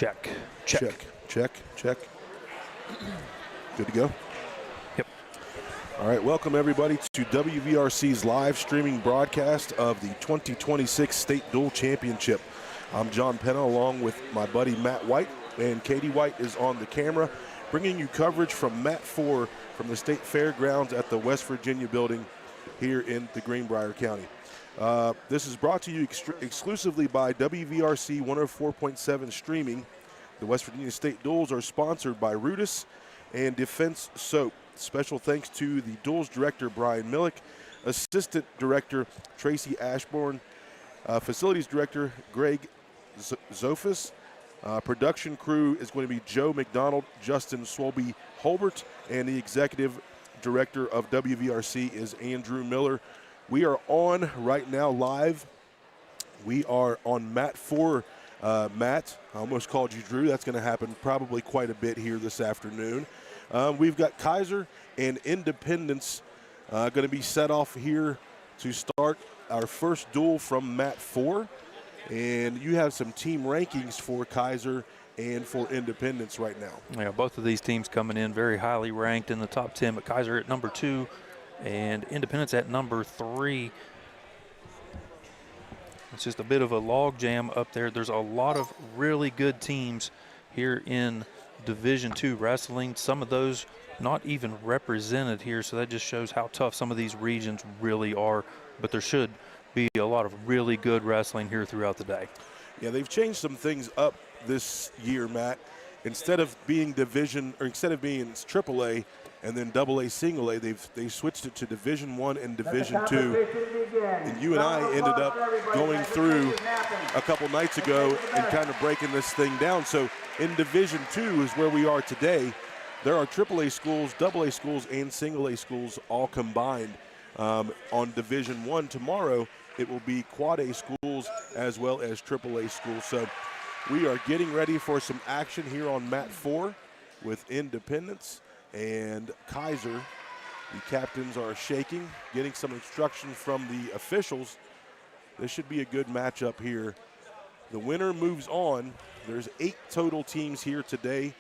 Check. Check. Good to go? Yep. All right, welcome everybody to WVRC's live streaming broadcast of the 2026 State Dual Championship. I'm John Penna along with my buddy Matt White, and Katie White is on the camera, bringing you coverage from Mat 4 from the State Fairgrounds at the West Virginia building here in the Greenbrier County. This is brought to you exclusively by WVRC 104.7 streaming. The West Virginia State Duels are sponsored by Rudis and Defense Soap. Special thanks to the Duels Director, Brian Millick, Assistant Director, Tracy Ashbourne, Facilities Director, Greg Zofis. Production crew is going to be Joe McDonald, Justin Swolby Holbert, and the Executive Director of WVRC is Andrew Miller. We are on right now live. We are on Mat 4. Matt, I almost called you Drew. That's going to happen probably quite a bit here this afternoon. We've got Kaiser and Independence going to be set off here to start our first duel from Mat 4. And you have some team rankings for Kaiser and for Independence right now. Yeah, both of these teams coming in very highly ranked in the top 10, but Kaiser at number 2 and Independence at number 3. It's just a bit of a log jam up there. There's a lot of really good teams here in Division II wrestling. Some of those not even represented here, so that just shows how tough some of these regions really are. But there should be a lot of really good wrestling here throughout the day. Yeah, they've changed some things up this year, Matt. Instead of being AAA and then AA single A, they switched it to Division I and Division II. And you and I ended up going through a couple nights ago and kind of breaking this thing down. So in Division II is where we are today. There are AAA schools, AA schools, and single A schools all combined. On Division I tomorrow, it will be quad A schools as well as AAA schools. So we are getting ready for some action here on Mat 4 with Independence and Kaiser. The captains are shaking, getting some instruction from the officials. This should be a good matchup here. The winner moves on. There's 8 total teams here today.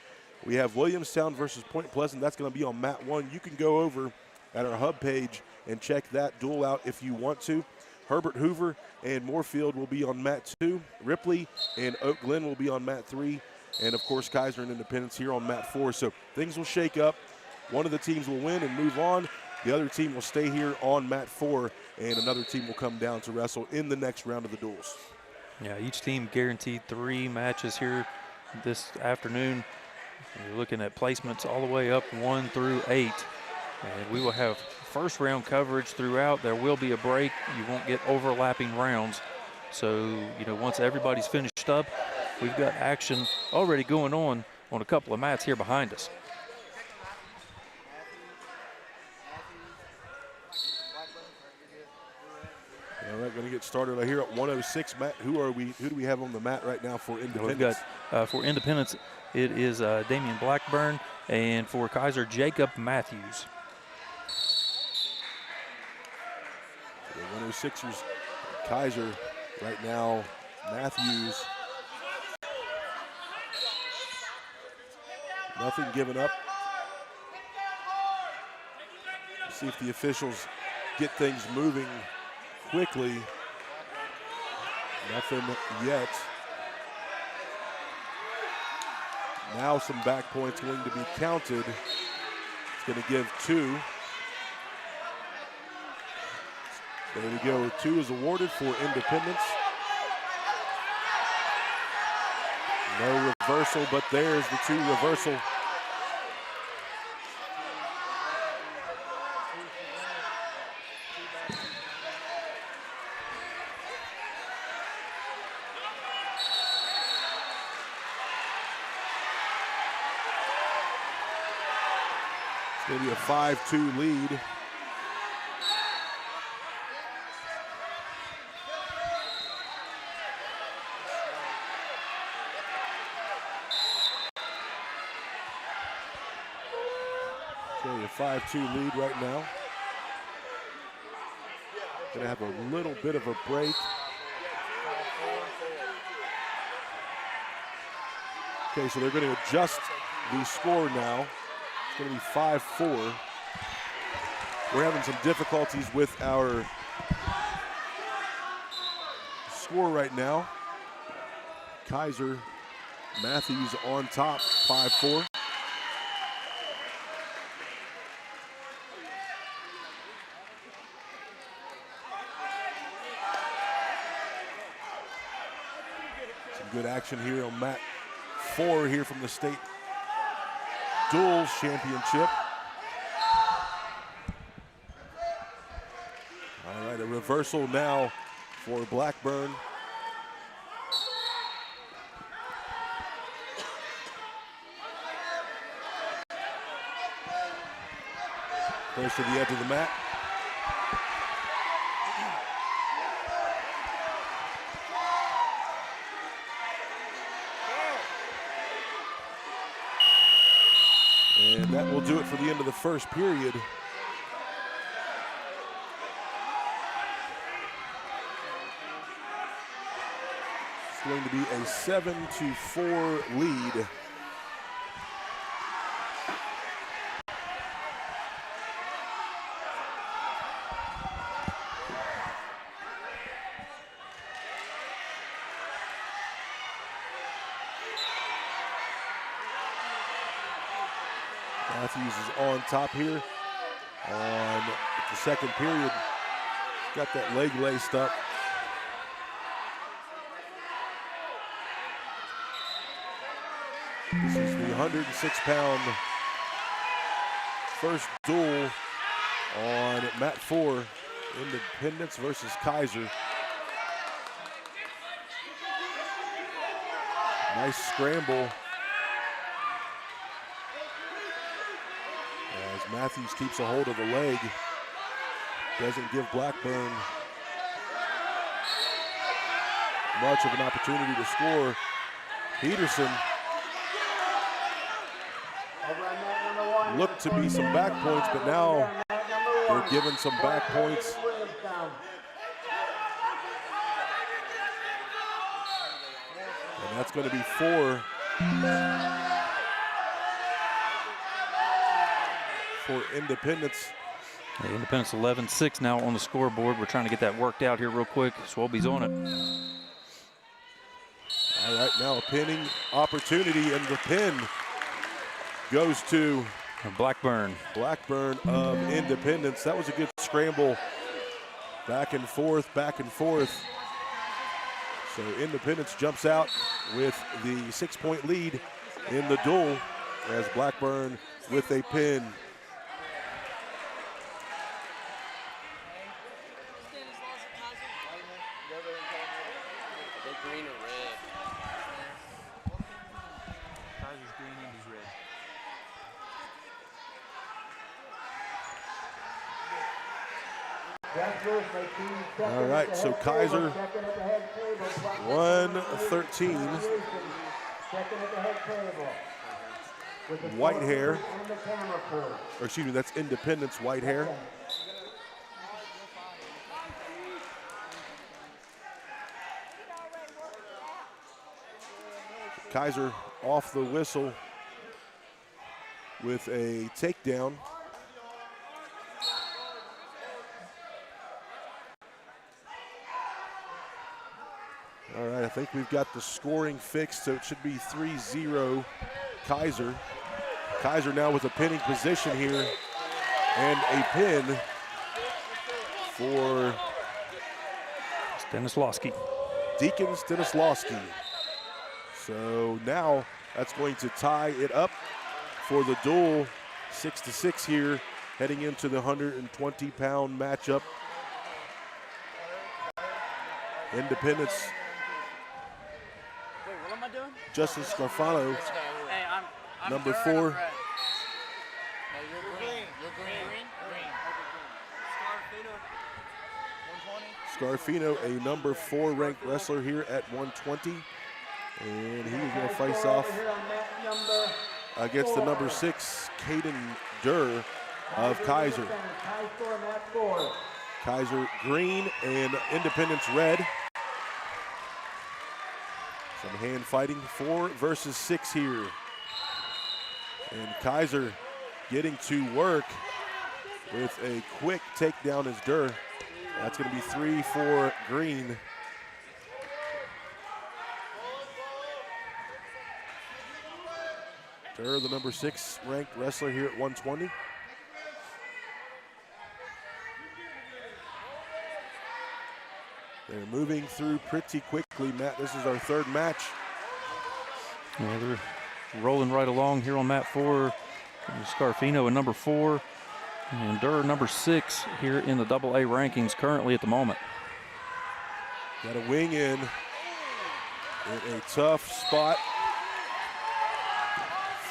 We have Williamstown versus Point Pleasant. That's going to be on Mat 1. You can go over at our hub page and check that duel out if you want to. Herbert Hoover and Moorfield will be on Mat 2. Ripley and Oak Glen will be on Mat 3. And, of course, Kaiser and Independence here on Mat 4. So things will shake up. One of the teams will win and move on. The other team will stay here on Mat 4, and another team will come down to wrestle in the next round of the duels. Yeah, each team guaranteed 3 matches here this afternoon. You're looking at placements all the way up 1 through 8. And we will have first round coverage throughout. There will be a break. You won't get overlapping rounds. So, once everybody's finished up, we've got action already going on a couple of mats here behind us. All right, going to get started right here at 106. Matt, who do we have on the mat right now for Independence? We've got for Independence, it is Damian Blackburn, and for Kaiser, Jacob Matthews. The 106ers, Kaiser right now, Matthews. Nothing given up. Let's see if the officials get things moving quickly. Nothing yet. Now some back points going to be counted. It's going to give 2. There we go. 2 is awarded for Independence. No reversal, but there's the 2 reversal. It's going to be a 5-2 lead. Okay, a 5-2 lead right now. Going to have a little bit of a break. Okay, so they're going to adjust the score now. It's going to be 5-4. We're having some difficulties with our score right now. Kaiser, Matthews on top, 5-4. Some good action here on mat 4 here from the state duels championship. All right, a reversal now for Blackburn. Close to the edge of the mat. And that will do it for the end of the first period. It's going to be a 7-4 lead. Matthews is on top here on the second period. Got that leg laced up. This is the 106-pound first duel on mat 4, Independence versus Kaiser. Nice scramble. As Matthews keeps a hold of the leg, doesn't give Blackburn much of an opportunity to score. Peterson looked to be some back points, but now they're given some back points. And that's going to be 4 for Independence. Yeah, Independence 11-6 now on the scoreboard. We're trying to get that worked out here real quick. Swalby's on it. All right, now a pinning opportunity, and the pin goes to Blackburn. Blackburn of Independence. That was a good scramble. Back and forth, back and forth. So Independence jumps out with the 6-point lead in the duel as Blackburn with a pin. Green or red? Kaiser's green, Indy's red. All right, so Kaiser 113. White hair, or excuse me, that's Independence white hair. Kaiser off the whistle with a takedown. All right, I think we've got the scoring fixed, so it should be 3-0 Kaiser. Kaiser now with a pinning position here, and a pin for Stanislawski. Deacon Stanislawski. So now that's going to tie it up for the duel, 6-6 here, heading into the 120-pound matchup. Independence. Wait, what am I doing? Justin Scarfano, Hey, I'm number dirt, 4. I'm red. No, you're green. You're green. Scarfino, a number 4 ranked wrestler here at 120. And he's going to face off against the number 6, Caden Durr of Kaiser. Kaiser green and Independence red. Some hand fighting, 4 versus 6 here. And Kaiser getting to work with a quick takedown as Durr. That's going to be 3 for Green. Durr, the number 6 ranked wrestler here at 120. They're moving through pretty quickly, Matt. This is our 3rd match. Yeah, they're rolling right along here on mat 4. Scarfino in number 4. And Durr number 6 here in the AA rankings currently at the moment. Got a wing in a tough spot.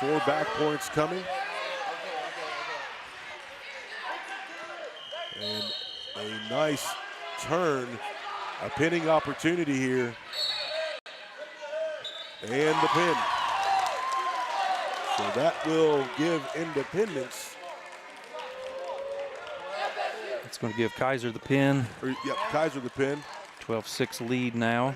4 back points coming. And a nice turn, a pinning opportunity here. And the pin. So that will give Independence. It's going to give Kaiser the pin. Yep, Kaiser the pin. 12-6 lead now.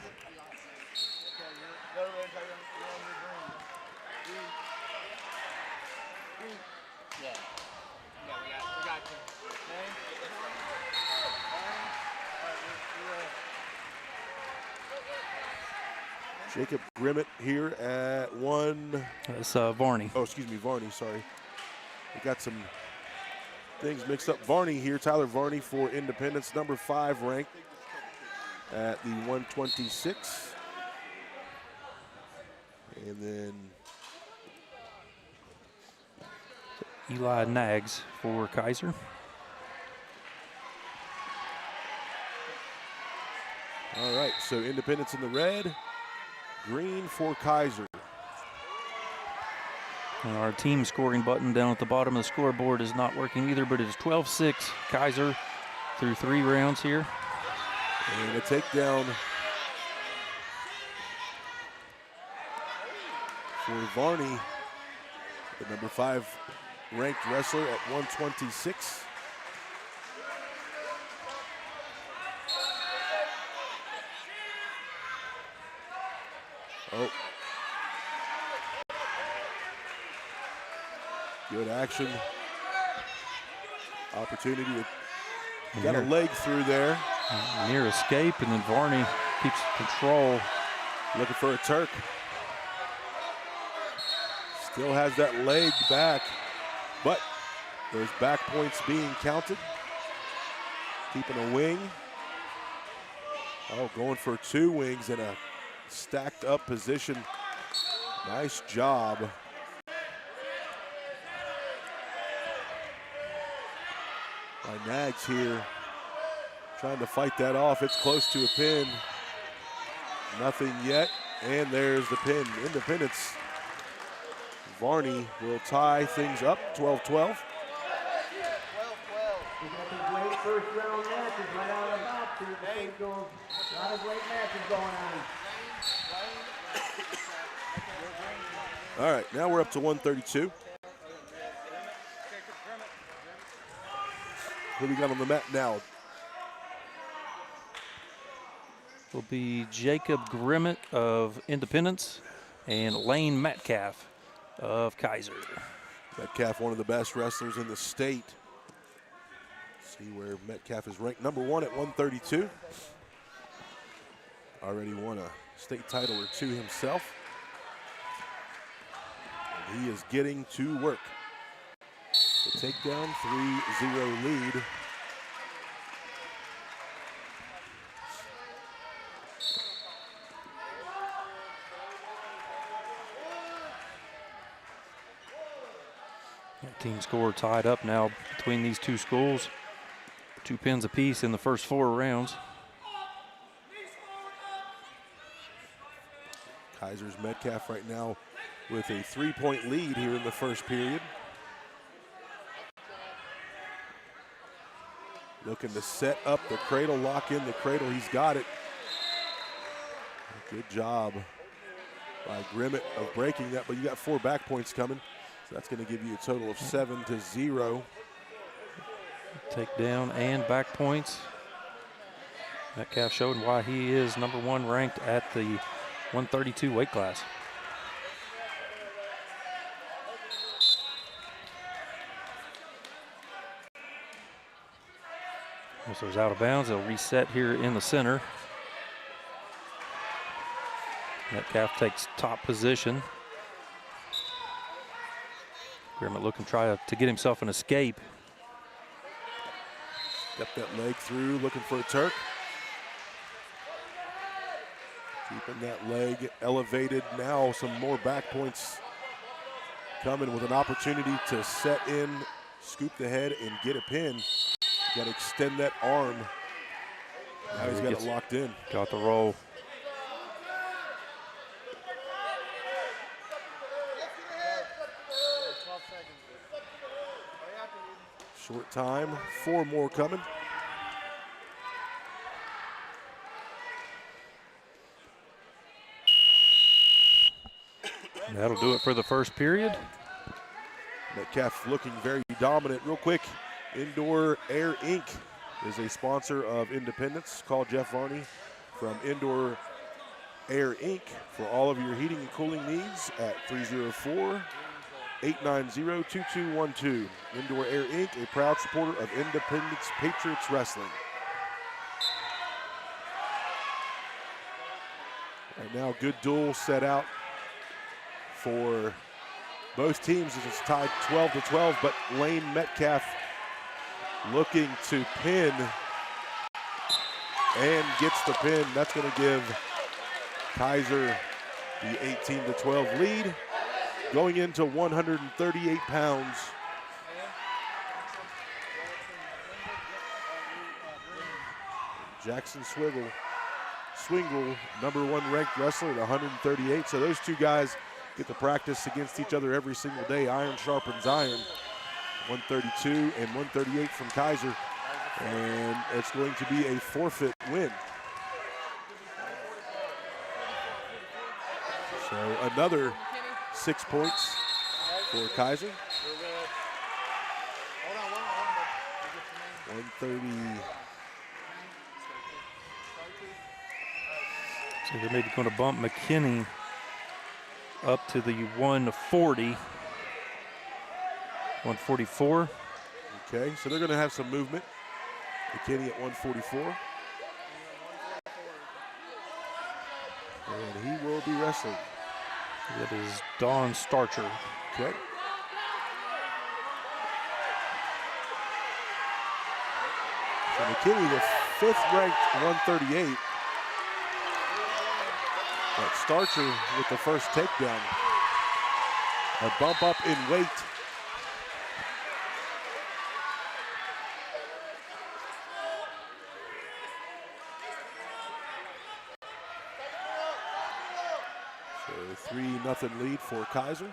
Jacob Grimmett here at 1. That's Varney. Oh, excuse me, Varney, sorry. We got some things mixed up. Varney here, Tyler Varney for Independence, number 5 ranked at the 126. And then Eli Nags for Kaiser. all right, so Independence in the red, green for Kaiser. And our team scoring button down at the bottom of the scoreboard is not working either, but it is 12-6 Kaiser through 3 rounds here. And a takedown for Varney, the number 5 ranked wrestler at 126. Oh. Good action. Opportunity to got a leg through there. Near escape, and then Varney keeps control. Looking for a Turk. Still has that leg back, but there's back points being counted. Keeping a wing. Oh, going for 2 wings in a stacked up position. Nice job. By Nags here. Trying to fight that off. It's close to a pin. Nothing yet. And there's the pin. Independence. Varney will tie things up. 12-12. We've got some great first round matches right out of the box here. A lot of great matches going on. All right, now we're up to 132. Who we got on the mat now? Will be Jacob Grimmett of Independence and Lane Metcalf of Kaiser. Metcalf, one of the best wrestlers in the state. See where Metcalf is ranked number 1 at 132. Already won a state title or 2 himself. And he is getting to work. The takedown, 3-0 lead. Team score tied up now between these 2 schools. 2 pins apiece in the first 4 rounds. Kaiser's Metcalf right now with a 3-point lead here in the first period. Looking to set up the cradle, lock in the cradle. He's got it. Good job by Grimmett of breaking that, but you got 4 back points coming. So that's going to give you a total of 7-0. Takedown and back points. Metcalf showed why he is number 1 ranked at the 132 weight class. This was out of bounds. They'll reset here in the center. Metcalf takes top position. Grimmett looking to try to get himself an escape. Step that leg through, looking for a Turk. Keeping that leg elevated. Now some more back points coming with an opportunity to set in, scoop the head, and get a pin. Got to extend that arm. Now he's got it locked in. Got the roll. Short time, 4 more coming. That'll do it for the first period. Metcalf looking very dominant. Real quick, Indoor Air Inc. is a sponsor of Independence. Call Jeff Varney from Indoor Air Inc. for all of your heating and cooling needs at 304-890-2212. Indoor Air Inc., a proud supporter of Independence Patriots Wrestling. Right now, good duel set out for both teams as it's tied 12-12, but Lane Metcalf looking to pin and gets the pin. That's going to give Kaiser the 18-12 lead. Going into 138 pounds. Jackson Swingle, #1 ranked wrestler at 138. So those two guys get to practice against each other every single day. Iron sharpens iron. 132 and 138 from Kaiser. And it's going to be a forfeit win. So another 6 points for Kaiser. 130. So they're maybe going to bump McKinney up to the 140. 144. Okay, so they're going to have some movement. McKinney at 144. And he will be wrestling. That is Don Starcher. Okay. So McKinney, the 5th ranked 138. But Starcher with the first takedown. A bump up in weight. So 3-0 lead for Kaiser.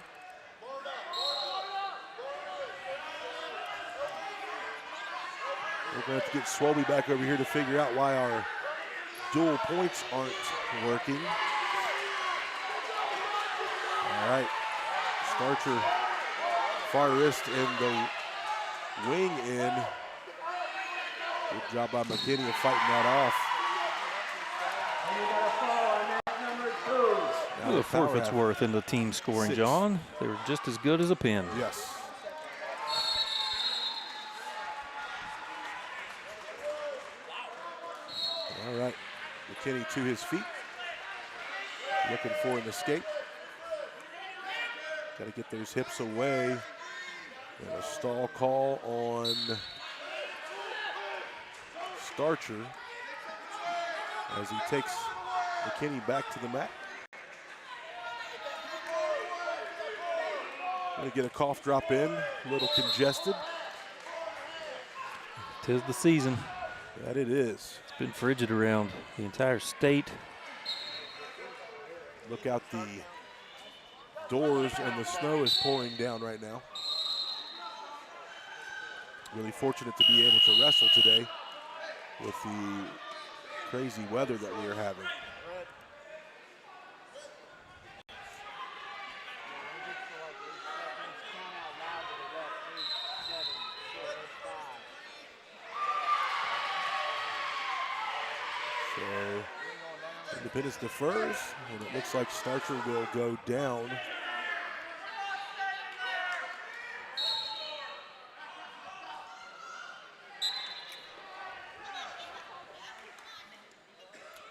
We're going to have to get Swobie back over here to figure out why our dual points aren't working. All right, Starcher, far wrist and the wing in. Good job by McKinney of fighting that off. What a forfeit's worth in the team scoring, 6. John. They were just as good as a pin. Yes. All right, McKinney to his feet. Looking for an escape. Got to get those hips away. And a stall call on Starcher as he takes McKinney back to the mat. Going to get a cough drop in, a little congested. 'Tis the season. That it is. It's been frigid around the entire state. Look out the doors, and the snow is pouring down right now. Really fortunate to be able to wrestle today with the crazy weather that we are having. So Independence defers, and it looks like Starcher will go down.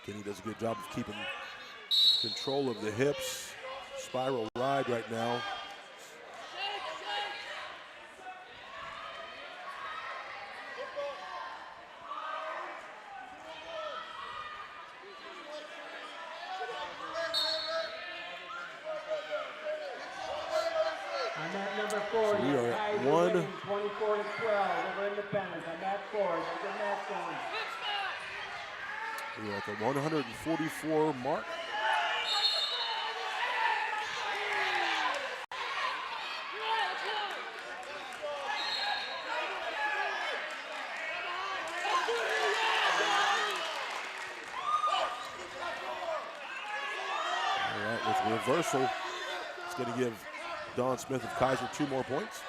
Kenny does a good job of keeping control of the hips. Spiral ride right now. On that number 4, So we are at Kaiser one. winning 24-12 over Independence. On that 4, there's a match going. We are at the 144 mark. All right, with reversal, it's going to give Don Smith of Kaiser 2 more points.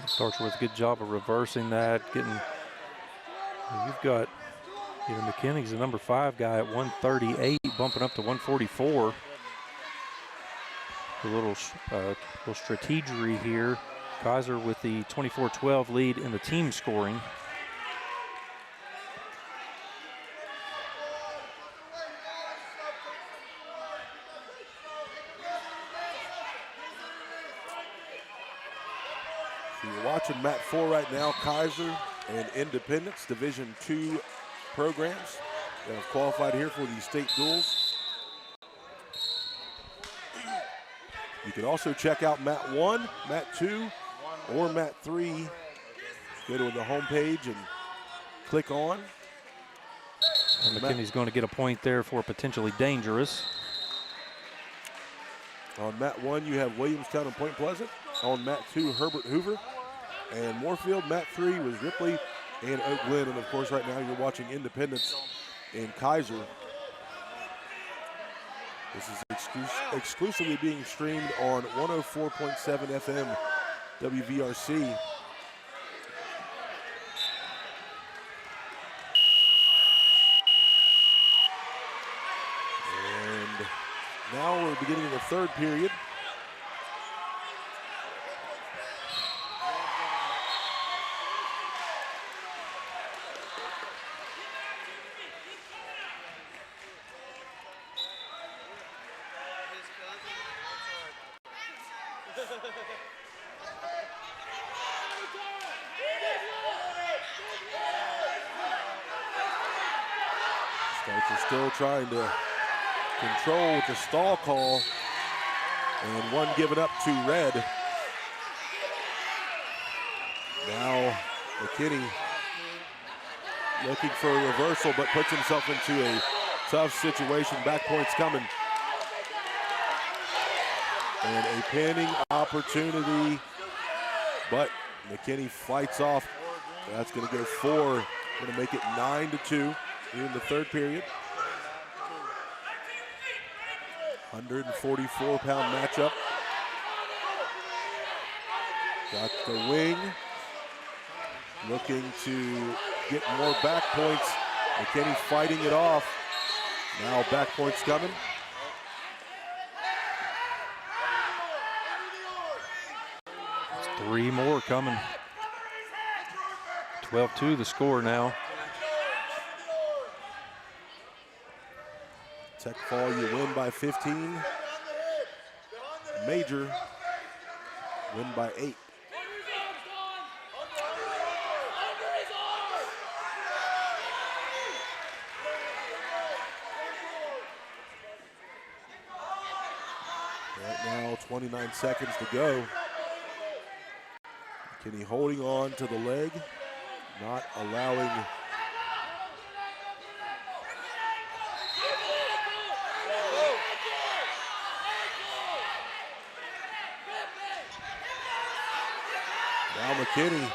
Starcher with a good job of reversing that, getting, you've got, McKinney's the number 5 guy at 138, bumping up to 144. A little strategery here. Kaiser with the 24-12 lead in the team scoring. So you're watching Mat 4 right now, Kaiser and Independence, Division II programs that have qualified here for the state duels. You can also check out Mat 1, Mat 2, or Mat 3. Go to the homepage and click on. And McKinney's going to get a point there for potentially dangerous. On Mat 1, you have Williamstown and Point Pleasant. On Mat 2, Herbert Hoover and Moorfield. Mat 3 was Ripley and Oak Glen. And of course, right now you're watching Independence and Kaiser. This is exclusively being streamed on 104.7 FM WVRC. And now we're beginning the third period. Starcher still trying to control with the stall call, and one given up to red. Now McKinney looking for a reversal, but puts himself into a tough situation. Back point's coming. And a pinning opportunity, but McKinney fights off. That's going to go 4. Going to make it 9-2 here in the third period. 144-pound matchup. Got the wing. Looking to get more back points. McKinney fighting it off. Now back points coming. It's 3 more coming. 12-2 the score now. Tech fall, you win by 15. Major, win by 8. Right now, 29 seconds to go. McKinney holding on to the leg, not allowing now McKinney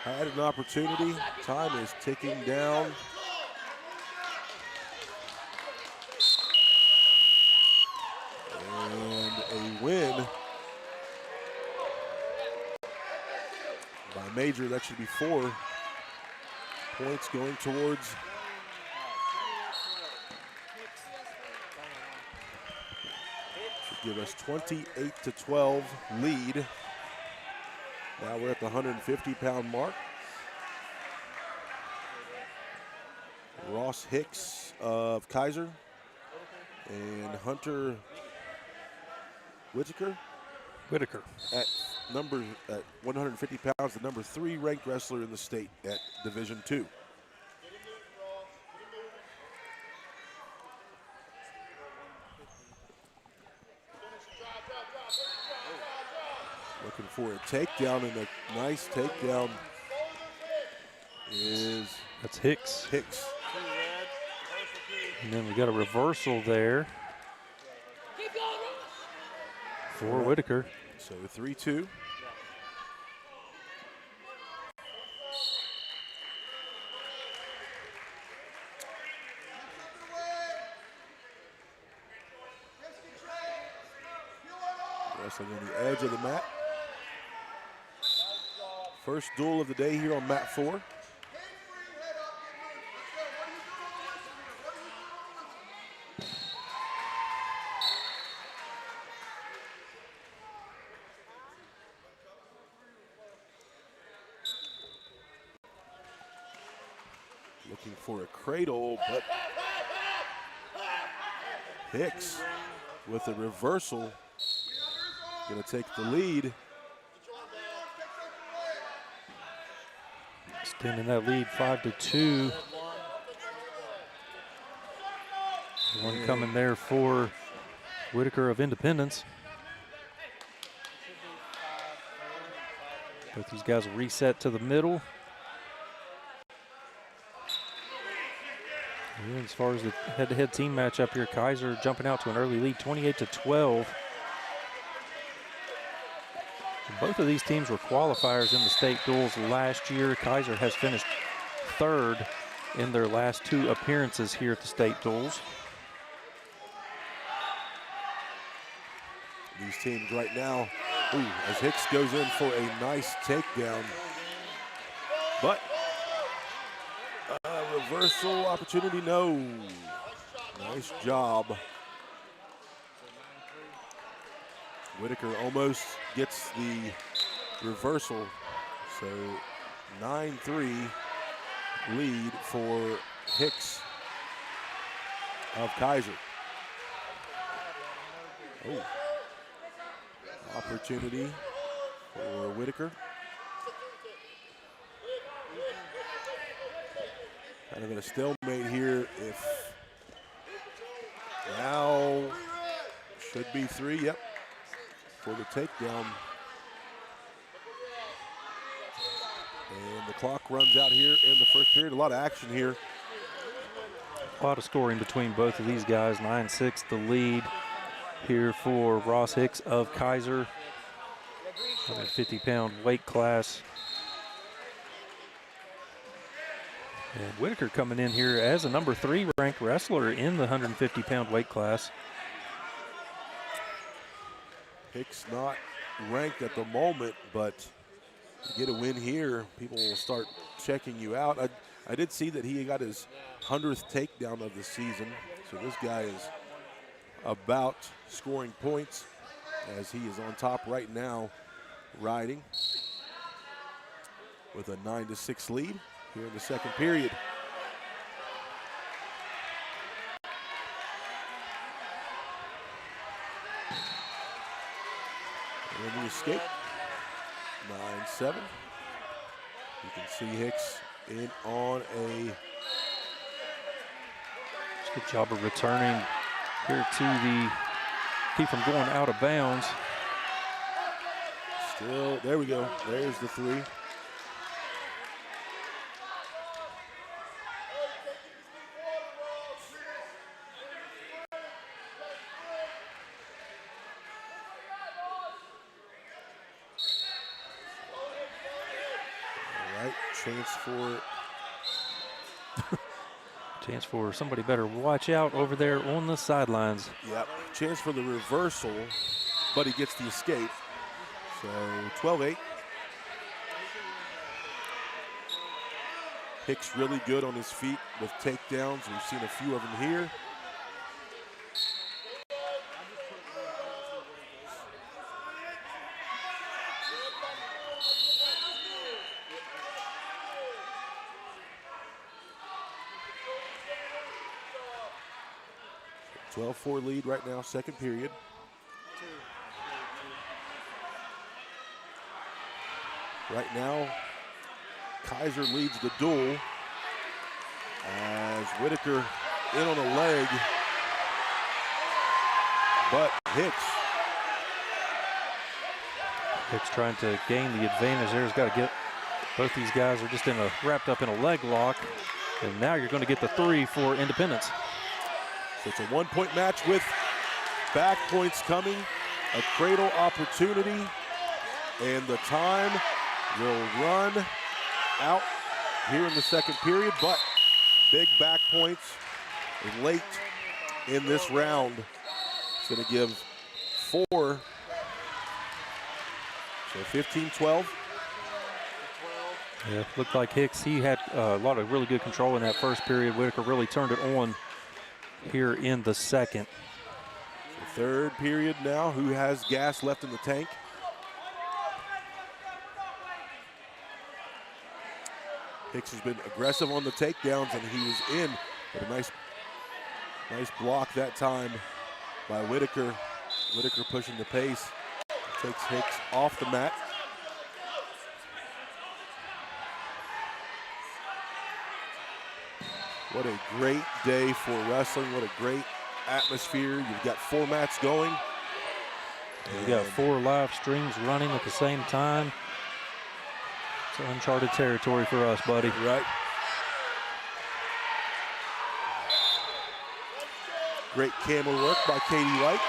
had an opportunity. Time is ticking down. And a win by a major, that should be 4 points going towards give us 28-12 lead. Now we're at the 150-pound mark. Ross Hicks of Kaiser and Hunter Whitaker at 150 pounds, the number 3 ranked wrestler in the state at Division II. Looking for a takedown, and a nice takedown that's Hicks. And then we got a reversal there for Whitaker. So 3-2. Wrestling on the edge of the mat. First duel of the day here on mat 4. Looking for a cradle, but Hicks with a reversal. Gonna take the lead. Extending that lead 5-2. One coming there for Whitaker of Independence. Both these guys will reset to the middle. And as far as the head-to-head team matchup here, Kaiser jumping out to an early lead, 28-12. Both of these teams were qualifiers in the state duels last year. Kaiser has finished 3rd in their last 2 appearances here at the state duels. These teams right now, as Hicks goes in for a nice takedown, but reversal opportunity, no. Nice job. Whitaker almost gets the reversal, so 9-3 lead for Hicks of Kaiser. Opportunity for Whitaker. Kind of in a stalemate here. If now should be 3, yep, for the takedown. And the clock runs out here in the first period. A lot of action here. A lot of scoring between both of these guys. 9-6 the lead here for Ross Hicks of Kaiser. 150-pound weight class. And Whitaker coming in here as a number 3 ranked wrestler in the 150-pound weight class. Hicks not ranked at the moment, but you get a win here, people will start checking you out. I did see that he got his 100th takedown of the season, so this guy is about scoring points as he is on top right now, riding with a 9-6 lead here in the second period. And the escape, 9-7. You can see Hicks in on a good job of returning here to the, keep from going out of bounds. Still, there we go. There's the 3. Chance for somebody better watch out over there on the sidelines. Yep, chance for the reversal, but he gets the escape. So 12-8. Hicks really good on his feet with takedowns. We've seen a few of them here. So 12-4 lead right now, second period. Right now, Kaiser leads the duel as Whitaker in on a leg, but Hicks trying to gain the advantage there. He's got to get, both these guys are just wrapped up in a leg lock, and now you're going to get the 3 for Independence. So it's a 1-point match with back points coming, a cradle opportunity, and the time will run out here in the second period, but big back points late in this round. It's going to give 4. So 15-12. Yeah, looked like Hicks, he had a lot of really good control in that first period. Whitaker really turned it on here in the second. So third period now, who has gas left in the tank? Hicks has been aggressive on the takedowns, and he was in with a nice block that time by Whitaker. Whitaker pushing the pace, takes Hicks off the mat. What a great day for wrestling. What a great atmosphere. You've got 4 mats going. You got 4 live streams running at the same time. It's uncharted territory for us, buddy. Right. Great camera work by Katie White.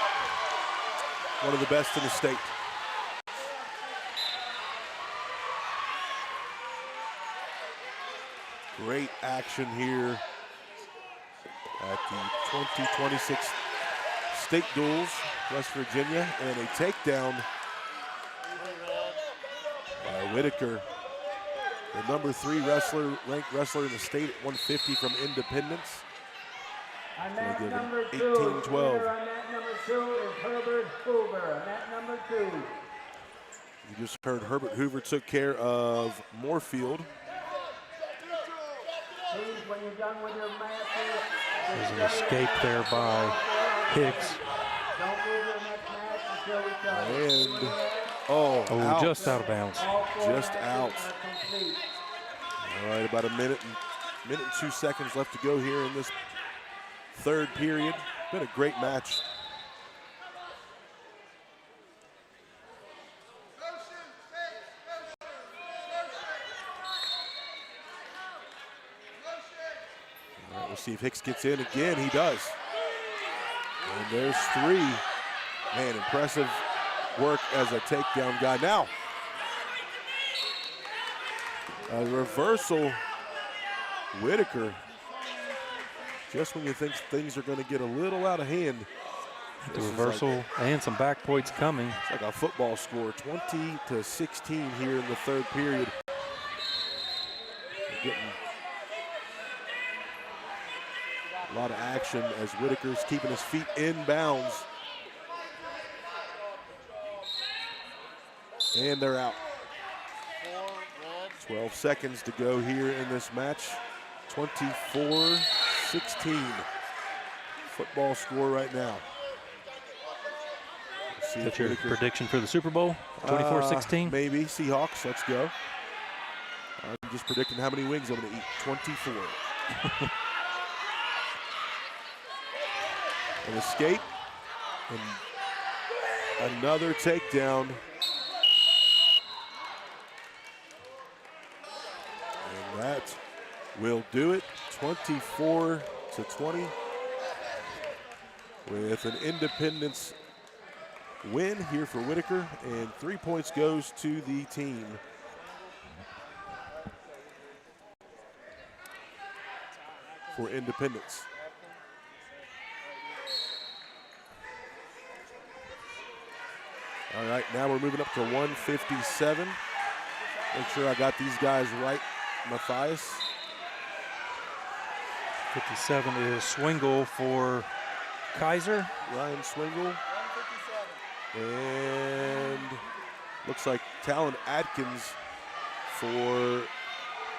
One of the best in the state. Great action here at the 2026 State Duels, West Virginia, and a takedown by Whitaker. The number 3 ranked wrestler in the state at 150 from Independence. On mat Give him number 2, 18-12. winner on mat number 2 is Herbert Hoover. On mat number 2. You just heard Herbert Hoover took care of Moorfield. Please, when you're done with your matches, There's an escape there by Hicks. don't move your next match until we tell you. And, Oh, out. just out of bounds. All 4 just matches out. are complete. All right, about a minute and 2 seconds left to go here in this third period. Been a great match. All right, we'll see if Hicks gets in again. He does. And there's 3. Man, impressive work as a takedown guy. Now, a reversal. Whitaker, just when you think things are going to get a little out of hand. The reversal and some back points coming. It's like a football score, 20-16 here in the third period. We're getting a lot of action as Whitaker's keeping his feet in bounds. And they're out. 12 seconds to go here in this match. 24-16. Football score right now. That's your prediction for the Super Bowl? 24-16? Maybe. Seahawks, let's go. I'm just predicting how many wings I'm going to eat. 24. An escape. And another takedown. And that will do it. 24-20. With an Independence win here for Whitaker, and 3 points goes to the team. For Independence. All right, now we're moving up to 157. Make sure I got these guys right, Matthias. 57 is Swingle for Kaiser. Ryan Swingle. And looks like Talon Atkins for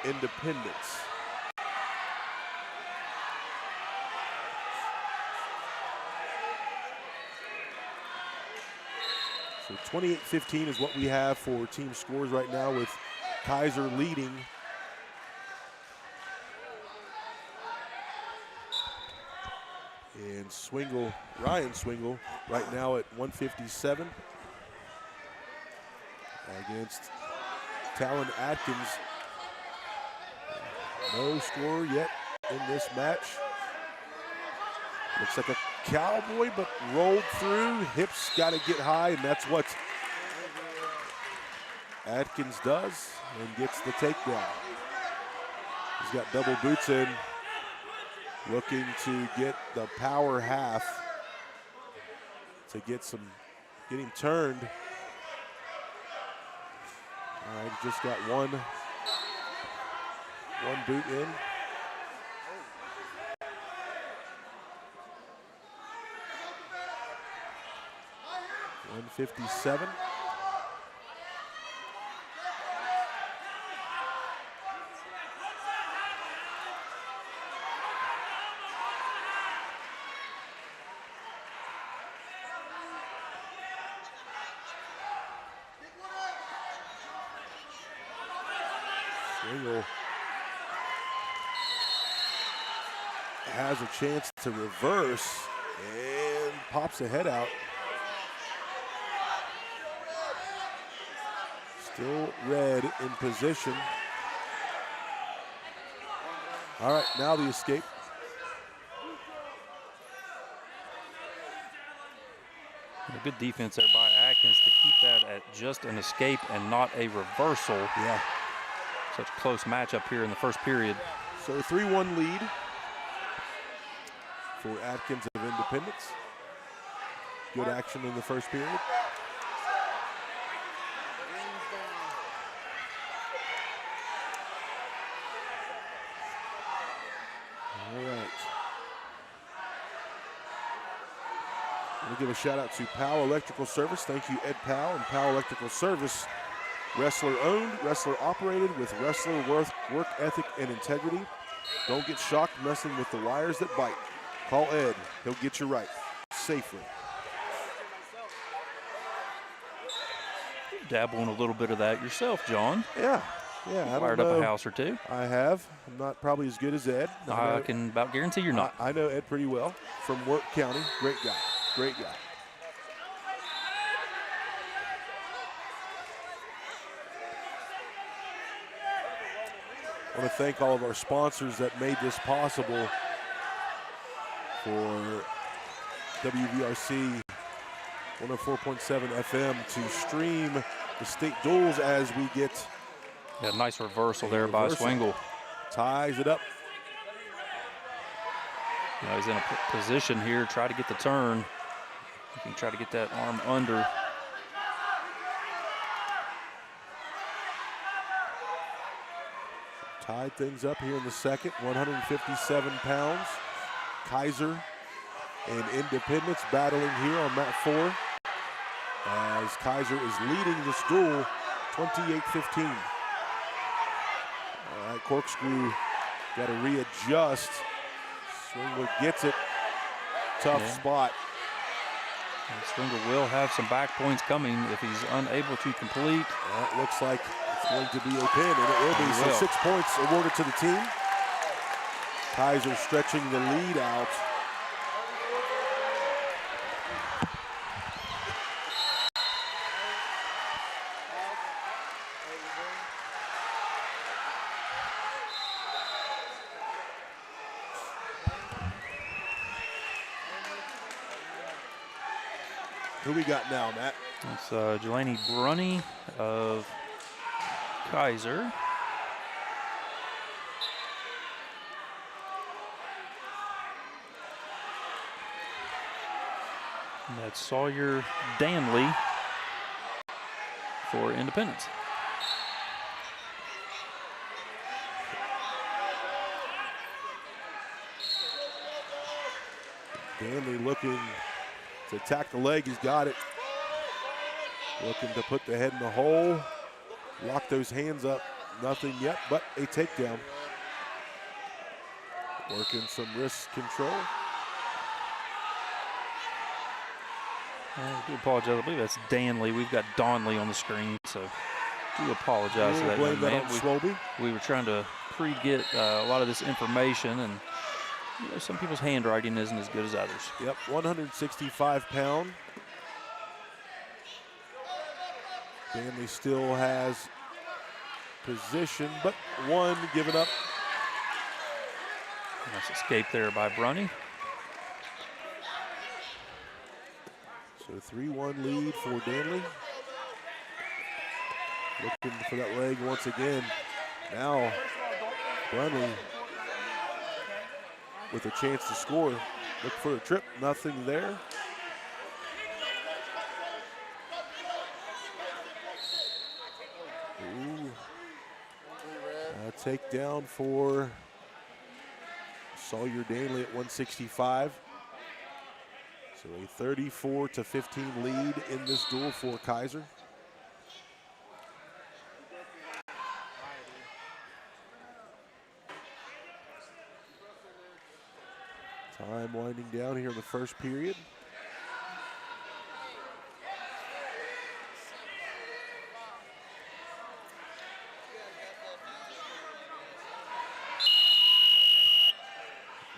Independence. So 28-15 is what we have for team scores right now, with Kaiser leading. And Swingle, Ryan Swingle, right now at 157 against Talon Atkins. No score yet in this match. Looks like a cowboy, but rolled through. Hips got to get high, and that's what Atkins does, and gets the takedown. He's got double boots in, looking to get the power half to get him turned. All right, just got one boot in. $157. Swingle has a chance to reverse and pops the head out. Still red in position. All right, now the escape. A good defense there by Atkins to keep that at just an escape and not a reversal. Yeah. Such a close matchup here in the first period. So a 3-1 lead for Atkins of Independence. Good action in the first period. All right. I'm going to give a shout out to Powell Electrical Service. Thank you, Ed Powell and Powell Electrical Service. Wrestler owned, wrestler operated, with wrestler work ethic and integrity. Don't get shocked messing with the wires that bite. Call Ed, he'll get you right, safely. Dabble in a little bit of that yourself, John. Yeah, I Fired don't up know. a house or two. I have. I'm not probably as good as Ed. I can about guarantee you're not. I know Ed pretty well from Work County. Great guy, great guy. I want to thank all of our sponsors that made this possible for WVRC 104.7 FM to stream the state duels as we get. Yeah, nice reversal there by Swingle. Ties it up. Now he's in a position here, try to get the turn. He can try to get that arm under. Tied things up here in the second, 157 pounds. Kaiser and Independence battling here on mat 4, as Kaiser is leading this duel 28-15. All right, corkscrew got to readjust. Swingle gets it. Tough spot. And Swingle will have some back points coming if he's unable to complete. That looks like it's going to be a pin, and it will be. So 6 points awarded to the team. Kaiser stretching the lead out. Who we got now, Matt? It's Jelani Brunny of Kaiser. And that's Sawyer Danley for Independence. Danley looking to attack the leg. He's got it. Looking to put the head in the hole. Lock those hands up. Nothing yet, but a takedown. Working some wrist control. I do apologize. I believe that's Danley. We've got Donley on the screen, so do apologize for that. Blame that man. on Swobie. We were trying to pre-get a lot of this information, and you know, some people's handwriting isn't as good as others. Yep, 165-pound. Danley still has position, but one given up. Nice escape there by Brunny. So 3-1 lead for Danley. Looking for that leg once again. Now Brunny with a chance to score. Look for a trip, nothing there. Ooh. A takedown for Sawyer Danley at 165. So a 34-15 lead in this duel for Kaiser. Time winding down here in the first period.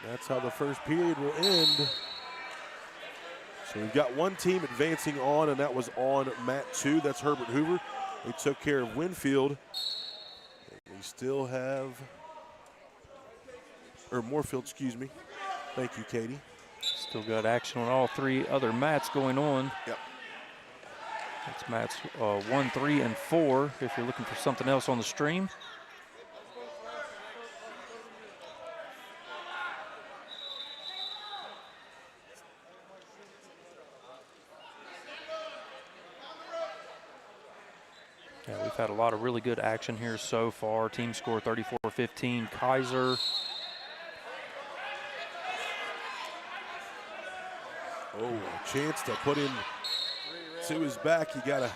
That's how the first period will end. So we've got one team advancing on, and that was on mat 2. That's Herbert Hoover. They took care of Winfield. We still have, or Moorfield, excuse me. Thank you, Katie. Still got action on all 3 other mats going on. Yep. That's mats 1, 3, and 4 if you're looking for something else on the stream. Yeah, we've had a lot of really good action here so far. Team score 34-15. Kaiser. Oh, a chance to put him to his back. You gotta,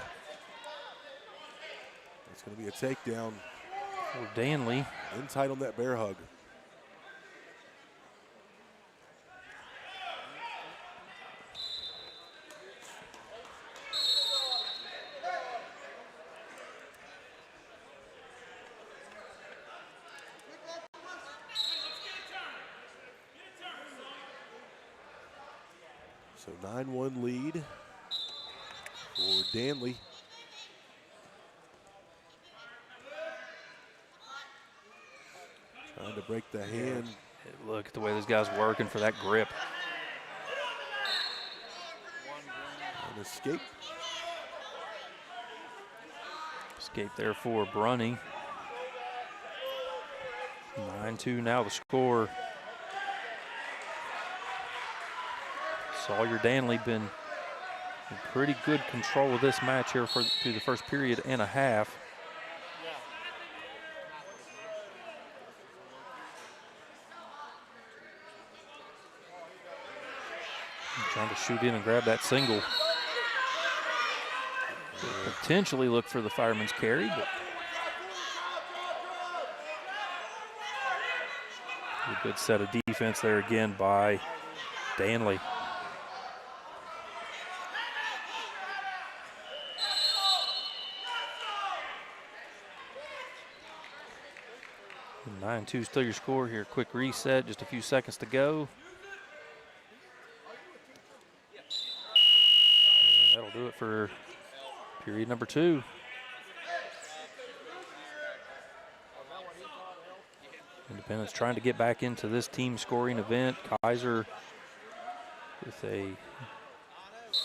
it's gonna be a takedown. For Danley. In tight on that bear hug. So 9-1 lead for Danley. Trying to break the hand. Look at the way this guy's working for that grip. An escape. Escape there for Brunny. 9-2 now the score. Sawyer Danley been in pretty good control of this match here through the first period and a half. Trying to shoot in and grab that single. Potentially look for the fireman's carry, but a good set of defense there again by Danley. And 9-2 still your score here. Quick reset, just a few seconds to go. And that'll do it for period number 2. Independence trying to get back into this team scoring event. Kaiser with a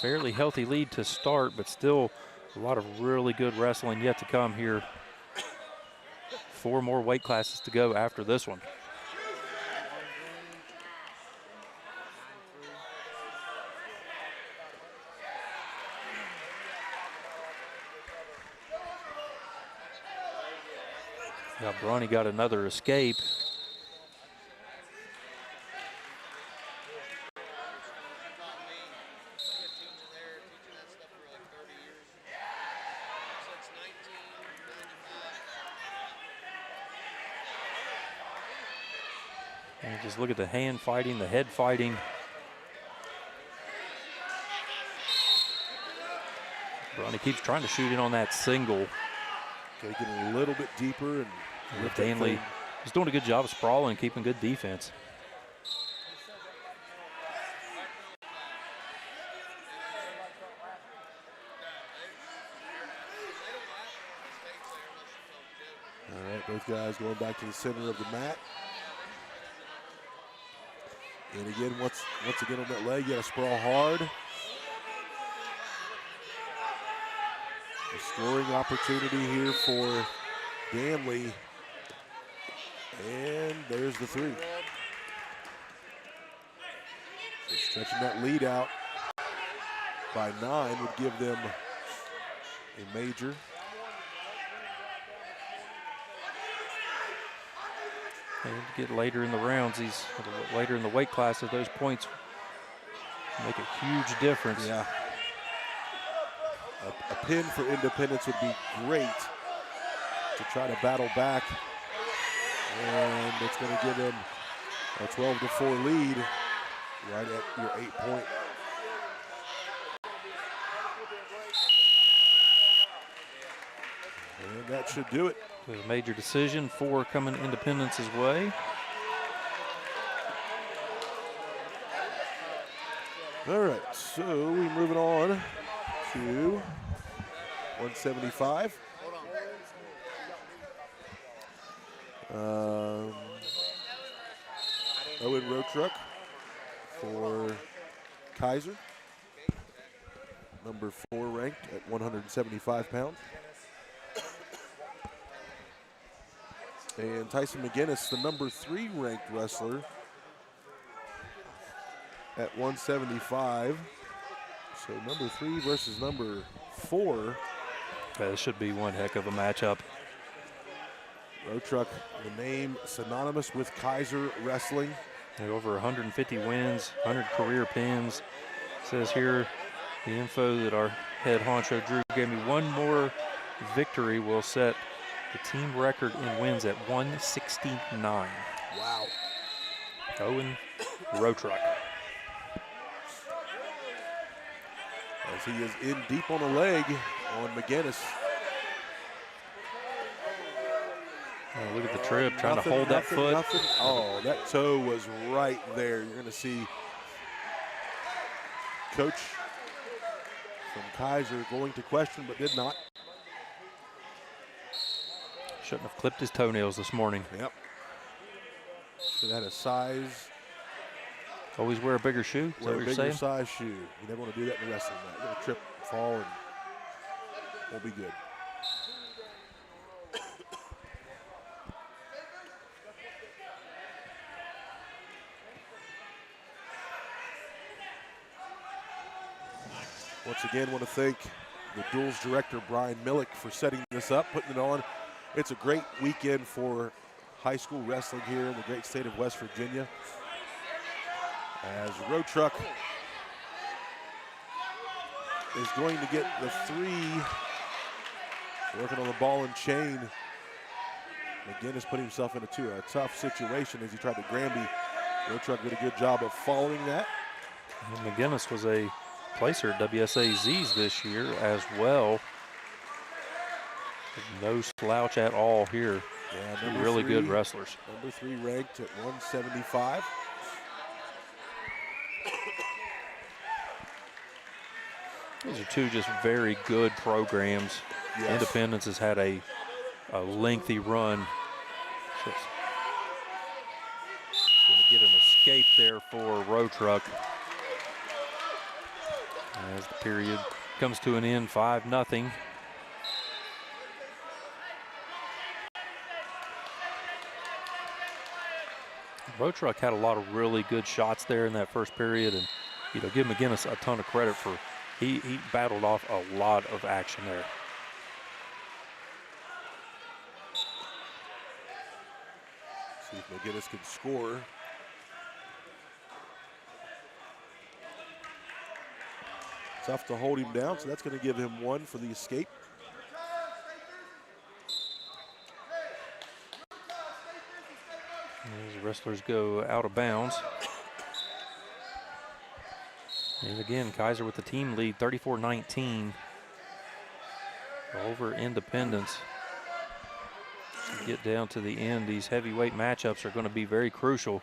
fairly healthy lead to start, but still a lot of really good wrestling yet to come here. 4 more weight classes to go after this one. Now Brunny got another escape. And just look at the hand fighting, the head fighting. Ronnie keeps trying to shoot in on that single. Got to get a little bit deeper. And Danley is doing a good job of sprawling, keeping good defense. All right, both guys going back to the center of the mat. And again, once again on that leg, you got to sprawl hard. A scoring opportunity here for Danley. And there's the three. So stretching that lead out by 9 would give them a major. And get later in the rounds, later in the weight classes, those points make a huge difference. Yeah. A pin for Independence would be great to try to battle back. And it's going to give them a 12-4 lead right at your 8-point. And that should do it. A major decision, 4 coming Independence's way. All right, so we moving on to 175. Owen Road Truck for Kaiser, number 4 ranked at 175 pounds. And Tyson McGinnis, the number 3 ranked wrestler at 175. So number 3 versus number 4. This should be one heck of a matchup. Road Truck, the name synonymous with Kaiser Wrestling. And over 150 wins, 100 career pins. Says here, the info that our head honcho Drew gave me, one more victory will set the team record in wins at 169. Wow. Owen Road Truck. As he is in deep on the leg on McGinnis. Oh, look at the trip, trying to hold that foot. Nothing. Oh, that toe was right there. You're going to see Coach from Kaiser going to question, but did not. Shouldn't have clipped his toenails this morning. Yep. Should have had a size. Always wear a bigger shoe, is that Wear a what you're bigger saying? size shoe. You never want to do that in the wrestling mat. You're going to trip, fall, and won't be good. Once again, want to thank the duels director, Brian Millick, for setting this up, putting it on. It's a great weekend for high school wrestling here in the great state of West Virginia. As Road Truck is going to get the 3, working on the ball and chain. McGinnis put himself into a tough situation as he tried to Granby. Road Truck did a good job of following that. And McGinnis was a placer at WSAZs this year as well. No slouch at all here. Yeah, really good wrestlers. Number 3 ranked at 175. These are 2 just very good programs. Yes. Independence has had a lengthy run. Just going to get an escape there for Road Truck. As the period comes to an end, 5-0. Road Truck had a lot of really good shots there in that first period, and give McGinnis a ton of credit for he battled off a lot of action there. See if McGinnis can score. Tough to hold him down, so that's going to give him 1 for the escape. As the wrestlers go out of bounds. And again, Kaiser with the team lead, 34-19 over Independence. To get down to the end, these heavyweight matchups are going to be very crucial.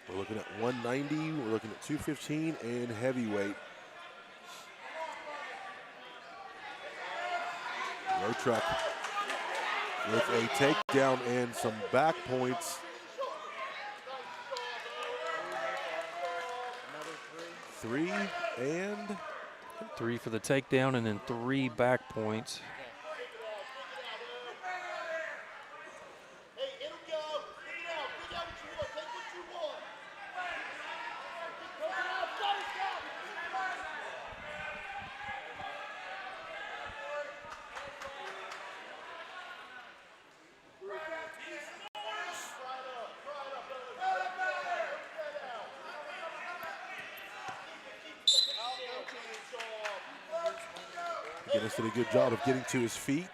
We're looking at 190, we're looking at 215, and heavyweight. Road Truck with a takedown and some back points. Three for the takedown and then 3 back points. McGinnis did a good job of getting to his feet.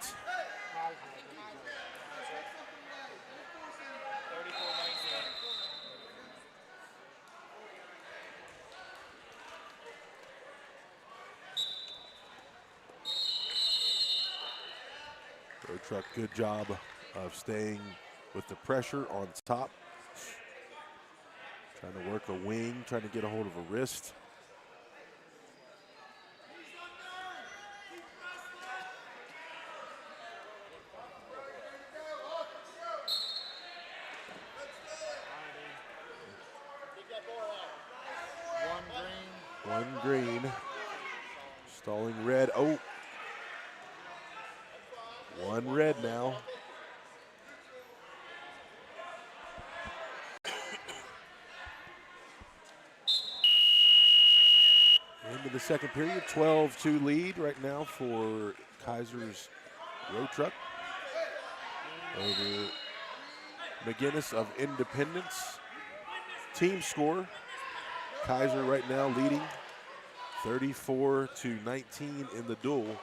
Road Truck, good job of staying with the pressure on top. Trying to work a wing, trying to get a hold of a wrist. One green. Stalling red. Oh. One red now. Into the second period, 12-2 lead right now for Kaiser's Road Truck over McGinnis of Independence. Team score, Kaiser right now leading 34-19 in the duel.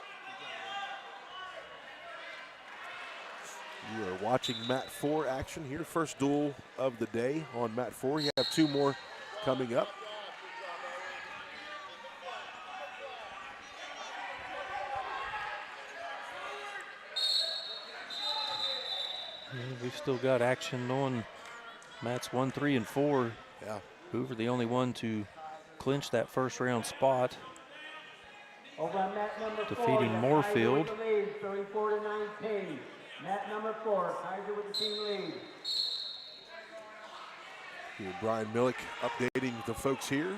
You are watching Mat 4 action here. First duel of the day on Mat 4. You have 2 more coming up. Yeah, we've still got action on mats 1, 3, and 4. Yeah. Hoover the only one to clinch that first round spot. Over on mat number 4, Defeating Moorfield. 34-19. Mat number 4, Kaiser with the team lead. Here, Brian Millick updating the folks here.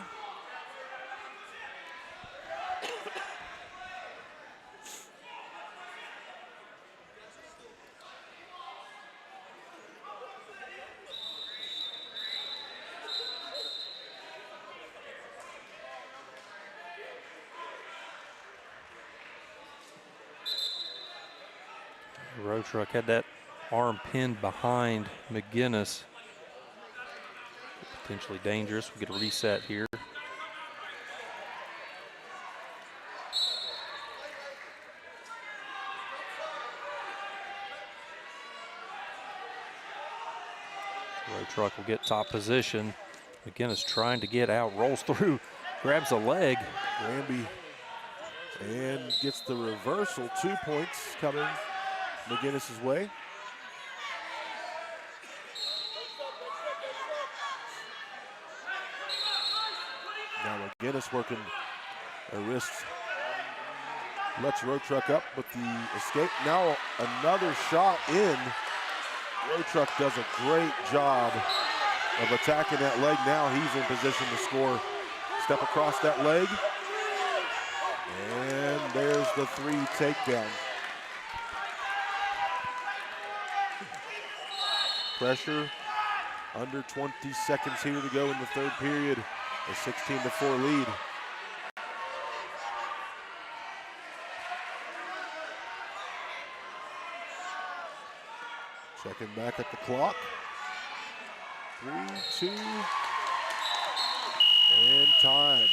Road Truck had that arm pinned behind McGinnis. Potentially dangerous. We get a reset here. Road Truck will get top position. McGinnis trying to get out, rolls through, grabs a leg. Granby and gets the reversal. 2 points coming McGinnis's way. Now McGinnis working a wrist. Lets Road Truck up with the escape. Now another shot in. Road Truck does a great job of attacking that leg. Now he's in position to score. Step across that leg. And there's the 3 takedown. Pressure, under 20 seconds here to go in the third period. A 16-4 lead. Checking back at the clock. 3, 2, and time.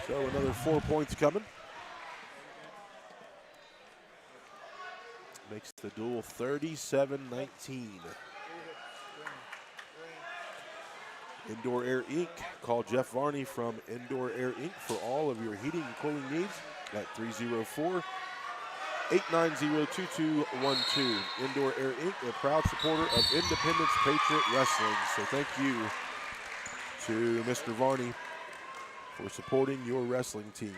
So another 4 points coming. Makes the duel 37-19. Indoor Air Inc. Call Jeff Varney from Indoor Air Inc. for all of your heating and cooling needs at 304-890-2212. Indoor Air Inc., a proud supporter of Independence Patriot Wrestling. So thank you to Mr. Varney for supporting your wrestling team.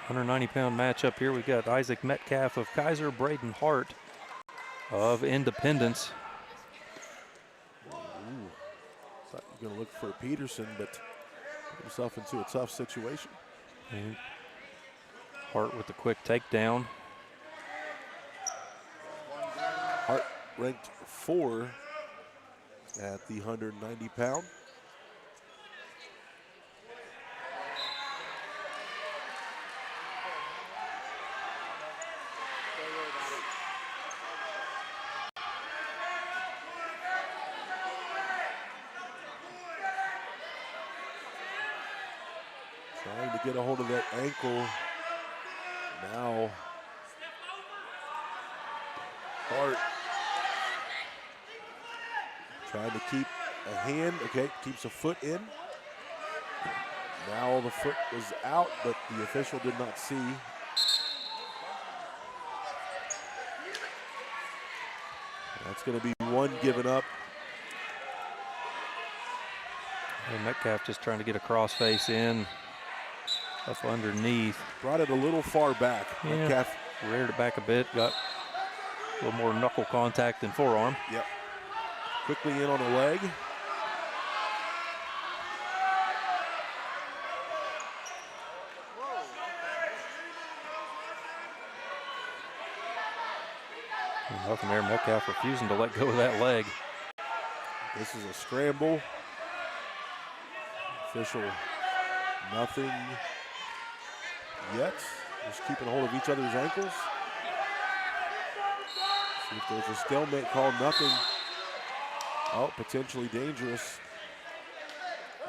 190-pound matchup here. We've got Isaac Metcalf of Kaiser, Braden Hart of Independence. Thought you were going to look for Peterson, but put himself into a tough situation. And Hart with the quick takedown. Hart ranked 4 at the 190-pound. Trying to get a hold of that ankle. Now, Hart trying to keep a hand, okay, keeps a foot in. Now the foot was out, but the official did not see. That's going to be one given up. And Metcalf just trying to get a crossface in. Up underneath. Brought it a little far back. Yeah. Metcalf Reared it back a bit. Got a little more knuckle contact than forearm. Yep. Quickly in on the leg. Nothing there. Metcalf refusing to let go of that leg. This is a scramble. Official, nothing yet. Just keeping hold of each other's ankles. See if there's a stalemate call, nothing. Oh, potentially dangerous.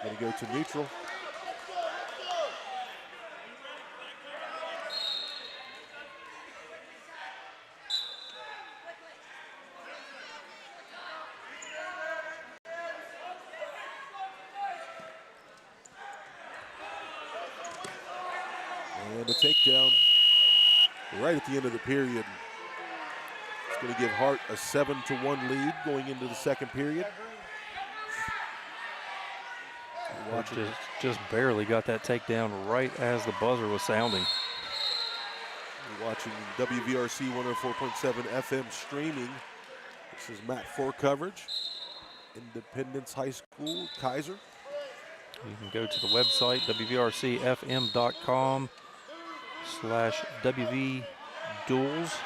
Gonna go to neutral. And a takedown right at the end of the period. It's going to give Hart a 7-1 lead going into the second period. Just barely got that takedown right as the buzzer was sounding. You're watching WVRC 104.7 FM streaming. This is Mat 4 coverage. Independence High School, Kaiser. You can go to the website, wvrcfm.com/WV Duels.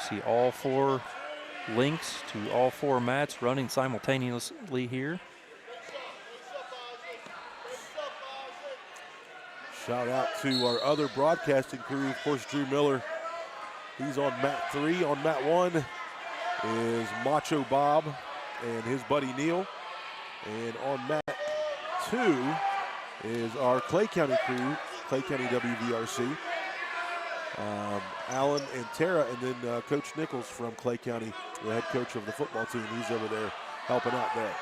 See all 4 links to all 4 mats running simultaneously here. Shout out to our other broadcasting crew, of course, Drew Miller. He's on mat 3. On mat 1 is Macho Bob and his buddy Neil. And on mat 2 is our Clay County crew, Clay County WVRC. Alan and Tara, and then Coach Nichols from Clay County, the head coach of the football team. He's over there helping out there.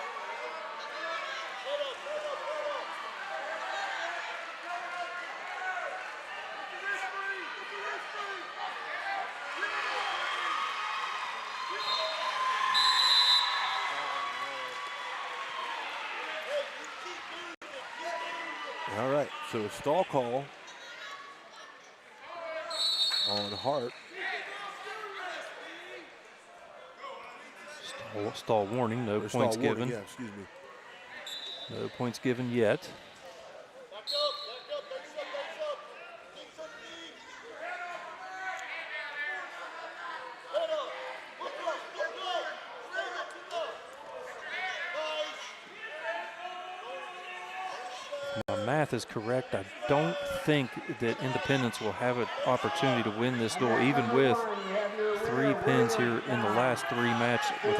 All right, so a stall call on Hart. Stall warning, no Or points stall warning, given. yeah, excuse me. No points given yet. My math is correct. I don't think that Independence will have an opportunity to win this duel, even with 3 pins here in the last 3 matches, with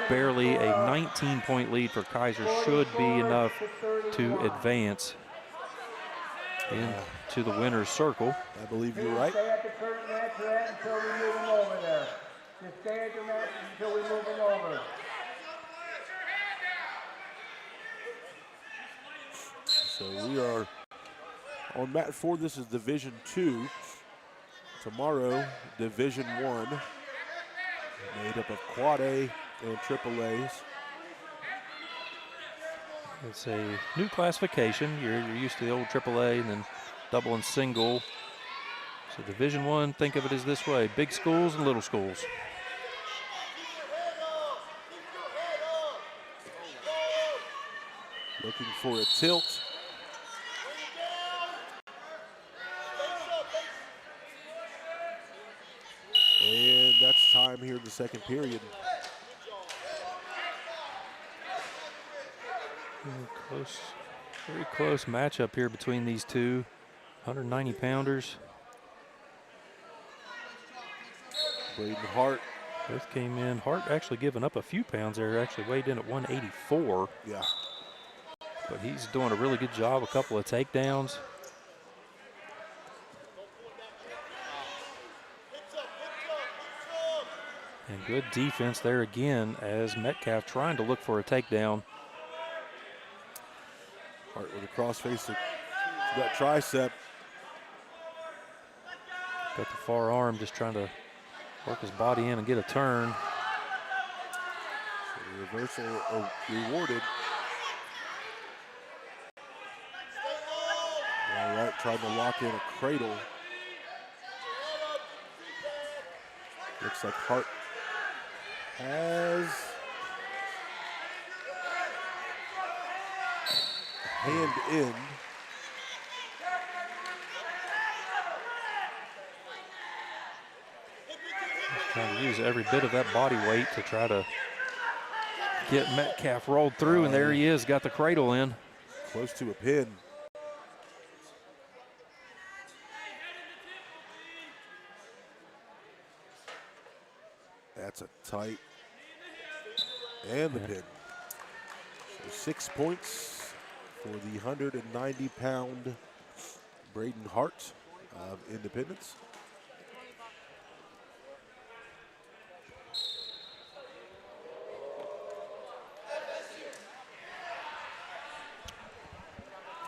barely a 19-point lead for Kaiser should be enough to advance. into the winner's circle. I believe you're right. Stay at the current match you're at until we move them over there. Just stay at the match until we move them over. So we are on mat 4. This is Division 2. Tomorrow, Division 1, made up of Quad A and Triple A's. It's a new classification. You're used to the old AAA and then double and single. So Division 1, think of it as this way: big schools and little schools. Looking for a tilt. And that's time here in the second period. Close, very close matchup here between these two 190-pounders. Braden Hart. Both came in. Hart actually giving up a few pounds there. Actually weighed in at 184. Yeah. But he's doing a really good job. A couple of takedowns. And good defense there again as Metcalf trying to look for a takedown. Hart with a crossface to that tricep. Got the far arm, just trying to work his body in and get a turn. So the reversal rewarded. All right, trying to lock in a cradle. Looks like Hart has a hand in. Trying to use every bit of that body weight to try to get Metcalf rolled through, and there he is, got the cradle in. Close to a pin. That's a tight, and the pin. So 6 points for the 190-pound Braden Hart of Independence.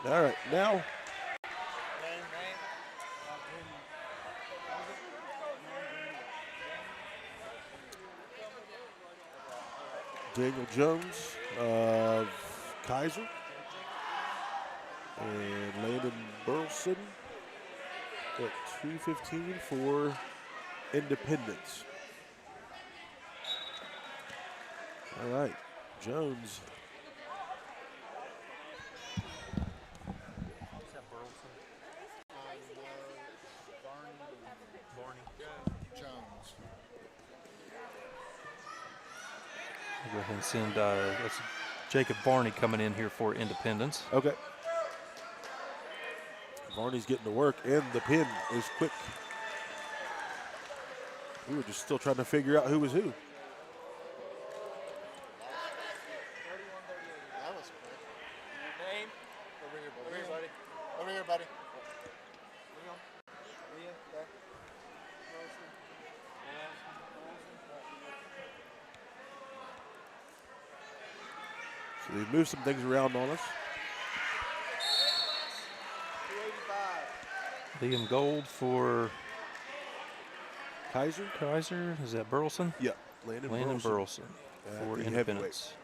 All right, now Daniel Jones of Kaiser and Landon Burleson at 215 for Independence. All right, Jones. Go ahead and send that's Jacob Barney coming in here for Independence. Okay. Barney's getting to work, and the pin is quick. We were just still trying to figure out who was who. That was quick. Name? Over here, buddy. Over here, buddy. So they've moved some things around on us. 285. Liam Gold for Kaiser? Kaiser. Is that Burleson? Yeah, Landon Burleson for the Independence.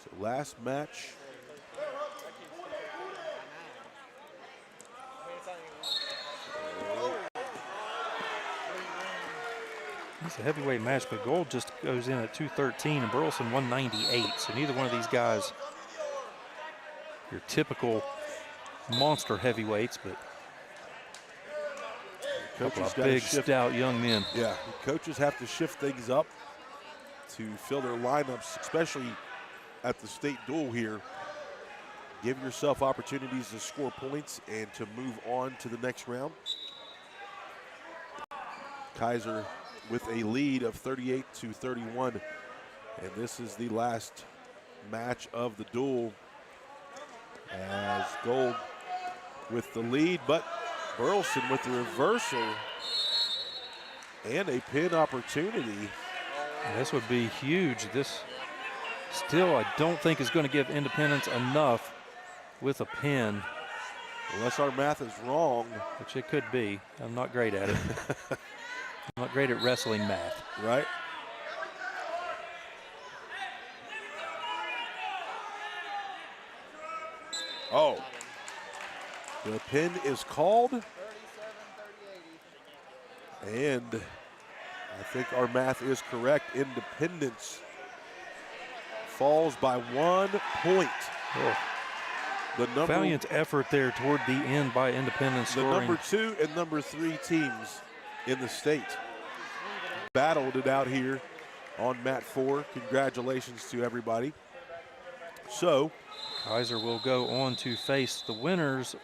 So last match. It's a heavyweight match, but Gold just goes in at 213 and Burleson 198. So neither one of these guys, your typical monster heavyweights, but a couple of big, stout young men. Yeah, coaches have to shift things up to fill their lineups, especially at the state duel here. Give yourself opportunities to score points and to move on to the next round. Kaiser with a lead of 38-31. And this is the last match of the duel as Gold with the lead, but Burleson with the reversal and a pin opportunity. This would be huge. This still, I don't think, is going to give Independence enough with a pin. Unless our math is wrong. Which it could be. I'm not great at it. I'm not great at wrestling math. Right. Oh. The pin is called. And I think our math is correct. Independence falls by 1 point. Oh. The Valiant effort there toward the end by Independence. The scoring. number 2 and number 3 teams in the state battled it out here on mat 4. Congratulations to everybody. So Kaiser will go on to face the winners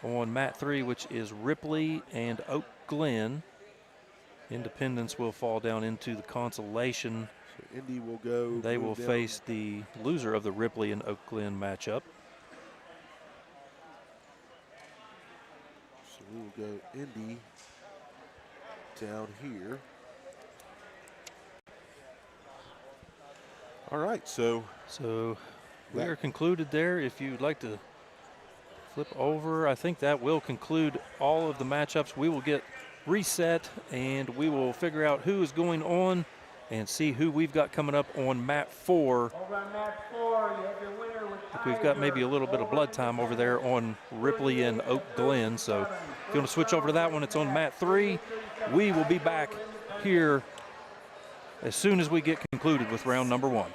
on mat 3, which is Ripley and Oak Glen. Independence will fall down into the consolation. So Indy will go. They will face the loser of the Ripley and Oak Glen matchup. So we will go Indy down here. All right, so we are concluded there. If you'd like to flip over, I think that will conclude all of the matchups. We will get reset and we will figure out who is going on and see who we've got coming up on mat 4. Over on mat 4, you have your winner with I think we've got maybe a little bit of blood time over there on Ripley and Oak Glen. So if you want to switch over to that one, it's on mat 3. We will be back here as soon as we get concluded with round number 1.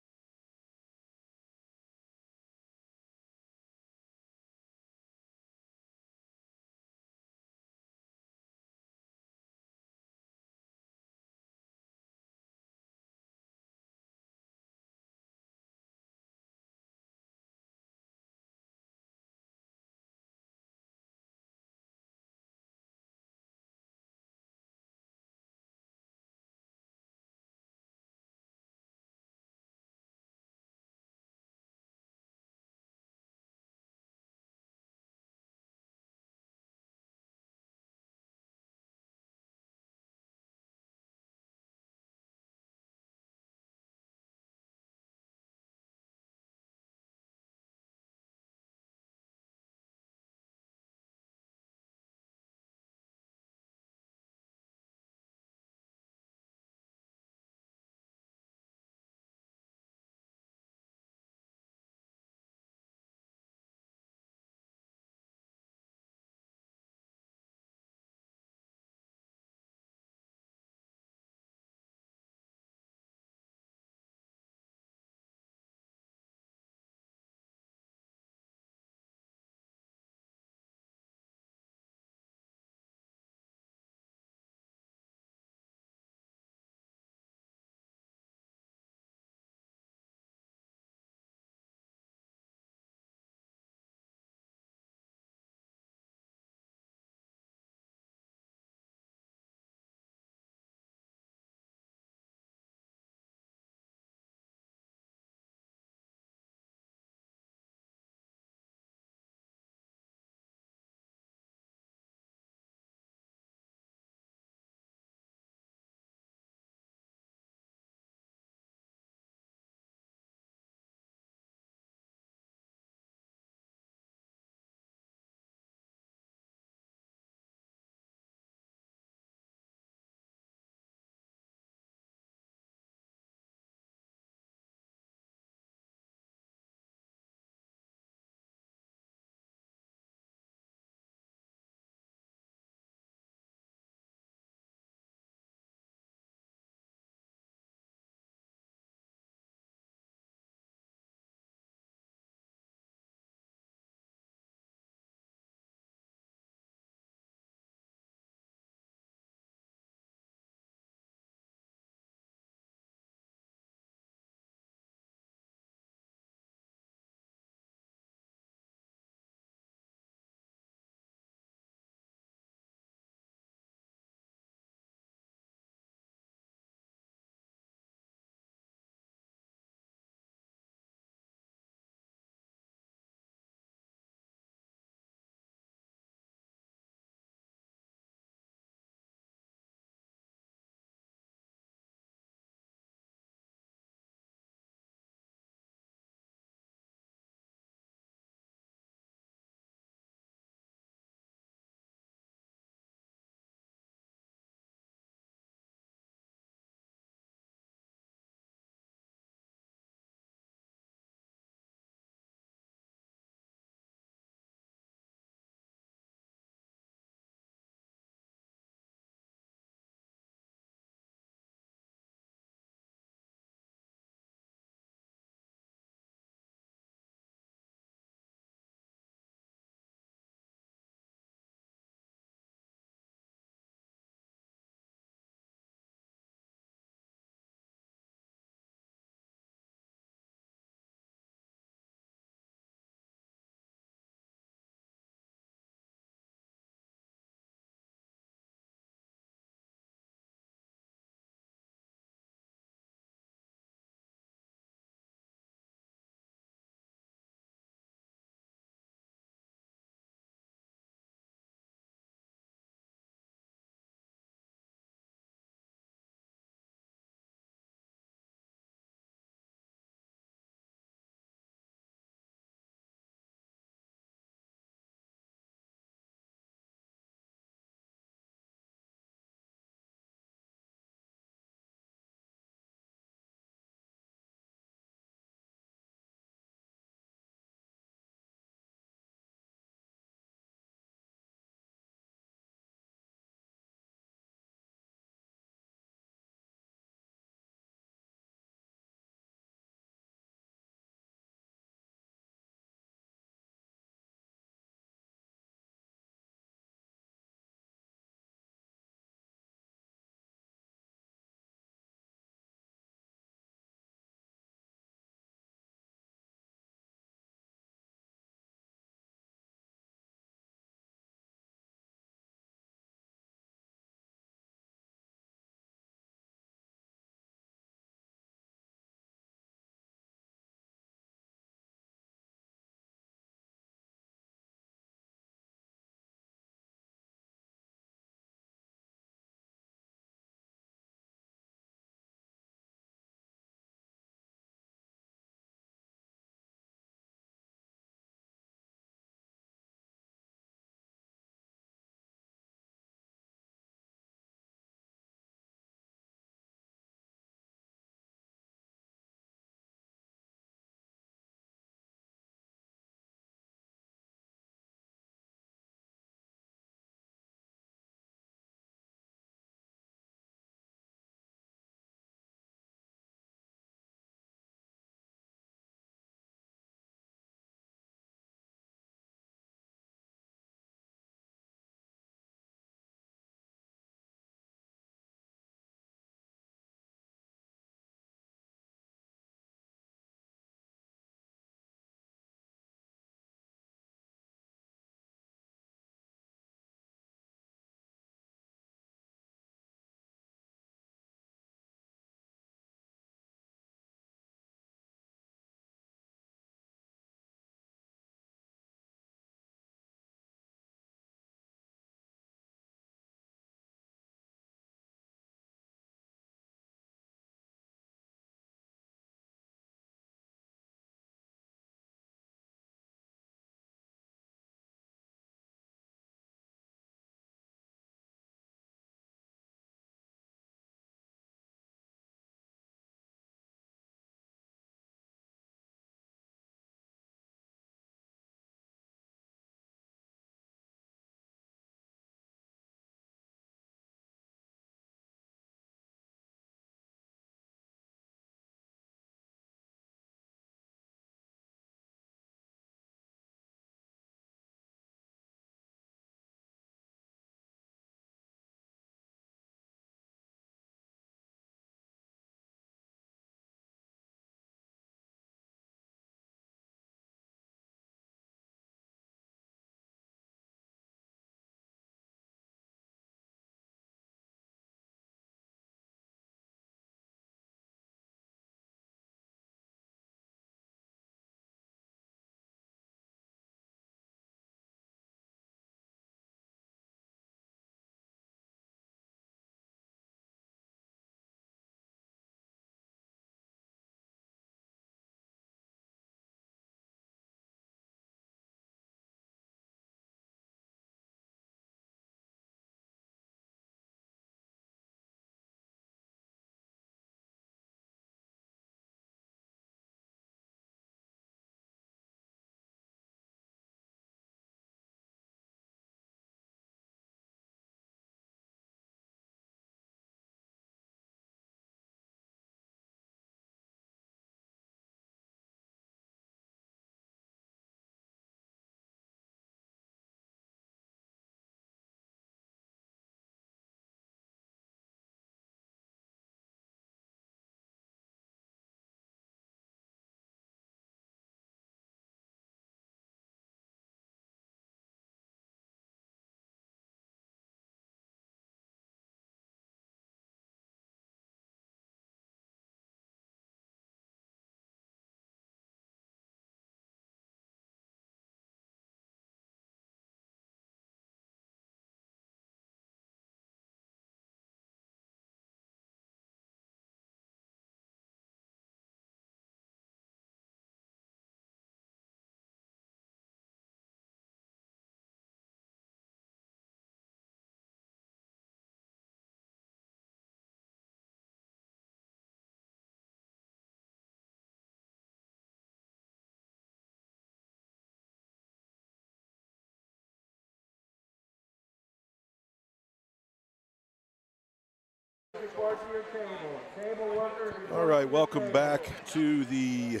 report to your table. Table workers report All right, to your welcome table. back to the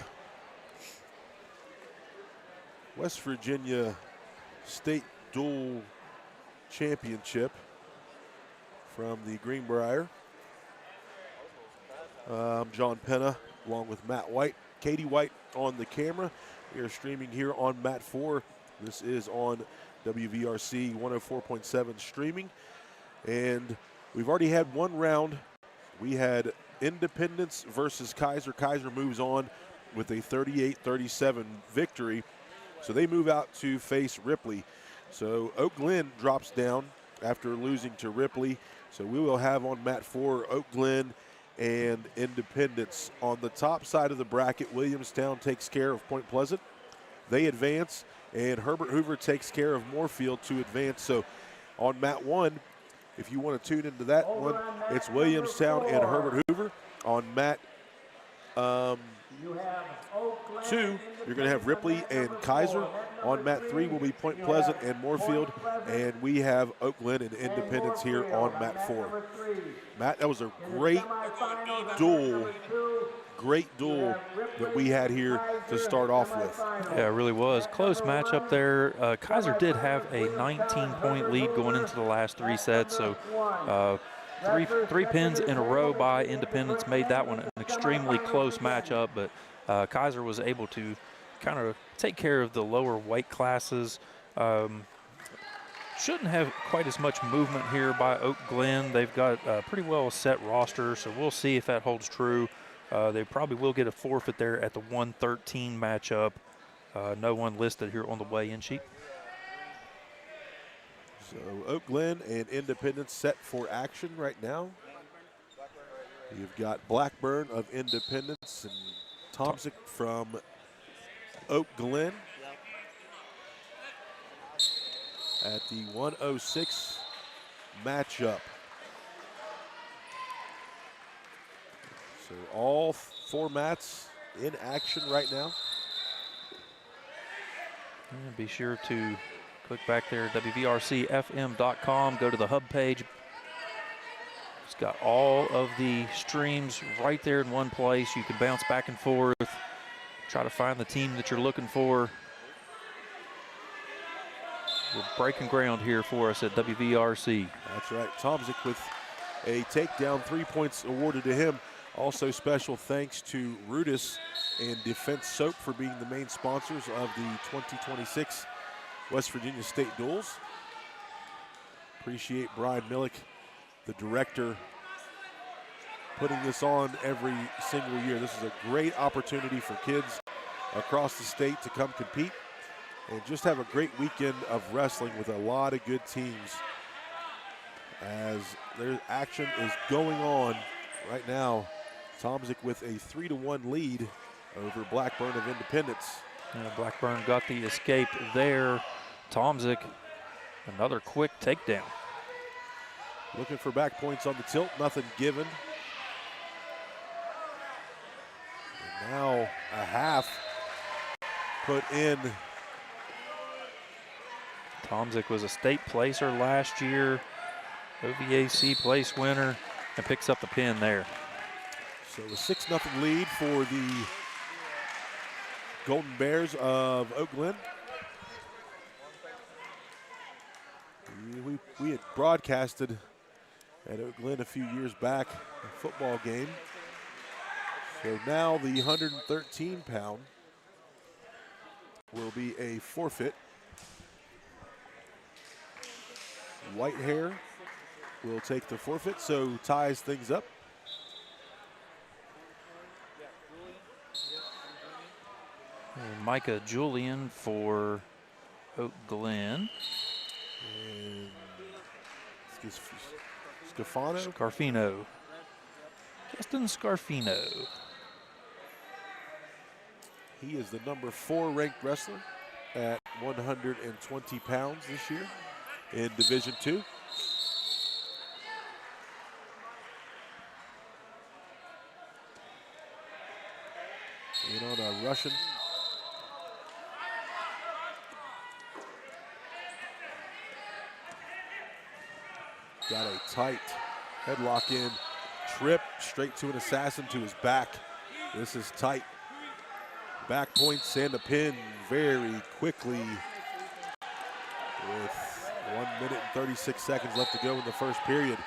West Virginia State Dual Championship from the Greenbrier. I'm John Penna along with Matt White. Katie White on the camera. We are streaming here on Mat 4. This is on WVRC 104.7 streaming. And we've already had one round. We had Independence versus Kaiser. Kaiser moves on with a 38-37 victory. So they move out to face Ripley. So Oak Glen drops down after losing to Ripley. So we will have on Mat 4 Oak Glen and Independence. On the top side of the bracket, Williamstown takes care of Point Pleasant. They advance, and Herbert Hoover takes care of Moorfield to advance. So on Mat 1, if you want to tune into that one, it's Williamstown and Herbert Hoover. On Mat You have Oakland, 2, you're going to have Ripley and Kaiser. On Mat 3 will be Point Pleasant and Moorfield, and we have Oak Glen and Independence here on Mat 4. Matt, that was a great duel that we had here to start off with. Yeah, it really was. Close matchup there. Kaiser did have a 19-point lead going into the last 3 sets, so three pins in a row by Independence made that one an extremely close matchup, but Kaiser was able to kind of take care of the lower weight classes. Shouldn't have quite as much movement here by Oak Glen. They've got a pretty well set roster, so we'll see if that holds true. They probably will get a forfeit there at the 113 matchup. No one listed here on the weigh-in sheet. So Oak Glen and Independence set for action right now. You've got Blackburn of Independence and Tomczyk from Oak Glen at the 106 matchup. So all 4 mats in action right now. And be sure to click back there, WVRCFM.com, go to the hub page. It's got all of the streams right there in one place. You can bounce back and forth, try to find the team that you're looking for. We're breaking ground here for us at WVRC. That's right. Tomczyk with a takedown, 3 points awarded to him. Also special thanks to Rudis and Defense Soap for being the main sponsors of the 2026 West Virginia State Duels. Appreciate Brian Millick, the director, putting this on every single year. This is a great opportunity for kids across the state to come compete and just have a great weekend of wrestling with a lot of good teams, as their action is going on right now. Tomczyk with a 3-1 lead over Blackburn of Independence. Yeah, Blackburn got the escape there. Tomczyk, another quick takedown. Looking for back points on the tilt, nothing given. And now a half put in. Tomczyk was a state placer last year, OVAC place winner, and picks up the pin there. So a 6-0 lead for the Golden Bears of Oak Glen. We had broadcasted at Oak Glen a few years back a football game. So now the 113-pound will be a forfeit. White hair will take the forfeit, so ties things up. And Micah Julian for Oak Glen. And Scafano. Scarfino. Justin Scarfino. He is the number 4 ranked wrestler at 120 pounds this year in Division II. In on a Russian. Got a tight headlock in trip straight to an assassin to his back. This is tight. Back points and a pin very quickly with 1 minute and 36 seconds left to go in the first period.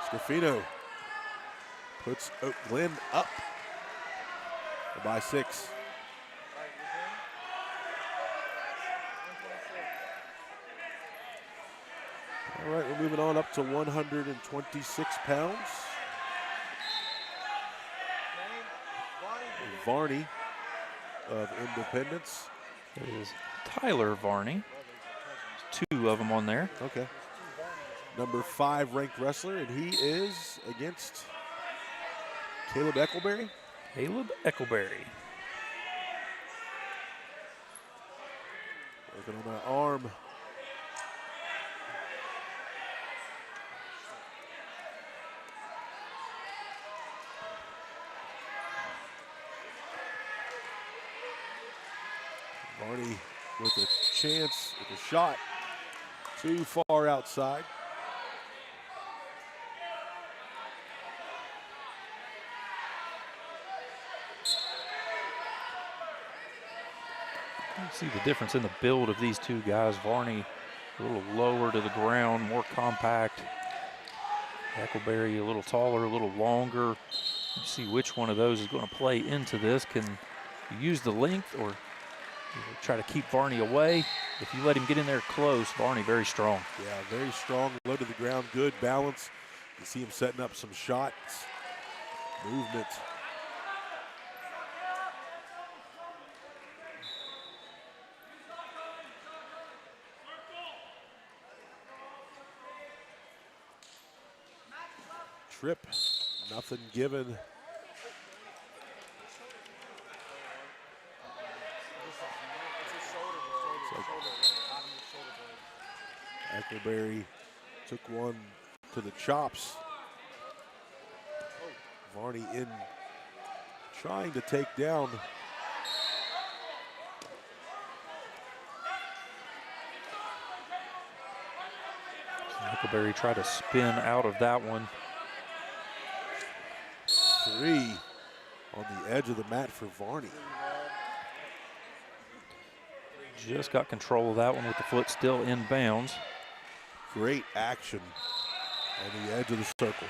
Scafino puts Oak Glen up by 6. All right, we're moving on up to 126 pounds. Varney of Independence. It is Tyler Varney. 2 of them on there. Okay. Number 5 ranked wrestler, and he is against Caleb Eckleberry. Caleb Eckleberry. Working on that arm. Varney with a chance, with a shot, too far outside. You see the difference in the build of these two guys. Varney a little lower to the ground, more compact. Eckleberry a little taller, a little longer. You see which one of those is going to play into this. Can you use the length or try to keep Varney away? If you let him get in there close, Varney very strong. Yeah, very strong, low to the ground, good balance. You see him setting up some shots, movement. Trip, nothing given. Eckleberry took one to the chops. Varney in trying to take down. Eckleberry tried to spin out of that one. 3 on the edge of the mat for Varney. Just got control of that one with the foot still in bounds. Great action on the edge of the circle.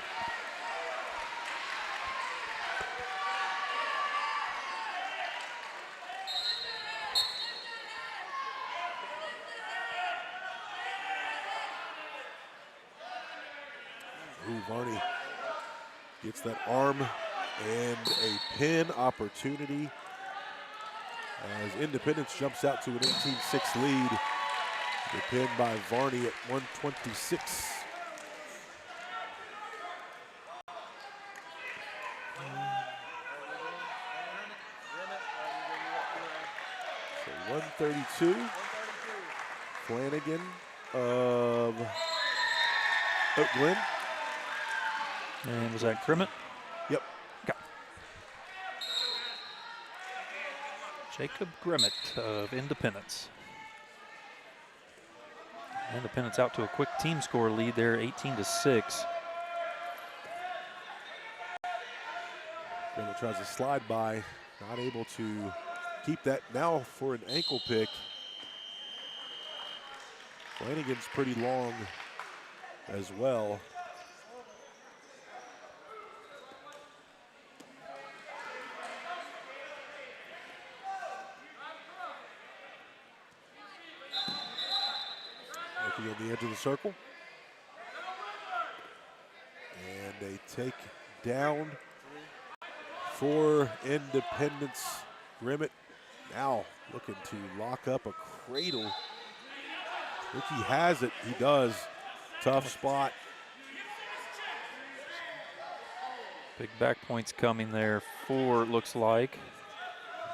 Ooh, Varney gets that arm and a pin opportunity as Independence jumps out to an 18-6 lead. The pin by Varney at 126. So 132. Flanagan of Oak Glen. And was that Grimmett? Yep. Okay. Jacob Grimmett of Independence. Independence out to a quick team score lead there, 18-6. Grimmett tries to slide by, not able to keep that. Now for an ankle pick. Flanagan's pretty long as well. Looking at the edge of the circle. And a take down for Independence. Grimmett now looking to lock up a cradle. I think he has it. He does. Tough spot. Big back points coming there for, looks like.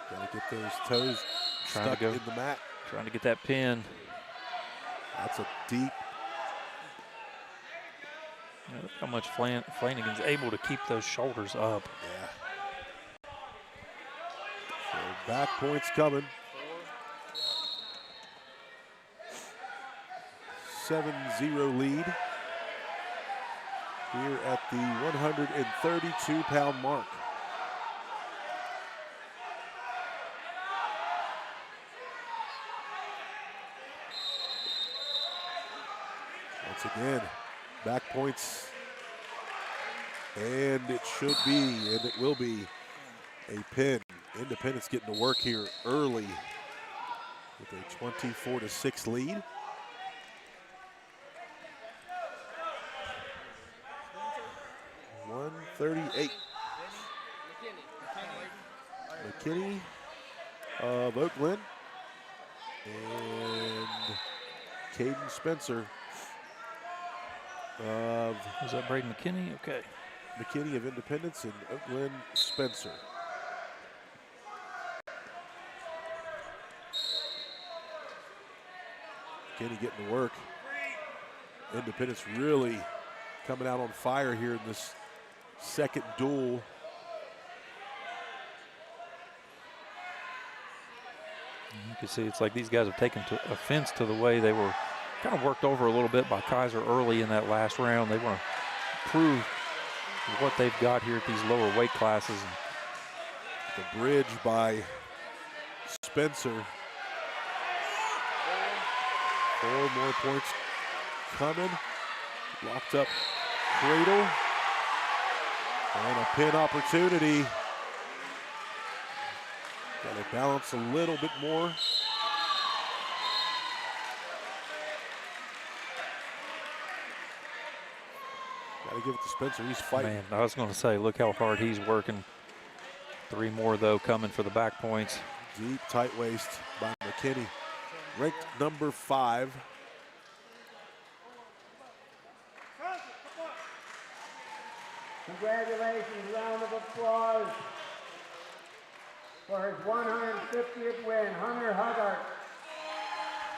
Gotta get those toes stuck in the mat. Trying to get that pin. That's a deep. Look how much Flanagan's able to keep those shoulders up. Yeah. So back points coming. 7-0 lead. here at the 132-pound mark. Once again, back points, and it should be, and it will be, a pin. Independence getting to work here early with a 24-6 lead. .138. McKinney of Oak Glen and Caden Spencer of... Was that Braden McKinney? Okay. McKinney of Independence and Oak Glen Spencer. McKinney getting to work. Independence really coming out on fire here in this second duel. You can see it's like these guys have taken offense to the way they were kind of worked over a little bit by Kaiser early in that last round. They want to prove what they've got here at these lower weight classes. The bridge by Spencer. 4 more points coming. Locked up cradle. And a pin opportunity. Got to balance a little bit more. Got to give it to Spencer. He's fighting. Man, I was going to say, look how hard he's working. 3 more, though, coming for the back points. Deep, tight waist by McKinney. Ranked number 5. Congratulations, round of applause for his 150th win, Hunter Huggart.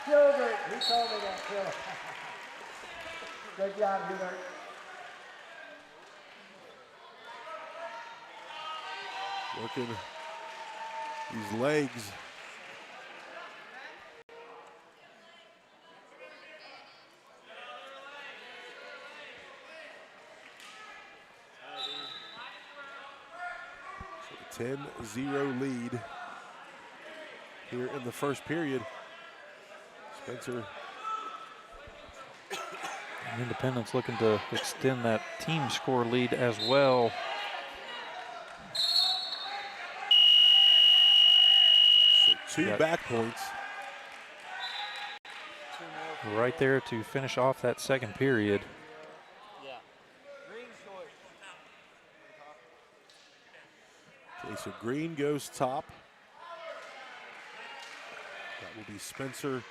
Gilbert, he told me that too. Good job, Gilbert. Working these legs. So 10-0 lead here in the first period. Spencer. And Independence looking to extend that team score lead as well. So 2 back points. Right there to finish off that second period. Okay, so green goes top. That will be Spencer.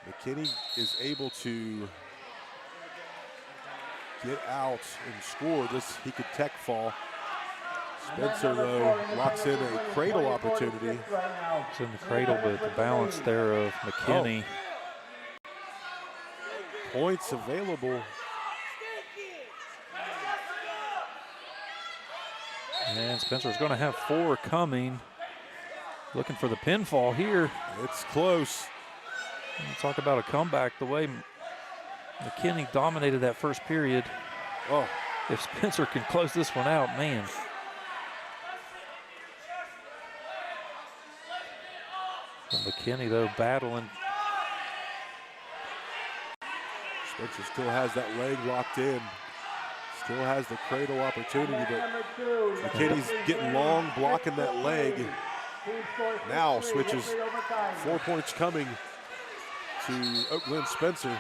McKinney is able to get out and score this. He could tech fall. Spencer, though, locks in a cradle opportunity. It's in the cradle, but the balance there of McKinney. Points available. And Spencer's going to have 4 coming. Looking for the pinfall here. It's close. And talk about a comeback. The way McKinney dominated that first period. Oh, If Spencer can close this one out, man. And McKinney, though, battling. Spencer still has that leg locked in. Still has the cradle opportunity, but McKinney's getting long, blocking that leg. Now switches. 4 points coming to Oak Glen Spencer.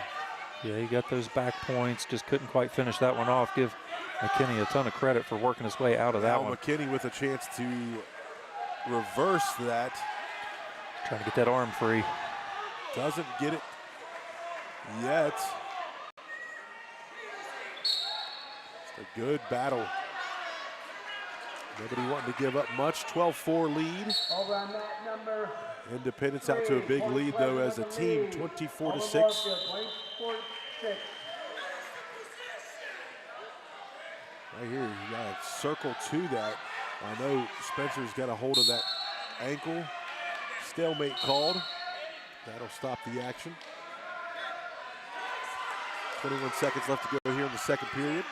Yeah, he got those back points, just couldn't quite finish that one off. Give McKinney a ton of credit for working his way out of that Now one. McKinney with a chance to reverse that. Trying to get that arm free. Doesn't get it yet. It's a good battle. Nobody wanting to give up much. 12-4 lead. Over on that number. Independence out to a big lead, though, as a team, 24-6. Right here, you got to circle to that. I know Spencer's got a hold of that ankle. Stalemate called. That'll stop the action. 21 seconds left to go here in the second period.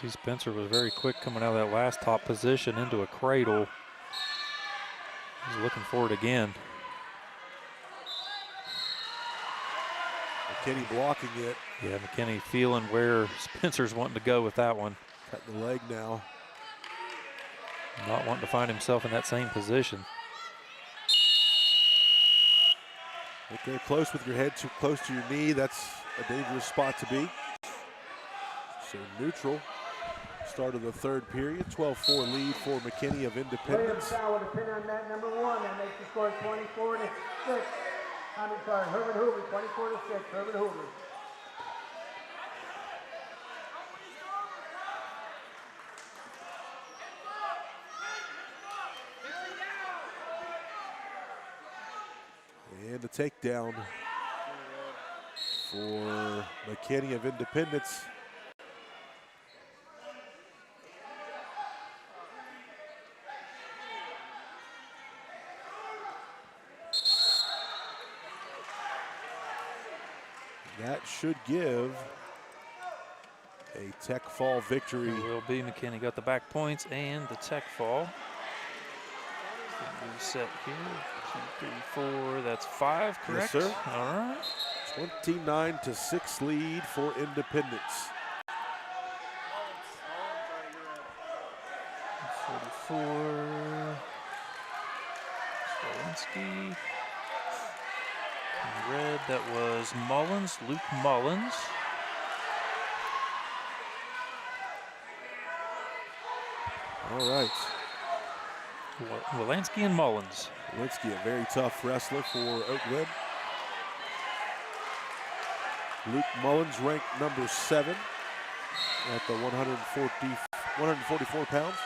See, Spencer was very quick coming out of that last top position into a cradle. He's looking for it again. McKinney blocking it. Yeah, McKinney feeling where Spencer's wanting to go with that one. Cutting the leg now. Not wanting to find himself in that same position. Get there close with your head too close to your knee. That's a dangerous spot to be. So neutral. Start of the third period. 12-4 lead for McKinney of Williams Independence. foul with a pin on mat number 1. That makes the score 24-6. Herbert Hoover, 24-6. Herbert Hoover. And the takedown for McKinney of Independence. That should give a tech fall victory. It will be. McKinney got the back points and the tech fall. Reset here. 2, 3, 4. That's 5, correct? Yes, sir. All right. 29-6 lead for Independence. 44. Slowinski. In red, that was Mullins, Luke Mullins. All right. Wilansky and Mullins. Winsky, a very tough wrestler for Oakland. Luke Mullins ranked number 7 at the 144 pounds.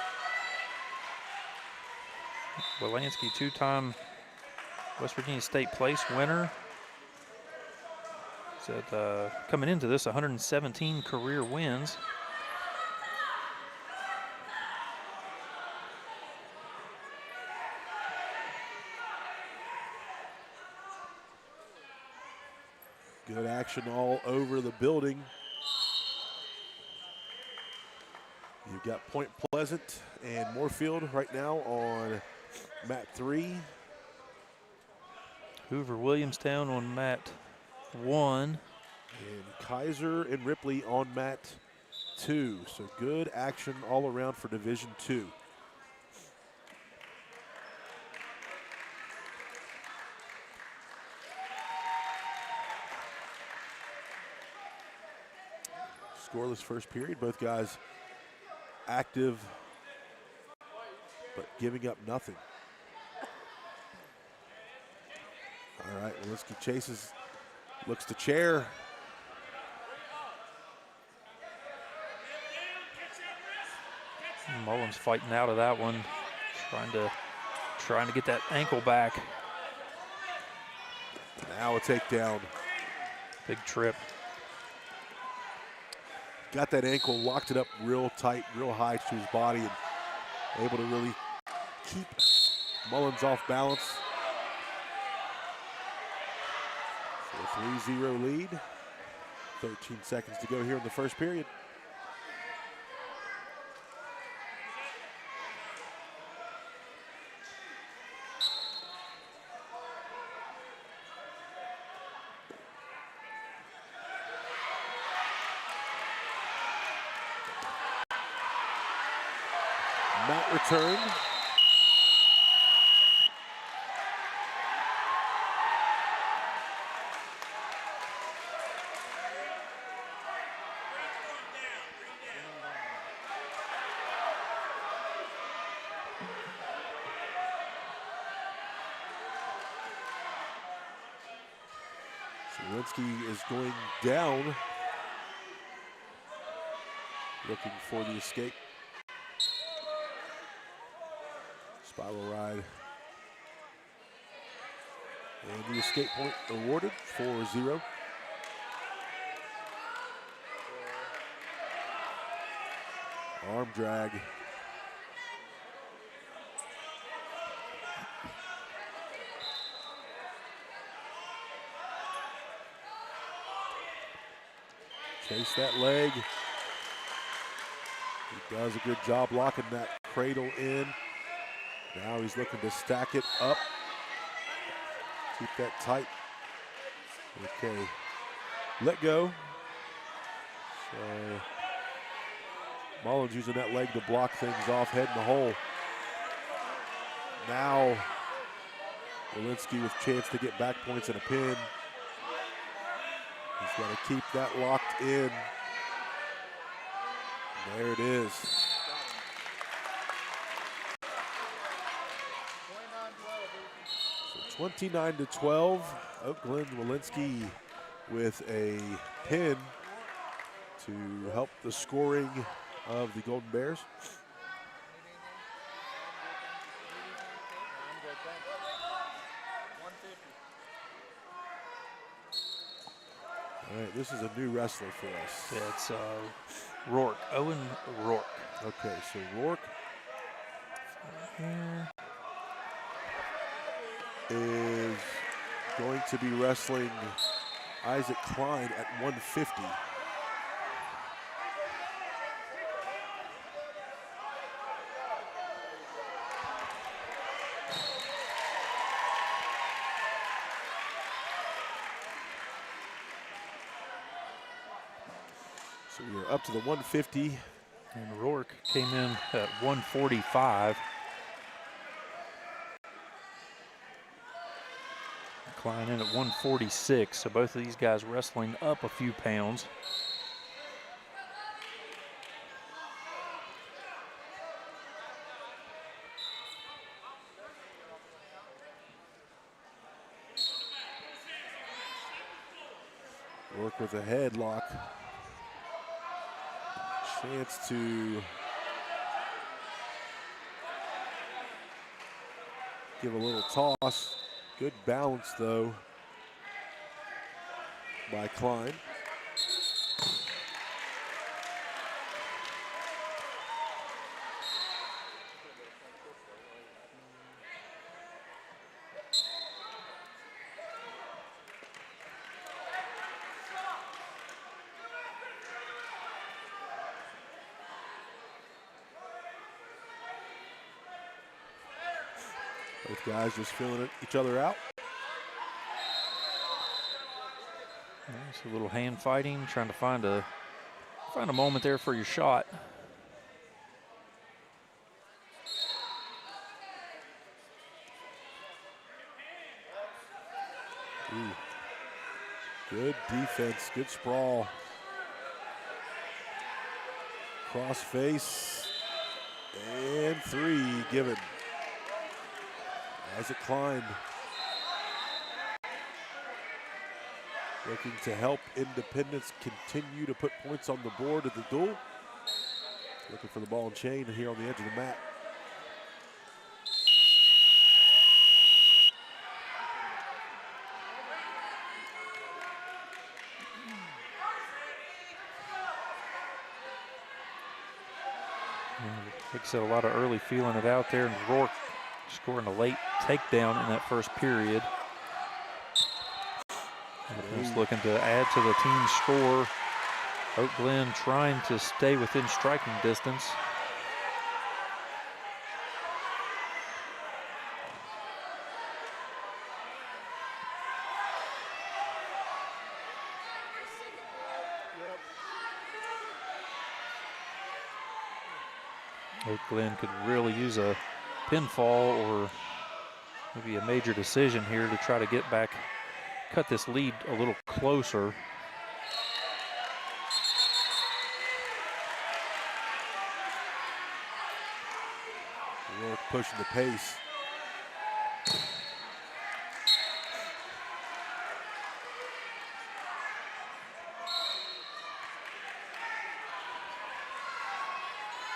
Wilansky, 2-time West Virginia State place winner. Said coming into this, 117 career wins. Good action all over the building. You've got Point Pleasant and Moorfield right now on mat 3. Hoover Williamstown on mat 1. And Kaiser and Ripley on mat 2. So good action all around for Division 2. Scoreless first period. Both guys active, but giving up nothing. All right, Winsky chases, looks to chair. Mullins fighting out of that one, trying to get that ankle back. Now a takedown. Big trip. Got that ankle, locked it up real tight, real high to his body, and able to really keep Mullins off balance. So a 3-0 lead. 13 seconds to go here in the first period. Mat return. Winsky is going down, looking for the escape. Spiral ride. And the escape point awarded, 4-0. Arm drag. Chase that leg. Does a good job locking that cradle in. Now he's looking to stack it up. Keep that tight. Okay. Let go. So Mullins using that leg to block things off, head in the hole. Now Walensky with chance to get back points and a pin. He's got to keep that locked in. There it is. 29-12. Oak Glen Walensky with a pin to help the scoring of the Golden Bears. All right, this is a new wrestler for us. Yeah, it's Rourke, Owen Rourke. Okay, so Rourke Here. is going to be wrestling Isaac Klein at 150. So we are up to the 150. And Rourke came in at 145. Klein in at 146. So both of these guys wrestling up a few pounds. Rourke with a headlock. Chance to give a little toss. Good balance though by Klein. Both guys just feeling each other out. It's a little hand fighting, trying to find a moment there for your shot. Ooh. Good defense, good sprawl. Cross face, and 3 given. Isaac Klein looking to help Independence continue to put points on the board of the duel. Looking for the ball and chain here on the edge of the mat. Like I said, a lot of early feeling it out there, and Rourke scoring a late takedown in that first period. Just looking to add to the team's score. Oak Glen trying to stay within striking distance. Oak Glen could really use a pinfall or maybe a major decision here to try to get back, cut this lead a little closer. Rourke pushing the pace.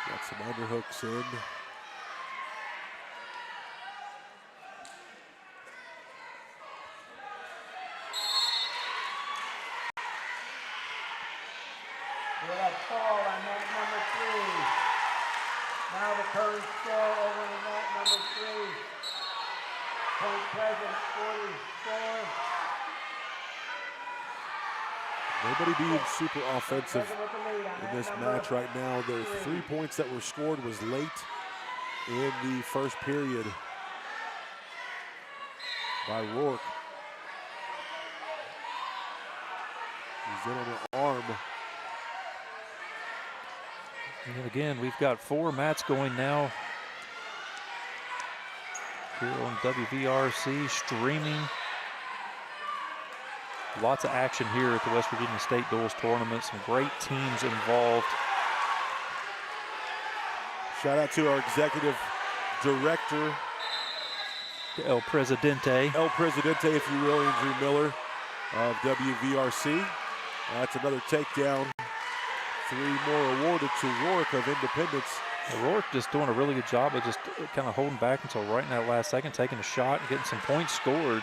Got some underhooks in. We have fall on net number 3. Now the current score over the net number 3. Point present 44. Nobody being super offensive Second with the lead on in this that number. match right now. The 3 points that were scored was late in the first period by Rourke. He's in on an arm. And again, we've got 4 mats going now here on WVRC streaming. Lots of action here at the West Virginia State Duels Tournament. Some great teams involved. Shout out to our executive director, El Presidente. El Presidente, if you will, Andrew Miller of WVRC. That's another takedown. 3 more awarded to Rourke of Independence. Rourke just doing a really good job of just kind of holding back until right in that last second, taking a shot and getting some points scored.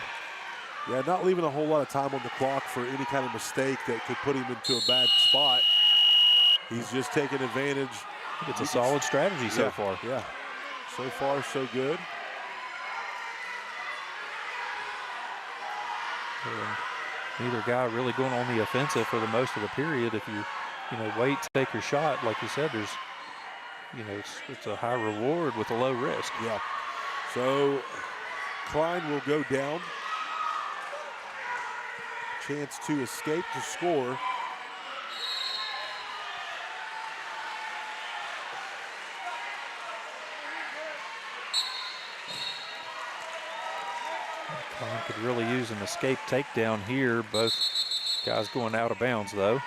Yeah, not leaving a whole lot of time on the clock for any kind of mistake that could put him into a bad spot. He's just taking advantage. I think it's a solid strategy so far. Yeah, so far so good. And neither guy really going on the offensive for the most of the period. If you wait to take your shot, like you said, there's, it's a high reward with a low risk. Yeah. So Klein will go down. Chance to escape to score. Klein could really use an escape takedown here. Both guys going out of bounds though.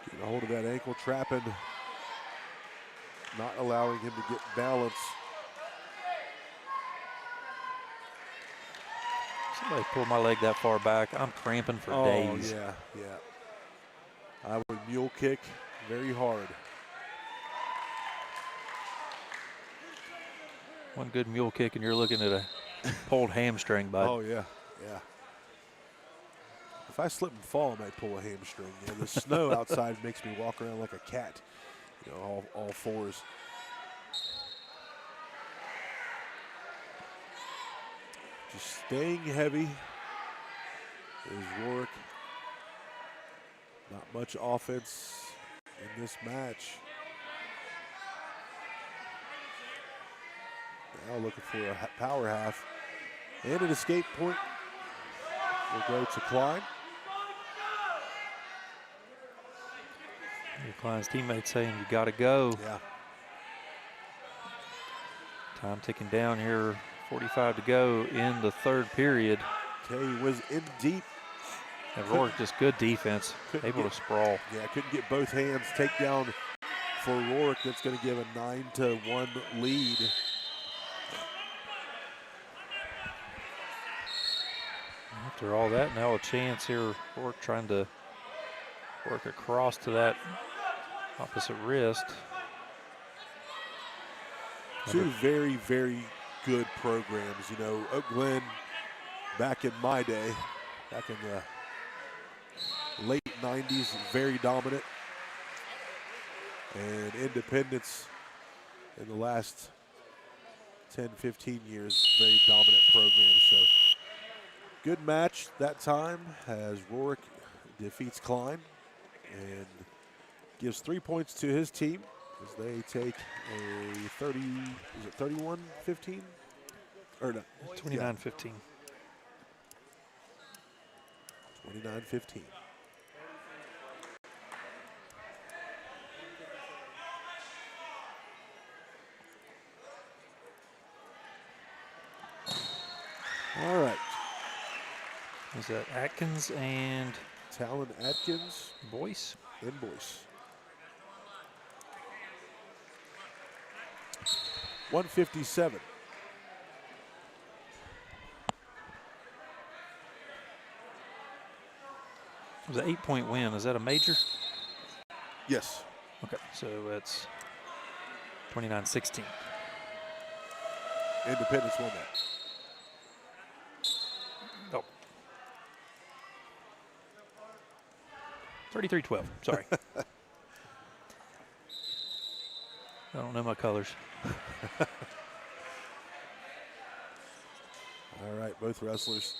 Getting a hold of that ankle, trapping, not allowing him to get balance. Somebody pulled my leg that far back. I'm cramping for days. Yeah, yeah. I would mule kick very hard. One good mule kick and you're looking at a pulled hamstring, bud. Oh, yeah, yeah. If I slip and fall, I might pull a hamstring. Yeah, the snow outside makes me walk around like a cat, all fours. Just staying heavy is Rourke. Not much offense in this match. Now looking for a power half. And an escape point will go to Klein. Klein's teammates saying you got to go. Yeah. Time ticking down here. 45 to go in the third period. Okay, he was in deep. And Rourke just good defense, able to sprawl. Yeah, couldn't get both hands. Takedown for Rourke. That's going to give a 9-1 lead. After all that, now a chance here. Rourke trying to work across to that opposite wrist. Two very, very good programs. Oak Glen, back in my day, back in the late 90s, very dominant. And Independence in the last 10, 15 years, very dominant program. So good match that time as Rourke defeats Klein and gives 3 points to his team as they take a 31-15? Or no, 29-15. 29-15. All right. Is that Atkins and Talon Atkins Boyce? and Boyce. 157. It was an 8-point win. Is that a major? Yes. Okay, so it's 29-16. Independence won that. Oh, 33-12, sorry. I don't know my colors. All right, both wrestlers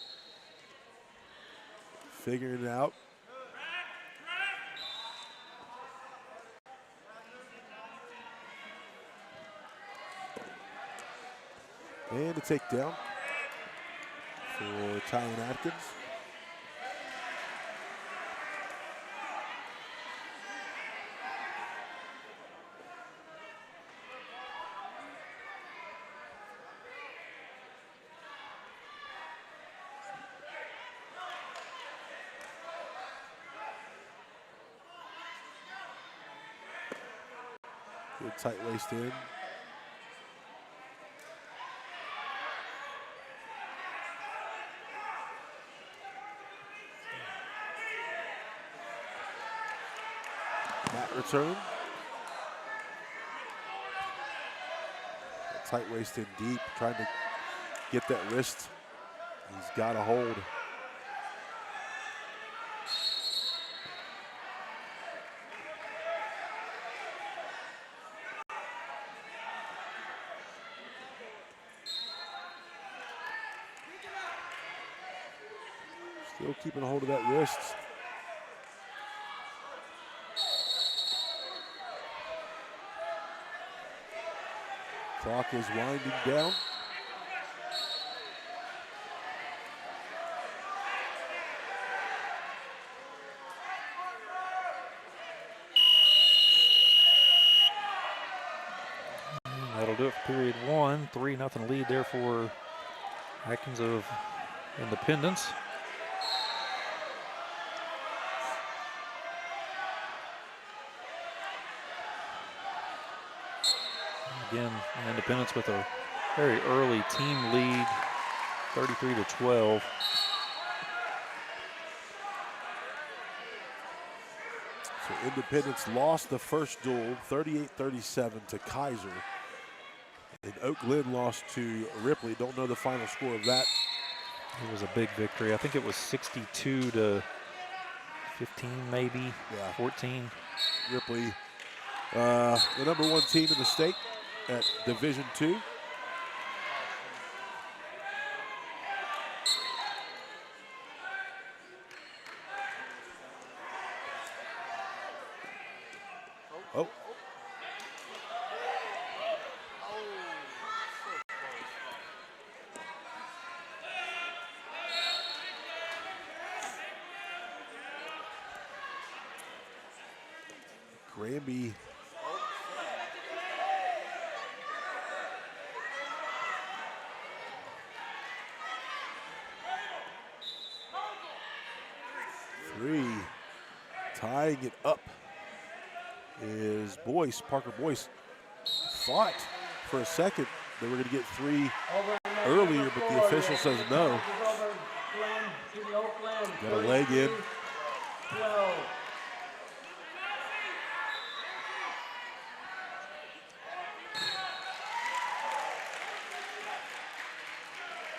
figuring it out. And a takedown for Tylen Atkins. Good tight waist in. Mat return. Tight waist in deep, trying to get that wrist. He's got a hold. Still keeping a hold of that wrist. Clock is winding down. That'll do it for period 1. 3-0 lead there for Atkins of Independence. Again, Independence with a very early team lead, 33-12. So Independence lost the first duel, 38-37 to Kaiser. And Oak Glen lost to Ripley. Don't know the final score of that. It was a big victory. I think it was 62-15, maybe, Yeah. 14. Ripley, the #1 team in the state at Division II. Oh. Granby. Three. Tying it up is Boyce, Parker Boyce. Thought for a second they were going to get 3 earlier, but the official says no. Got a leg in. 12.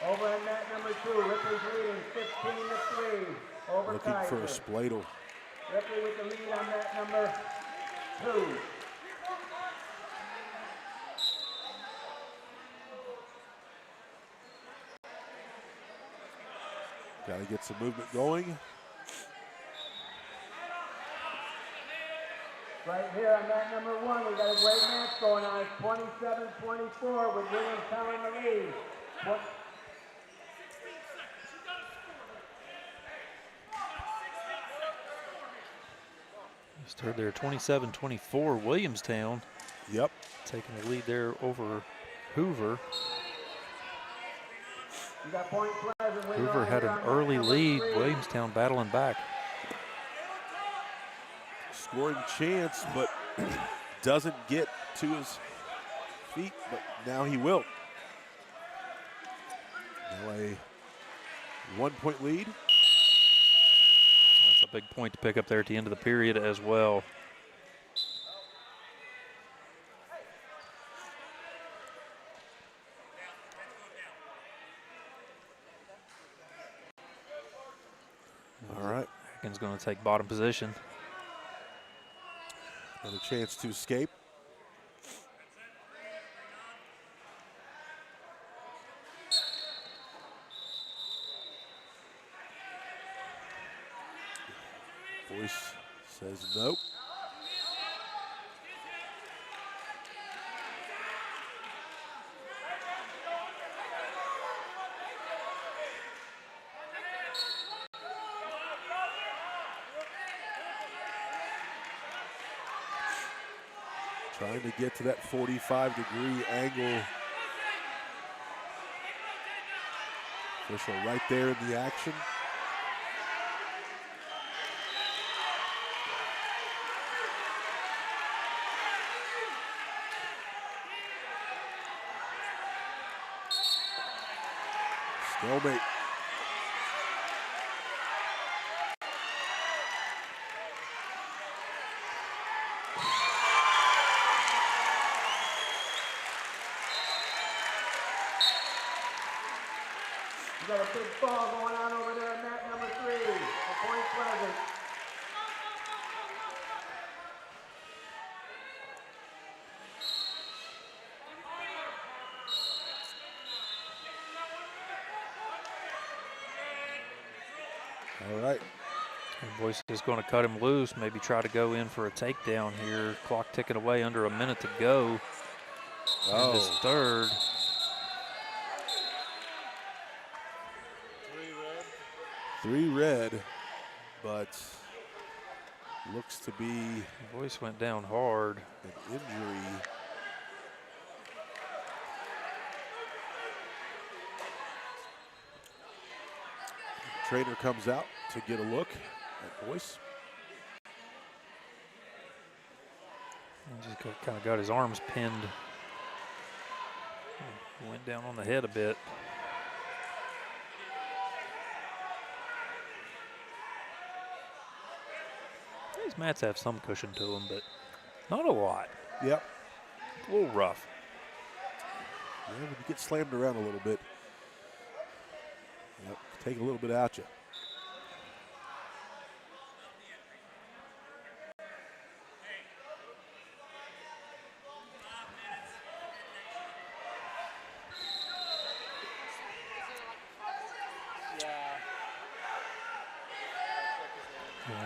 Over in net number 2, Ripley's leading 15-3 over Looking Kaiser. for a spladle. Ripley with the lead on net number 2. Got to get some movement going. Right here on net number 1, we got a great match going on. It's 27-24 with Williamstown in the lead. Just heard there 27-24 Williamstown. Yep. Taking the lead there over Hoover. You got Point Pleasant. Hoover had an early lead. Williamstown battling back. Scoring chance, but doesn't get to his feet, but now he will. Now a 1-point lead. That's a big point to pick up there at the end of the period as well. All right. Atkins going to take bottom position. Another chance to escape. Boyce says nope. Trying to get to that 45-degree angle. Official right there in the action. Stalemate. You got a big ball going on over there at mat number 3 for Point Pleasant. All right. And Boyce is going to cut him loose, maybe try to go in for a takedown here. Clock ticking away, under a minute to go in this third. 3 red, but looks to be Boyce went down hard. an injury. The trainer comes out to get a look at Boyce. He just kind of got his arms pinned. Went down on the head a bit. These mats have some cushion to them, but not a lot. Yep. A little rough. Yeah, when you get slammed around a little bit, yep, take a little bit out you.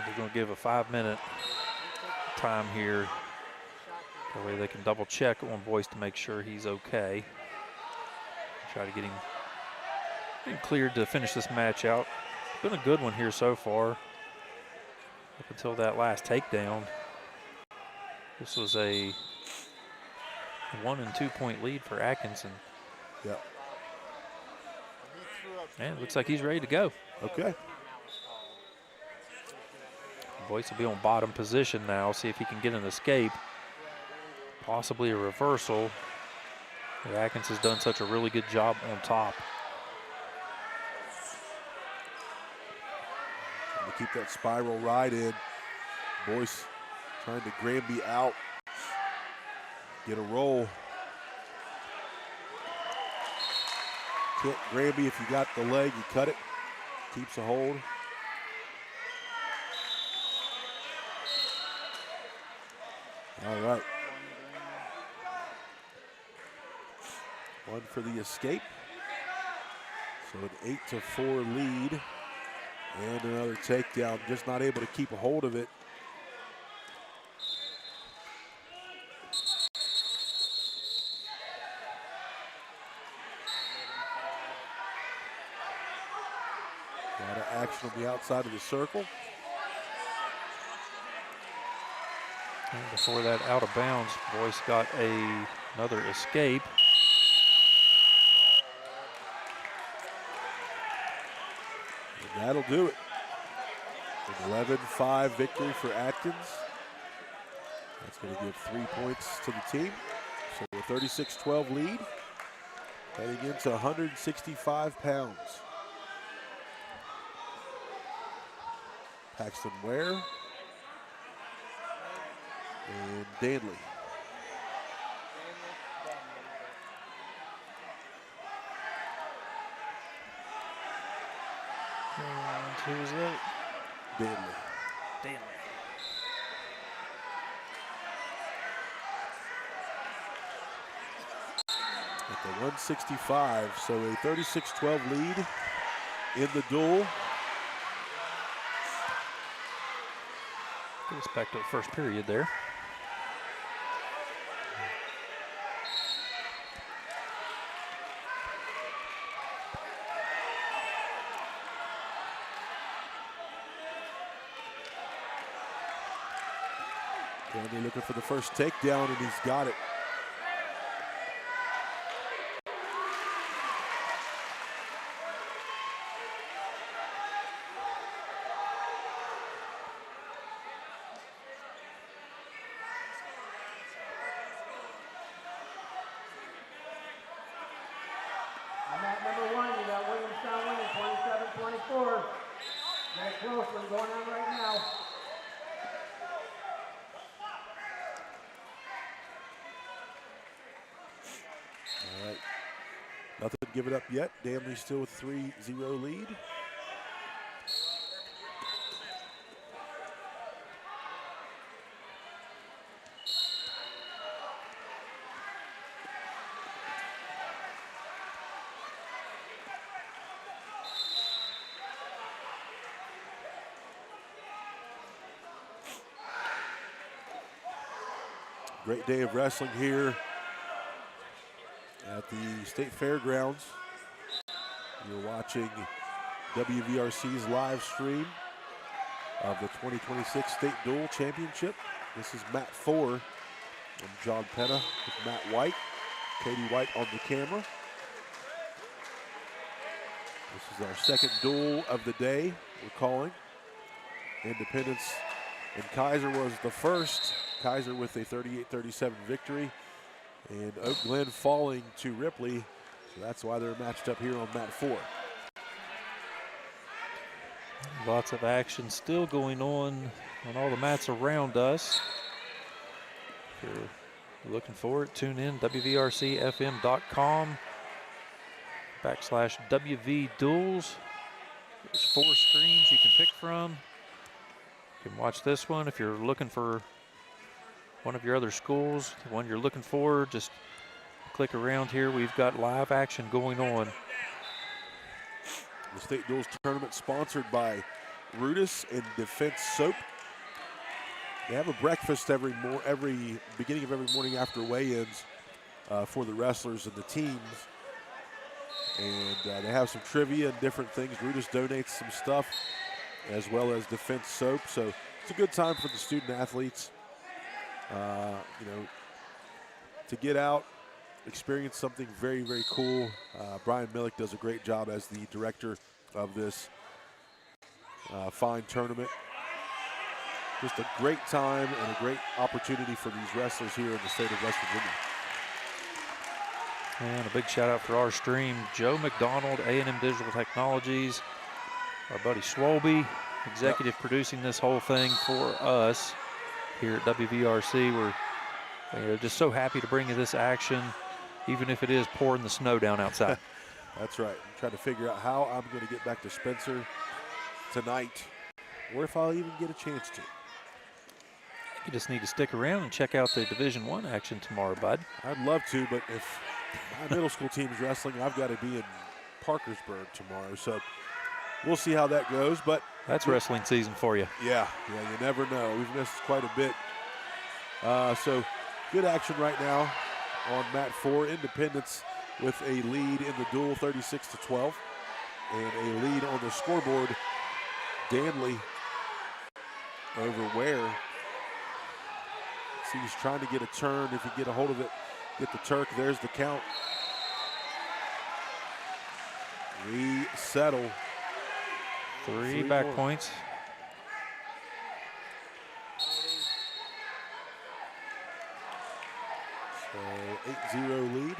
They're going to give a 5-minute time here. That way they can double check on Boyce to make sure he's okay. Try to get him cleared to finish this match out. Been a good one here so far. Up until that last takedown. This was a 1 and 2 point lead for Atkinson. Yep. And it looks like he's ready to go. Okay. Boyce will be on bottom position now. See if he can get an escape. Possibly a reversal. Atkins has done such a really good job on top. Trying to keep that spiral ride in. Boyce trying to Granby out. Get a roll. Can't Granby, if you got the leg, you cut it. Keeps a hold. All right. One for the escape. So an 8-4 lead. And another takedown. Just not able to keep a hold of it. A lot of action on the outside of the circle. And before that, out of bounds, Boyce got another escape. And that'll do it. An 11-5 victory for Atkins. That's going to give 3 points to the team. So a 36-12 lead. Heading into 165 pounds. Paxton Ware. And Danley. And who was that? Danley. Danley. the 165. So a 36-12 lead in the duel. Get us back to the first period there. Danny looking for the first takedown, and he's got it. On that number 1, you got Williamstown winning 27-24. Very close one going on right now. All right. Nothing to give it up yet. Danley still with 3-0 lead. Great day of wrestling here at the State Fairgrounds. You're watching WVRC's live stream of the 2026 State Dual Championship. This is Mat 4 and John Penna with Matt White. Katie White on the camera. This is our second duel of the day, we're calling. Independence and Kaiser was the first. Kaiser with a 38-37 victory. And Oak Glen falling to Ripley. So that's why they're matched up here on Mat 4. Lots of action still going on all the mats around us. If you're looking for it, tune in, wvrcfm.com/WV Duels. There's 4 screens you can pick from. You can watch this one if you're looking for one of your other schools, the one you're looking for, just click around here. We've got live action going on. The State Duels Tournament sponsored by Rudis and Defense Soap. They have a breakfast every beginning of every morning after weigh-ins for the wrestlers and the teams. And they have some trivia and different things. Rudis donates some stuff as well as Defense Soap. So it's a good time for the student athletes. To get out, experience something very, very cool. Brian Millick does a great job as the director of this fine tournament. Just a great time and a great opportunity for these wrestlers here in the state of West Virginia. And a big shout out for our stream, Joe McDonald, A&M Digital Technologies, our buddy Swolby, executive producing this whole thing for us here at WVRC. We're just so happy to bring you this action, even if it is pouring the snow down outside. That's right. I'm trying to figure out how I'm going to get back to Spencer tonight, or if I'll even get a chance to. You just need to stick around and check out the Division I action tomorrow, bud. I'd love to, but if my middle school team is wrestling, I've got to be in Parkersburg tomorrow. So we'll see how that goes. But that's wrestling season for you. Yeah, you never know. We've missed quite a bit. So good action right now on Mat 4. Independence with a lead in the duel, 36-12. And a lead on the scoreboard, Danley over Ware. See, he's trying to get a turn. If he get a hold of it, get the Turk. There's the count. Resettle. 3 back more points. So 8-0 lead.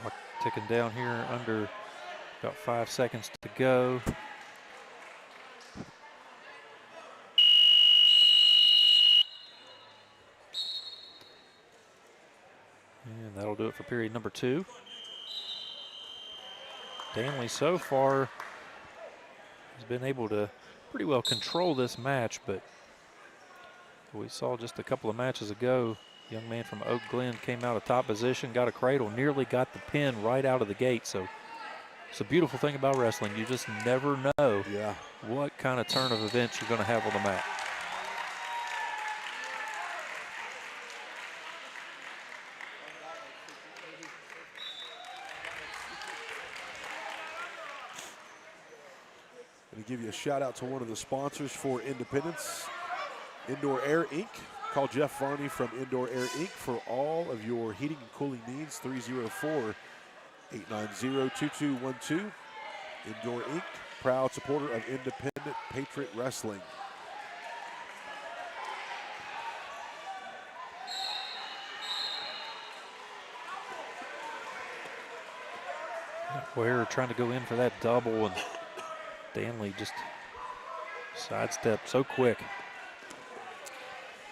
Clock ticking down here, under about 5 seconds to go. And that'll do it for period number 2. Danley so far has been able to pretty well control this match, but We saw just a couple of matches ago, young man from Oak Glen came out of top position, got a cradle, nearly got the pin right out of the gate. So it's a beautiful thing about wrestling. You just never know what kind of turn of events you're going to have on the mat. Going to give you a shout out to one of the sponsors for Independence, Indoor Air Inc. Call Jeff Varney from Indoor Air Inc. for all of your heating and cooling needs, 304-890-2212. Indoor Inc., proud supporter of independent Patriot Wrestling. Ware trying to go in for that double, and Danley just sidestepped so quick.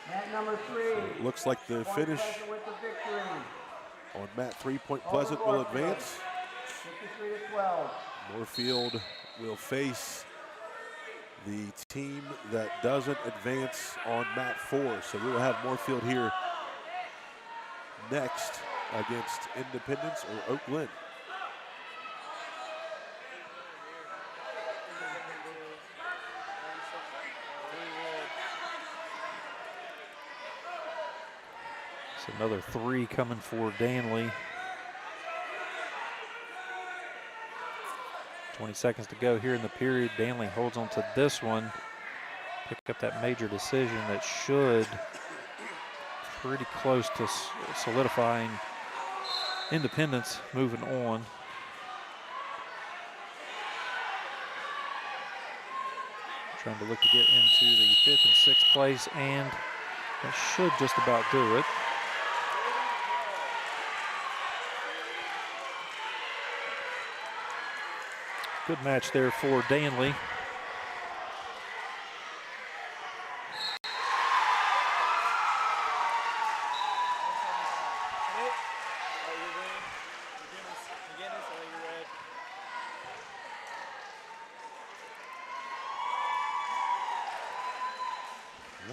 Mat number 3. Looks like the finish With the victory. on mat 3, Point Pleasant will advance. 53-12. Moorfield will face the team that doesn't advance on mat 4. So we will have Moorfield here next against Independence or Oak Glen. So another 3 coming for Danley. 20 seconds to go here in the period. Danley holds on to this one. Pick up that major decision that should pretty close to solidifying Independence moving on. Trying to look to get into the 5th and 6th place, and that should just about do it. Good match there for Danley.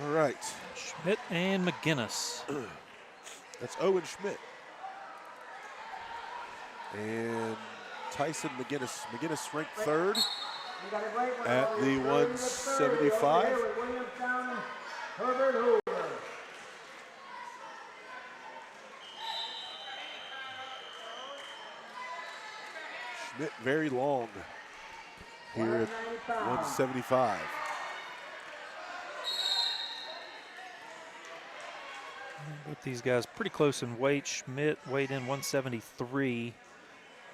All right. Schmidt and McGinnis. That's Owen Schmidt. And Tyson McGinnis. McGinnis ranked 3rd at the 175. Schmidt very long here at 175. Both these guys pretty close in weight. Schmidt weighed in 173.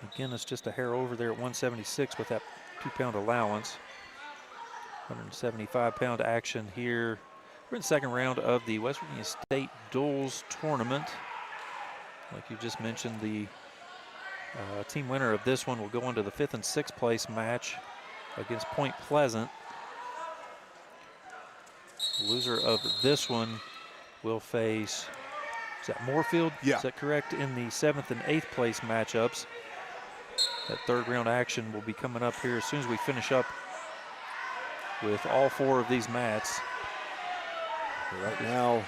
McGinnis just a hair over there at 176 with that 2-pound allowance. 175-pound action here. We're in the second round of the West Virginia State Duels Tournament. Like you just mentioned, the team winner of this one will go into the 5th and 6th place match against Point Pleasant. Loser of this one will face, is that Moorfield? Yeah. Is that correct? In the 7th and 8th place matchups. That 3rd round action will be coming up here as soon as we finish up with all 4 of these mats. Right now,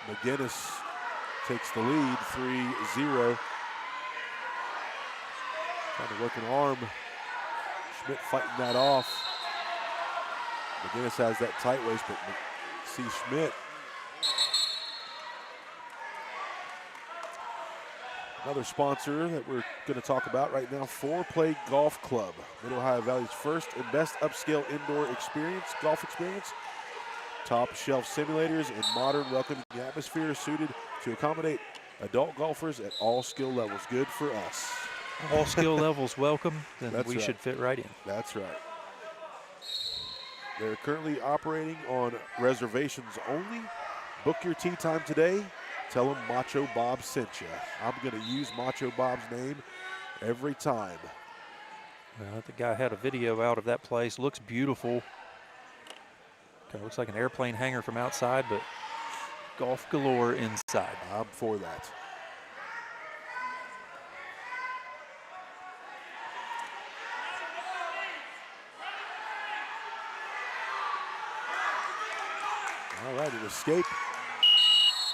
McGinnis takes the lead, 3-0. Trying to work an arm. Schmidt fighting that off. McGinnis has that tight waist, but see Schmidt. Another sponsor that we're going to talk about right now, 4Play Golf Club. Mid-Ohio Valley's first and best upscale indoor golf experience. Top shelf simulators and modern welcoming atmosphere suited to accommodate adult golfers at all skill levels. Good for us. All skill levels welcome, then That's we right. should fit right in. That's right. They're currently operating on reservations only. Book your tee time today. Tell them Macho Bob sent you. I'm going to use Macho Bob's name every time. Well, the guy had a video out of that place. Looks beautiful. Kind of looks like an airplane hangar from outside, but golf galore inside. I'm for that. right, an escape.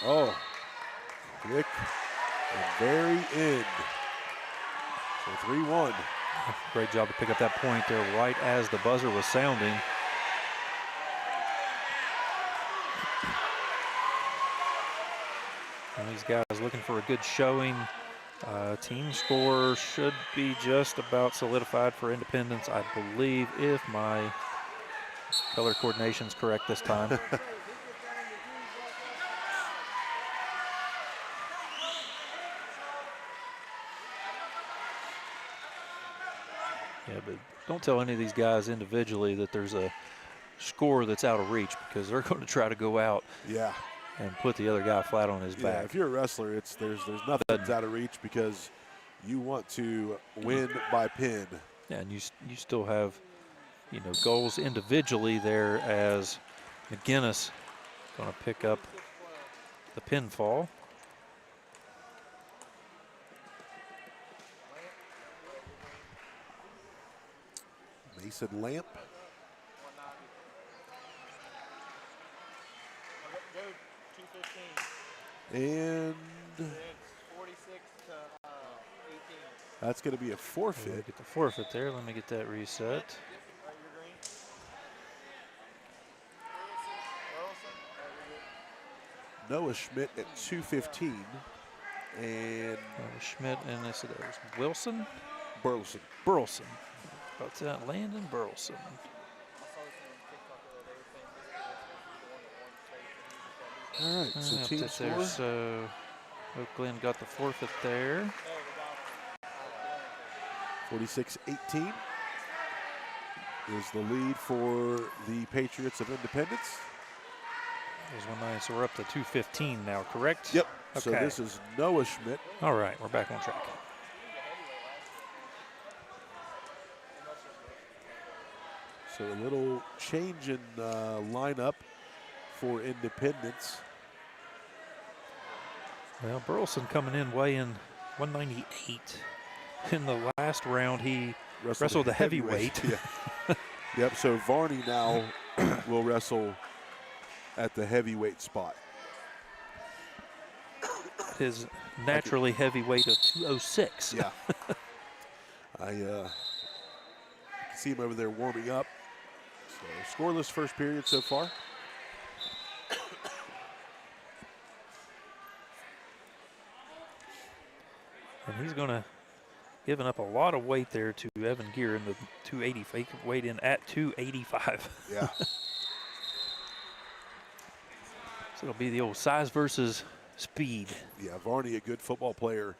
Oh, quick and very end. So 3-1. Great job to pick up that point there right as the buzzer was sounding. And these guys looking for a good showing. Team score should be just about solidified for Independence, I believe, if my color coordination's correct this time. Yeah, but don't tell any of these guys individually that there's a score that's out of reach, because they're going to try to go out and put the other guy flat on his back. If you're a wrestler, there's nothing that's out of reach, because you want to win by pin. Yeah, and you still have, goals individually there, as McGinnis going to pick up the pinfall. Mason Lamp. And 46 to 18. That's going to be a forfeit. Get the forfeit there. Let me get that reset. Noah Schmidt at 2:15. And Schmidt, and this is Wilson? Burleson. Burleson. About that, Landon Burleson. All right, so team score. So Oak Glen got the forfeit there. 46-18 is the lead for the Patriots of Independence. There's 1-9, so we're up to 2:15 now, correct? Yep. Okay. So this is Noah Schmidt. All right, we're back on track. So a little change in lineup for Independence. Well, Burleson coming in weighing 198. In the last round, he wrestled the heavyweight. Yeah. Yep, so Varney now will wrestle at the heavyweight spot. His naturally heavyweight of 206. Yeah. I can see him over there warming up. So scoreless first period so far. And he's going to giving up a lot of weight there to Evan Gear in the 280. He could weighed in at 285. Yeah. So it'll be the old size versus speed. Yeah, Varney, a good football player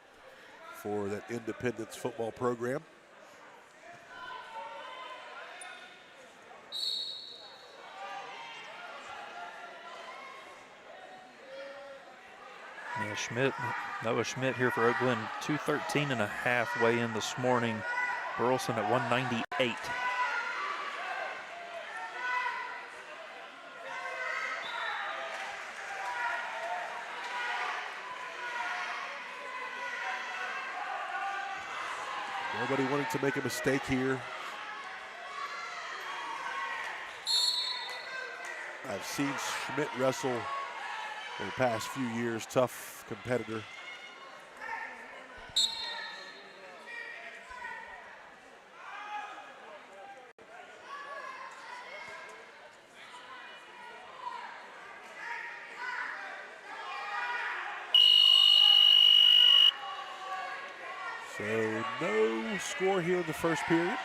for that Independence football program. Yeah, Noah Schmidt here for Oak Glen, 213.5 weigh in this morning. Burleson at 198. Nobody wanting to make a mistake here. I've seen Schmidt wrestle in the past few years, tough competitor. So no score here in the first period.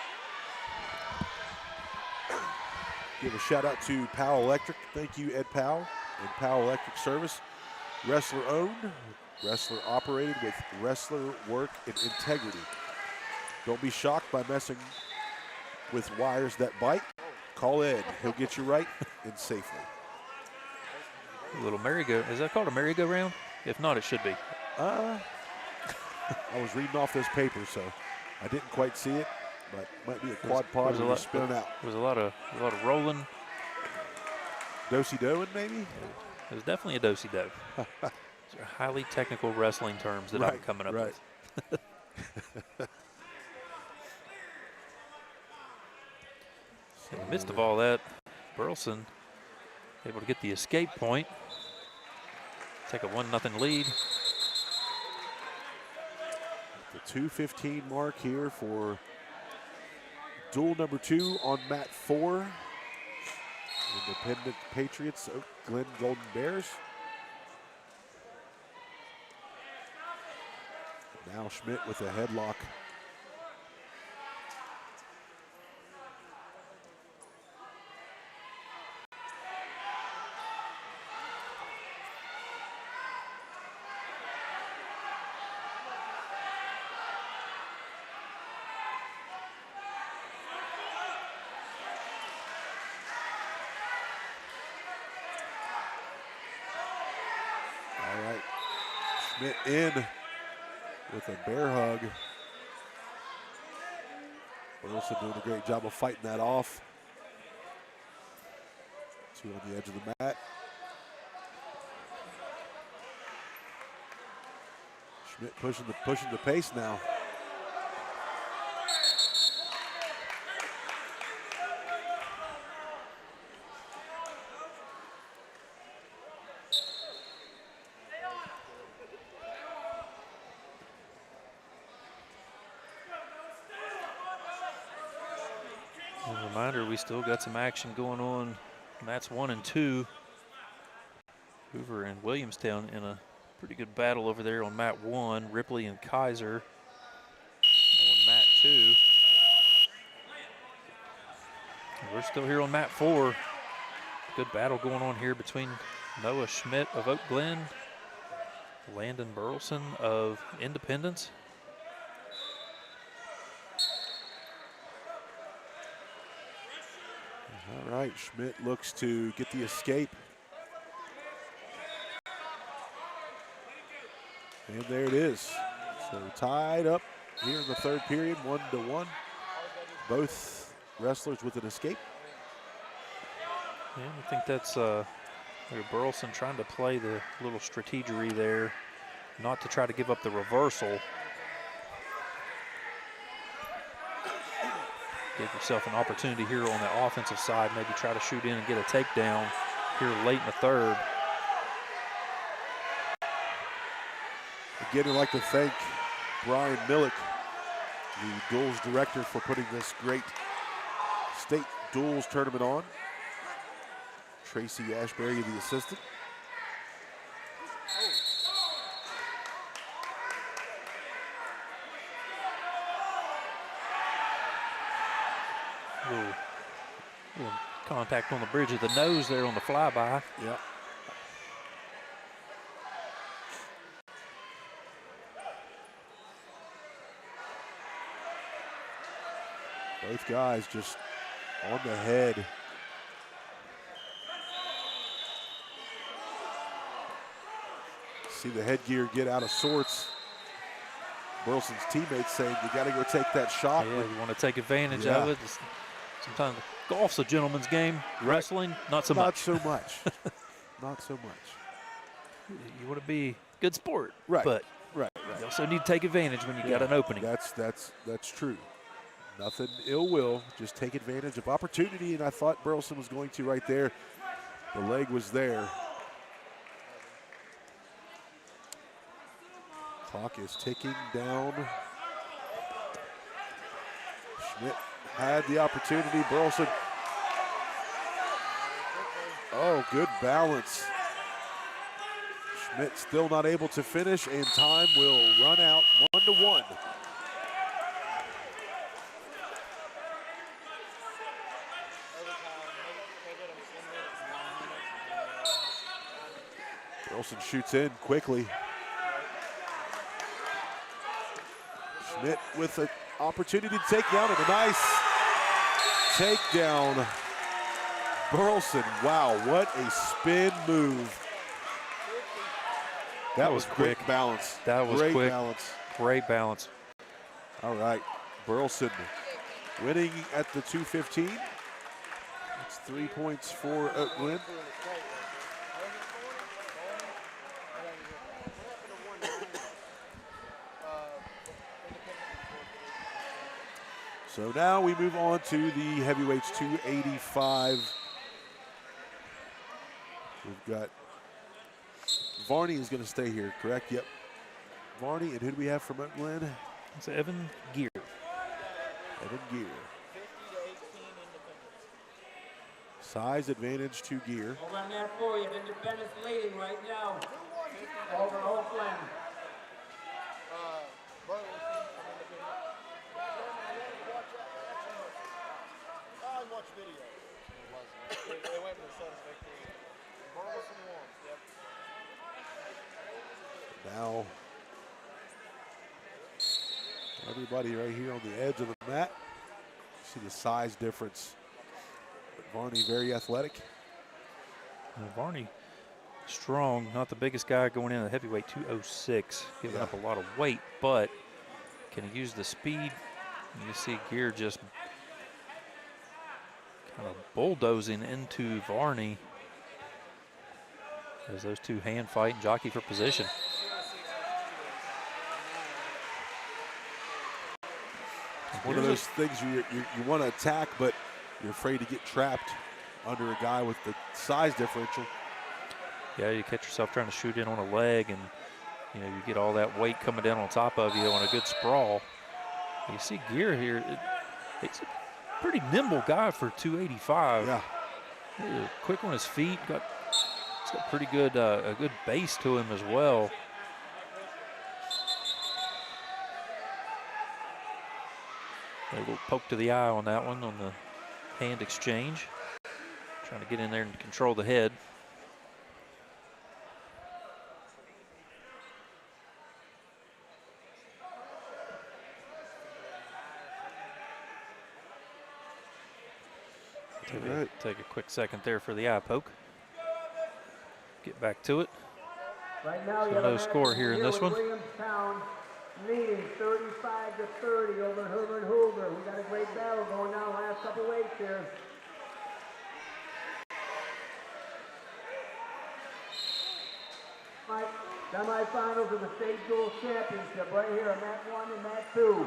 Give a shout out to Powell Electric. Thank you, Ed Powell and Powell Electric Service. Wrestler owned, wrestler operated with wrestler work and integrity. Don't be shocked by messing with wires that bite. Call Ed. He'll get you right and safely. A little merry-go. Is that called a merry-go-round? If not, it should be. I was reading off this paper, so I didn't quite see it, but might be a quad pod when you spin out. There was a lot of rolling. Do-si-doing, maybe? It was definitely a do-si-do. These are highly technical wrestling terms that I'm coming up with. In the midst of all that, Burleson able to get the escape point. Take a 1-0 lead. The 2:15 mark here for duel number 2 on mat 4. Independent Patriots, Oak Glen Golden Bears. Now Schmidt with a headlock. All right, Schmidt in with a bear hug. Burleson doing a great job of fighting that off. 2 on the edge of the mat. Schmidt pushing the pace now. A reminder, we still got some action going on. Mats 1 and 2. Hoover and Williamstown in a pretty good battle over there on mat 1. Ripley and Kaiser on mat 2. We're still here on mat 4. Good battle going on here between Noah Schmidt of Oak Glen, Landon Burleson of Independence. All right, Schmidt looks to get the escape. And there it is. So tied up here in the 3rd period, 1-1. Both wrestlers with an escape. Yeah, I think that's Burleson trying to play the little strategery there, not to try to give up the reversal. Give yourself an opportunity here on the offensive side, maybe try to shoot in and get a takedown here late in the 3rd. Again, I'd like to thank Brian Millick, the duels director, for putting this great state duels tournament on. Tracy Ashbury, the assistant. Little contact on the bridge of the nose there on the flyby. Yep. Both guys just on the head. See the headgear get out of sorts. Burleson's teammates saying, you got to go take that shot. Yeah, you want to take advantage Yeah. of it. Sometimes golf's a gentleman's game. Wrestling, not so much. Not so much. Not so much. You want to be good sport, Right. but Right. you also need to take advantage when you got an opening. That's true. Nothing ill will, just take advantage of opportunity, and I thought Burleson was going to right there. The leg was there. Clock is ticking down. Schmidt had the opportunity. Burleson. Oh, good balance. Schmidt still not able to finish, and time will run out 1-1. Burleson shoots in quickly. Schmidt with an opportunity to take down, and a nice takedown. Burleson, wow, what a spin move. That was quick balance. That was great quick. balance. Great balance. All right, Burleson winning at the 2:15. That's 3 points for Oak Glen. So now we move on to the heavyweights 285. We've got Varney is going to stay here, correct? Yep. Varney, and who do we have from Oak Glen? It's Evan Gear. Evan Gear. Size advantage to Gear. Over on that four, you have Independence leading right now. Over Oakland. I watched video. They went to the Suns victory. Burleson won. Yep. Now, everybody right here on the edge of the mat. See the size difference. But Varney very athletic. Varney, strong, not the biggest guy going in at heavyweight, 206, giving up a lot of weight, but can he use the speed? You see Gear just kind of bulldozing into Varney as those two hand fight and jockey for position. One of those things you want to attack, but you're afraid to get trapped under a guy with the size differential. Yeah, you catch yourself trying to shoot in on a leg, and you get all that weight coming down on top of you on a good sprawl. You see Gear here, he's a pretty nimble guy for 285. Yeah. Quick on his feet, he's got pretty good, a good base to him as well. A little poke to the eye on that one on the hand exchange. Trying to get in there and control the head. Take a quick second there for the eye poke. Get back to it. Right now, So no score here in this one. Williamstown leading 35-30 over Herbert Hoover. We got a great battle going on last couple weights here. Semi-finals of the state dual championship right here, mat 1 and mat 2.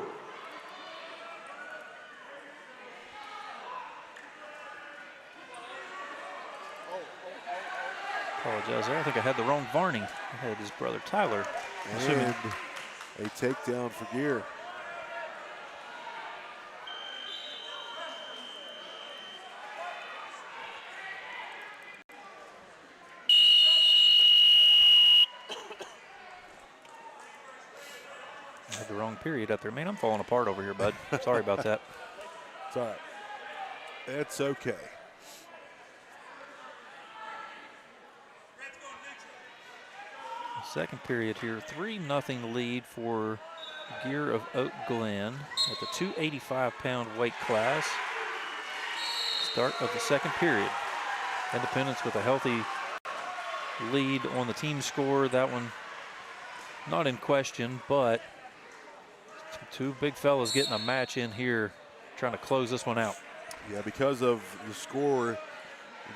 Apologize there. I think I had the wrong Varney. I had his brother Tyler. And a takedown for Gear. I had the wrong period up there. Man, I'm falling apart over here, bud. Sorry about that. It's all right. It's okay. Second period here, 3-0 lead for Gear of Oak Glen at the 285-pound weight class. Start of the second period. Independence with a healthy lead on the team score. That one not in question, but two big fellas getting a match in here, trying to close this one out. Yeah, because of the score, we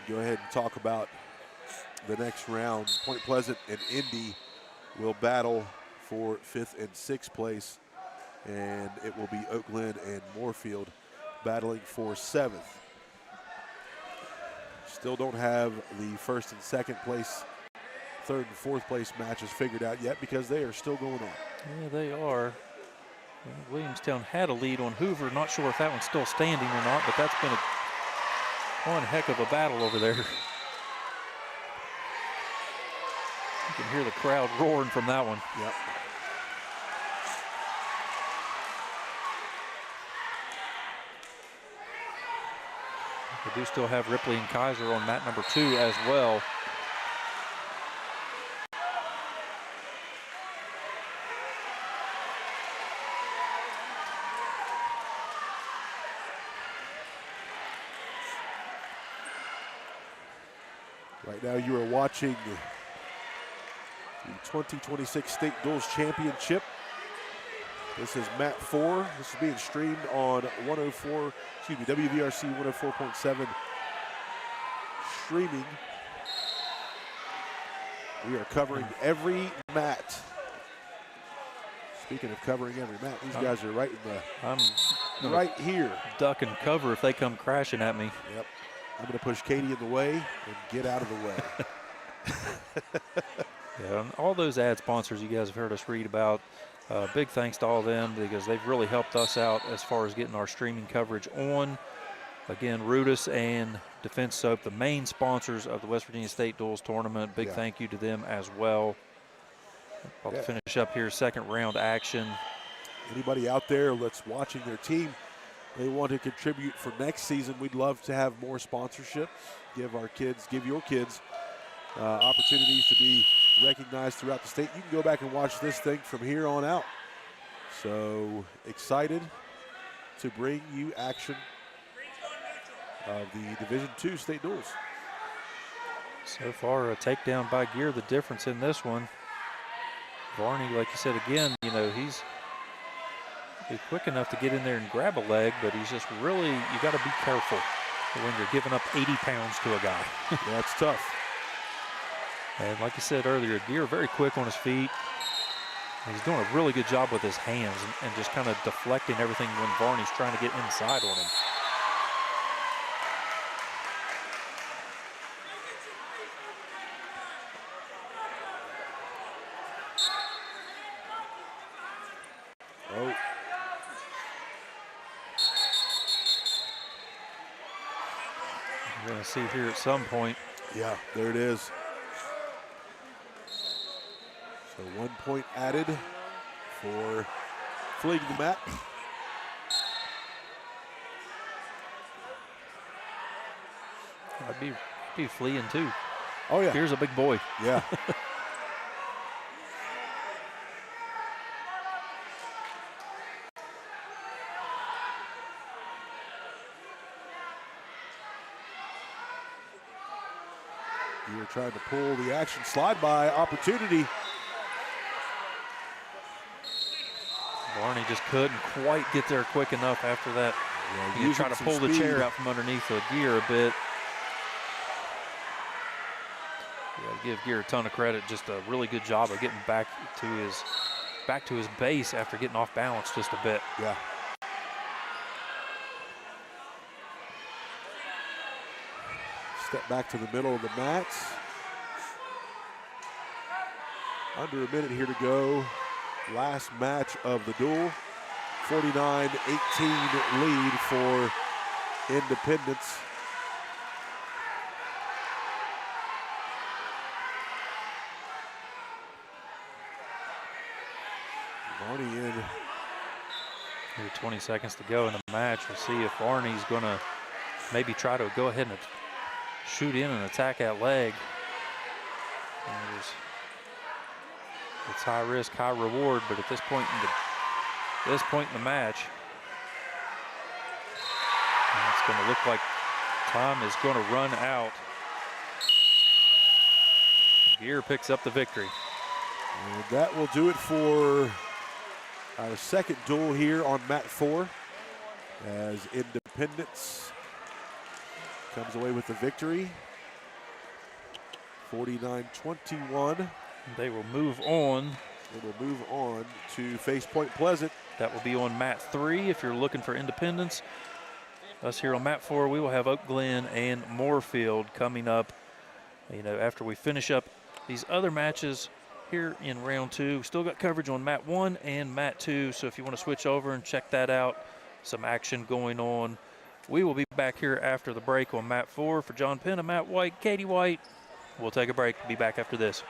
can go ahead and talk about the next round. Point Pleasant and Indy will battle for 5th and 6th place, and it will be Oak Glen and Moorfield battling for 7th. Still don't have the 1st and 2nd place, 3rd and 4th place matches figured out yet because they are still going on. Yeah, they are. Williamstown had a lead on Hoover. Not sure if that one's still standing or not, but that's been one heck of a battle over there. You can hear the crowd roaring from that one. Yep. We do still have Ripley and Kaiser on mat number 2 as well. Right now you are watching the 2026 State Duels Championship. This is mat 4. This is being streamed on WVRC 104.7 streaming. We are covering every mat. Speaking of covering every mat, these guys are right in the right here. Duck and cover if they come crashing at me. Yep. I'm going to push Katie in the way and get out of the way. Yeah, and all those ad sponsors you guys have heard us read about, big thanks to all of them because they've really helped us out as far as getting our streaming coverage on. Again, Rudis and Defense Soap, the main sponsors of the West Virginia State Duels Tournament. Big thank you to them as well. About to finish up here, second round action. Anybody out there that's watching their team, they want to contribute for next season, we'd love to have more sponsorship. Give your kids opportunities to be recognized throughout the state. You can go back and watch this thing from here on out. So excited to bring you action of the Division II State Duels. So far, a takedown by Gear, the difference in this one. Varney, like you said again, you know, he's quick enough to get in there and grab a leg, but he's just really, you got to be careful when you're giving up 80 pounds to a guy. That's tough. And like you said earlier, Gear very quick on his feet. He's doing a really good job with his hands and just kind of deflecting everything when Varney's trying to get inside on him. Oh. We're going to see here at some point. Yeah, there it is. So 1 point added for fleeing the mat. I'd be fleeing too. Oh yeah. Here's a big boy. Yeah. You're trying to pull the action, slide by opportunity. Varney just couldn't quite get there quick enough after that. Yeah, He tried to pull the chair out from underneath the Gear a bit. Yeah, give Gear a ton of credit. Just a really good job of getting back to his base after getting off balance just a bit. Yeah. Step back to the middle of the mat. Under a minute here to go. Last match of the duel. 49-18 lead for Independence. Varney in. Here 20 seconds to go in the match. We'll see if Varney's going to maybe try to go ahead and shoot in and attack that leg. It's high risk, high reward, but at this point in the match, it's going to look like time is going to run out. Gear picks up the victory. And that will do it for our second duel here on mat 4, as Independence comes away with the victory. 49-21. They will move on. They will move on to face Point Pleasant. That will be on mat 3 if you're looking for Independence. Us here on mat 4, we will have Oak Glen and Moorfield coming up, you know, after we finish up these other matches here in round 2. Still got coverage on mat 1 and mat 2, so if you want to switch over and check that out, some action going on. We will be back here after the break on mat 4. For John Penn and Matt White, Katie White, we'll take a break. Be back after this.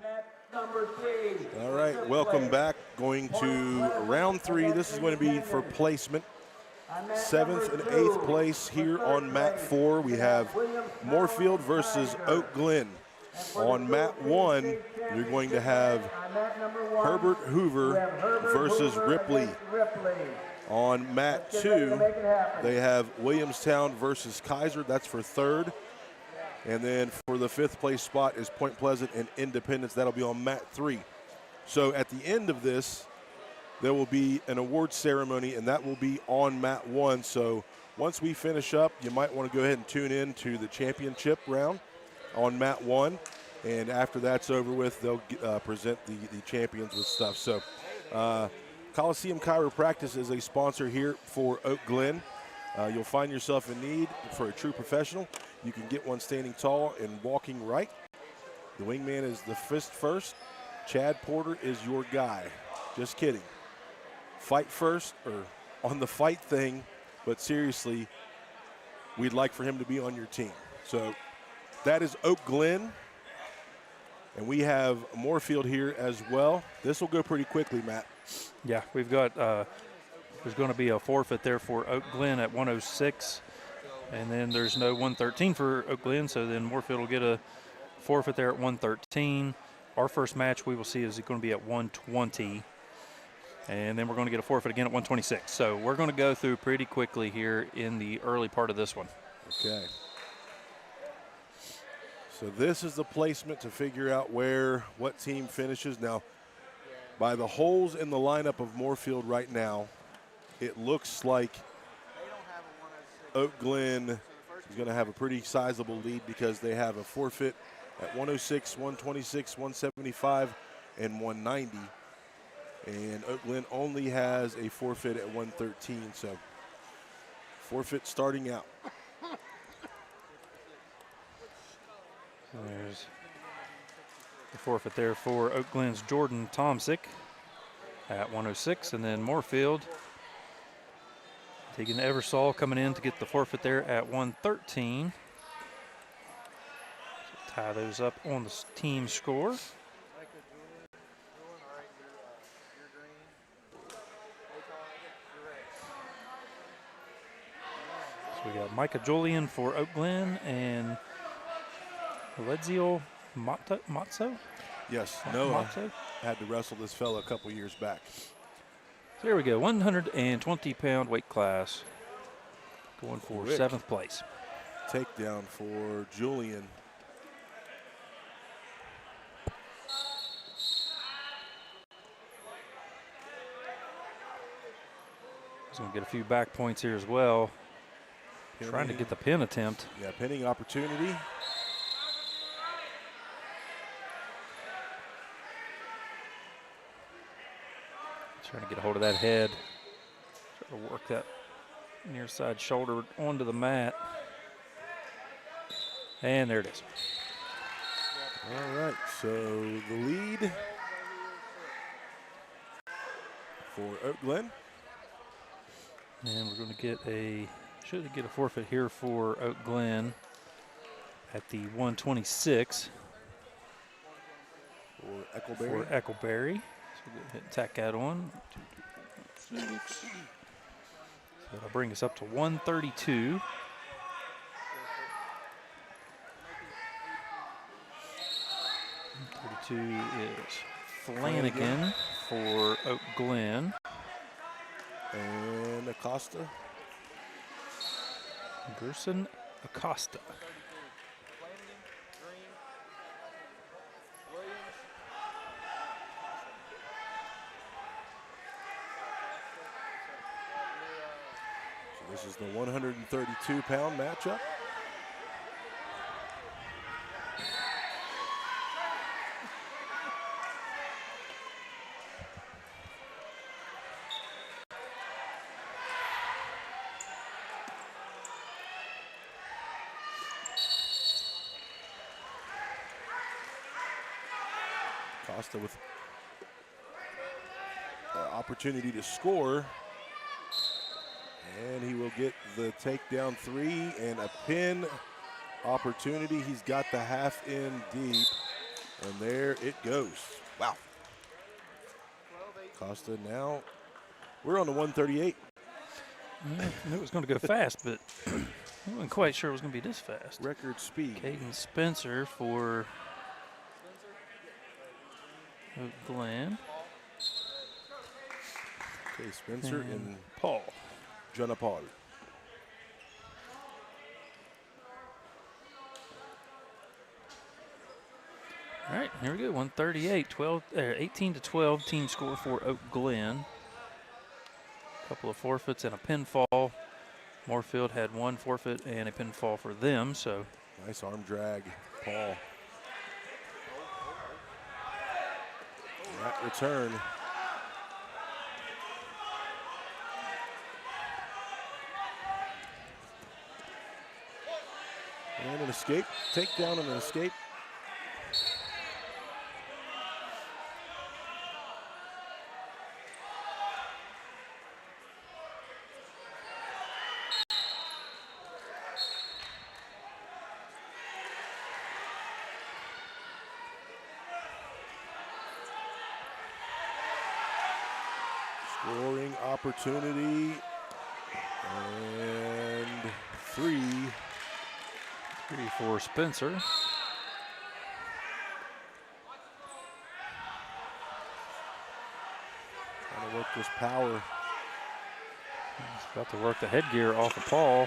Net number 3. All right, welcome back. Going to round 3. This is going to be for placement. 7th and 8th place here on mat 4. We have Moorfield versus Oak Glen. On mat 1, you're going to have Herbert Hoover versus Ripley. On mat 2, they have Williamstown versus Kaiser. That's for 3rd. And then for the 5th place spot is Point Pleasant and Independence. That'll be on mat 3. So at the end of this, there will be an award ceremony, and that will be on mat 1. So once we finish up, you might want to go ahead and tune in to the championship round on mat 1. And after that's over with, they'll present the champions with stuff. So Coliseum Chiropractic is a sponsor here for Oak Glen. You'll find yourself in need for a true professional. You can get one standing tall and walking right. The wingman is the fist first. Chad Porter is your guy. Just kidding. Fight first, or on the fight thing, but seriously, we'd like for him to be on your team. So that is Oak Glen, and we have Moorfield here as well. This will go pretty quickly, Matt. Yeah, we've got, there's going to be a forfeit there for Oak Glen at 106, and then there's no 113 for Oak Glen, so then Moorfield will get a forfeit there at 113. Our first match we will see is going to be at 120. And then we're going to get a forfeit again at 126. So we're going to go through pretty quickly here in the early part of this one. Okay. So this is the placement to figure out what team finishes. Now, by the holes in the lineup of Moorfield right now, it looks like Oak Glen is going to have a pretty sizable lead because they have a forfeit at 106, 126, 175, and 190. And Oak Glen only has a forfeit at 113, so forfeit starting out. There's the forfeit there for Oak Glen's Jordan Tomsick at 106, and then Moorfield taking Eversole coming in to get the forfeit there at 113. So tie those up on the team score. So we got Micah Julian for Oak Glen and Ledzio Matzo? Yes, Noah had to wrestle this fella a couple years back. So here we go, 120-pound weight class, going for 7th place. Takedown for Julian. He's going to get a few back points here as well. Pinning. Trying to get the pin attempt. Yeah, pinning opportunity. Trying to get a hold of that head. Try to work that near side shoulder onto the mat. And there it is. All right, so the lead for Oak Glen. And we're going to get should get a forfeit here for Oak Glen at the 126 for Eckleberry. For Eckleberry. So go ahead and tack that on. So that'll bring us up to 132. Is Flanagan for Oak Glen. And Acosta. Gerson Acosta. So this is the 132-pound matchup. Costa with opportunity to score, and he will get the takedown 3 and a pin opportunity. He's got the half in deep, And there it goes. Wow. Costa now, we're on the 138. I knew it was going to go fast, but I wasn't quite sure it was going to be this fast. Record speed. Caden Spencer for Oak Glen. Okay, Spencer and Paul. Jenna Paul. All right, here we go. 138, 18 to 12 team score for Oak Glen. A couple of forfeits and a pinfall. Moorfield had one forfeit and a pinfall for them, so. Nice arm drag, Paul. That return. And an escape, takedown and an escape. Scoring opportunity, and three. Three for Spencer. Trying to work this power. He's about to work the headgear off of Paul.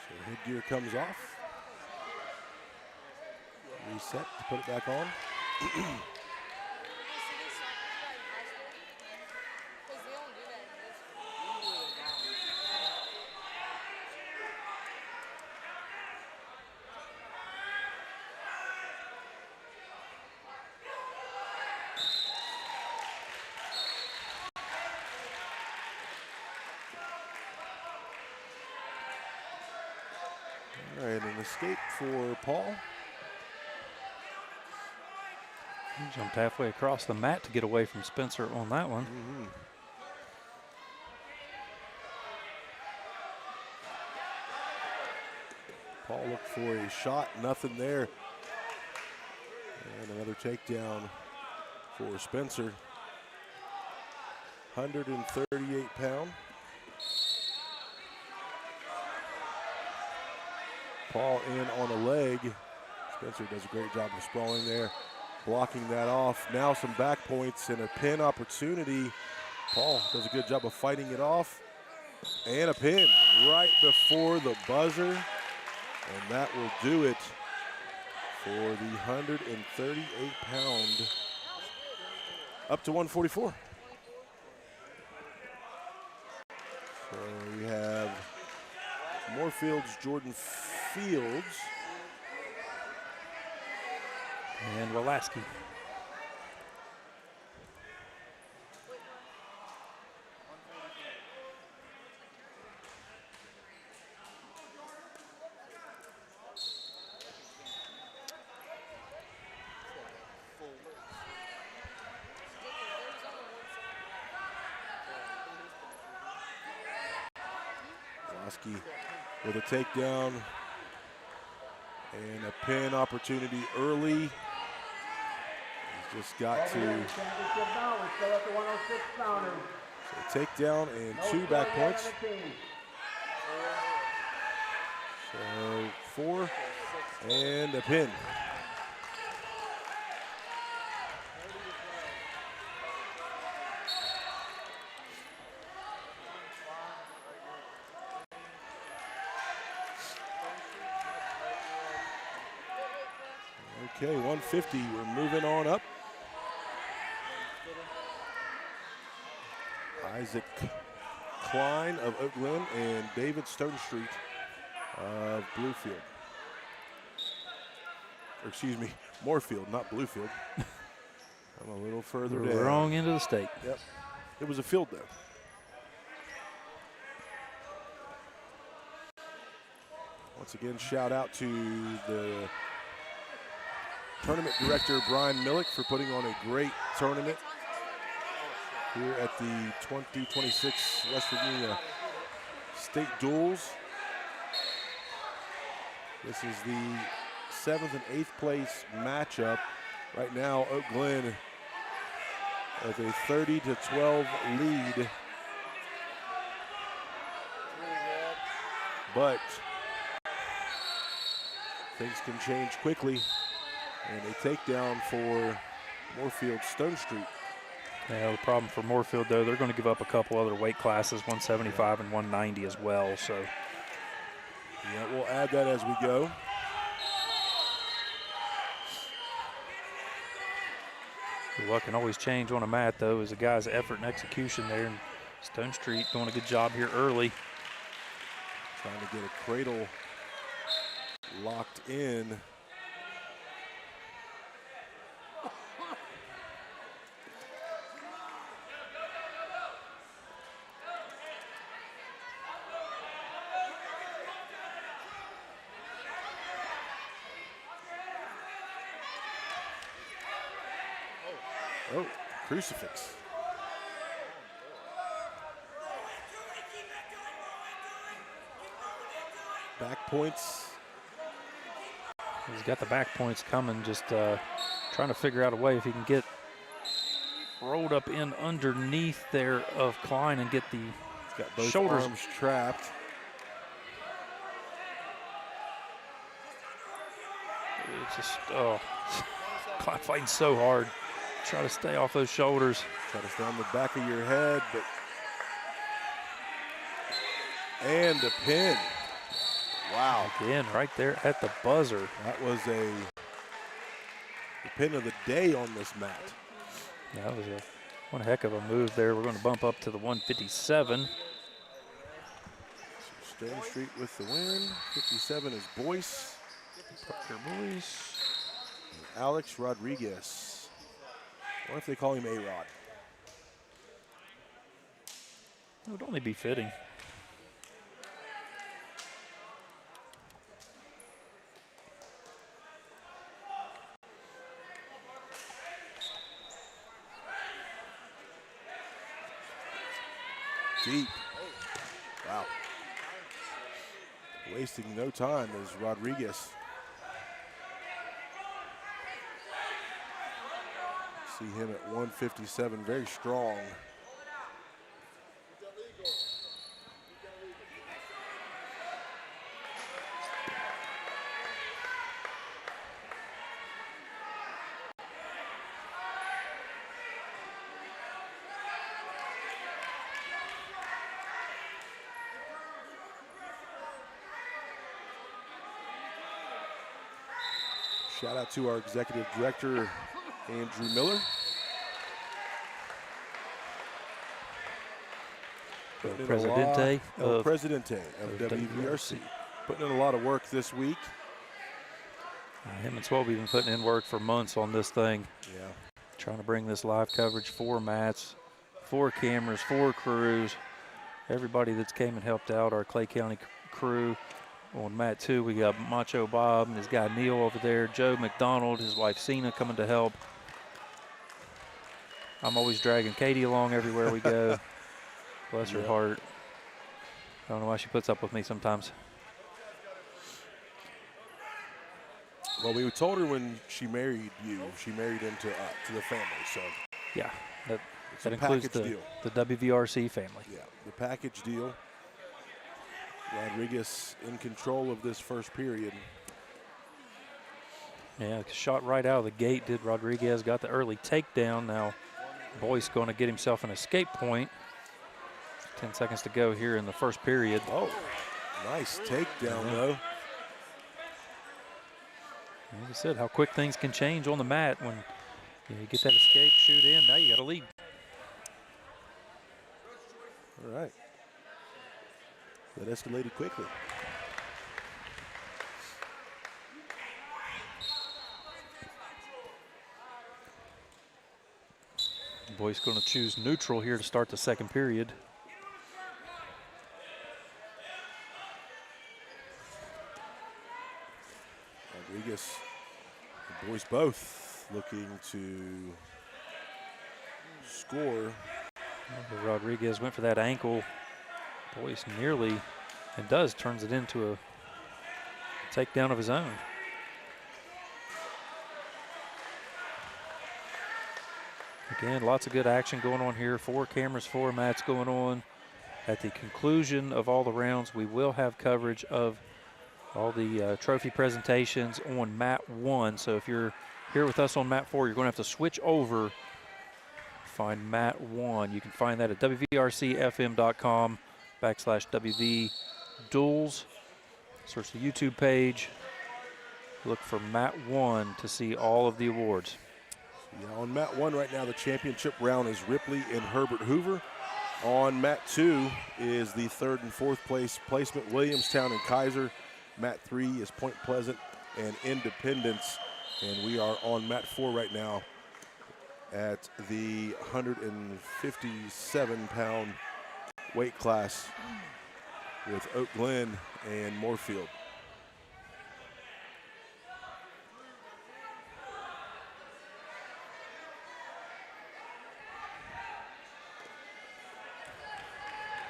So headgear comes off. Reset to put it back on. All right, an escape for Paul. He jumped halfway across the mat to get away from Spencer on that one. Paul looked for a shot, nothing there. And another takedown for Spencer. 138 pound. Paul in on a leg. Spencer does a great job of sprawling there, blocking that off. Now some back points and a pin opportunity. Paul does a good job of fighting it off. And a pin right before the buzzer. And that will do it for the 138 pound up to 144. So we have Moorfield's Jordan Fields. And Walaski. Walaski with a takedown and a pin opportunity early. He's just got to. So takedown and two back points. So 4 and a pin. Okay, 150, we're moving on up. Isaac Klein of Oak Glen and David Stonestreet of Bluefield. Or excuse me, Moorfield, not Bluefield. I'm a little further down. Wrong end of the state. Yep, it was a field though. Once again, shout out to the tournament director, Brian Millick, for putting on a great tournament here at the 2026 West Virginia State Duels. This is the 7th and 8th place matchup. Right now, Oak Glen has a 30-12 lead. But things can change quickly. And a takedown for Moorfield Stone Street. Yeah, the problem for Moorfield, though, they're going to give up a couple other weight classes, 175 and 190 as well. So, yeah, we'll add that as we go. your luck can always change on a mat, though, as a guy's effort and execution there. And Stone Street doing a good job here early. Trying to get a cradle locked in. Oh, crucifix. Back points. He's got the back points coming, just trying to figure out a way if he can get rolled up in underneath there of Klein and get the He's got both shoulders arms trapped. It's just, oh, Klein fighting so hard. Try to stay off those shoulders. Try to stay on the back of your head, but. And a pin. Wow. Again, right there at the buzzer. That was the pin of the day on this mat. Yeah, that was one heck of a move there. We're going to bump up to the 157. So Stone Street with the win. 57 is Boyce. Parker Boyce. And Alex Rodriguez. What if they call him A-Rod? It would only be fitting. Deep. Wow. Wasting no time is Rodriguez. See him at 157, very strong. Shout out to our executive director, Andrew Miller. Presidente of WVRC. Putting in a lot of work this week. Him and Swoby been putting in work for months on this thing. Yeah. Trying to bring this live coverage, 4 mats, 4 cameras, 4 crews. Everybody that's came and helped out, our Clay County crew. On mat 2, we got Macho Bob and his guy Neil over there, Joe McDonald, his wife Cena coming to help. I'm always dragging Katie along everywhere we go. Bless her heart. I don't know why she puts up with me sometimes. Well, we told her when she married you, she married into to the family. So yeah, that a includes package the WVRC family. Yeah, the package deal. Rodriguez in control of this first period. Yeah, shot right out of the gate did Rodriguez, got the early takedown. Now Boyce going to get himself an escape point. 10 seconds to go here in the first period. Oh, nice takedown though. Like I said, how quick things can change on the mat when you get that escape, shoot in, now you got to lead. All right. That escalated quickly. Boyce going to choose neutral here to start the second period. Rodriguez and Boyce both looking to score. Rodriguez went for that ankle. Boyce nearly, and turns it into a takedown of his own. Again, lots of good action going on here. 4 cameras, 4 mats going on. At the conclusion of all the rounds, we will have coverage of all the trophy presentations on mat 1. So if you're here with us on mat 4, you're going to have to switch over, find mat 1. You can find that at wvrcfm.com/WV Duels. Search the YouTube page. Look for mat 1 to see all of the awards. Yeah, on mat 1 right now, the championship round is Ripley and Herbert Hoover. On mat 2 is the 3rd and 4th place placement, Williamstown and Kaiser. Mat 3 is Point Pleasant and Independence. And we are on mat 4 right now at the 157-pound weight class with Oak Glen and Moorfield.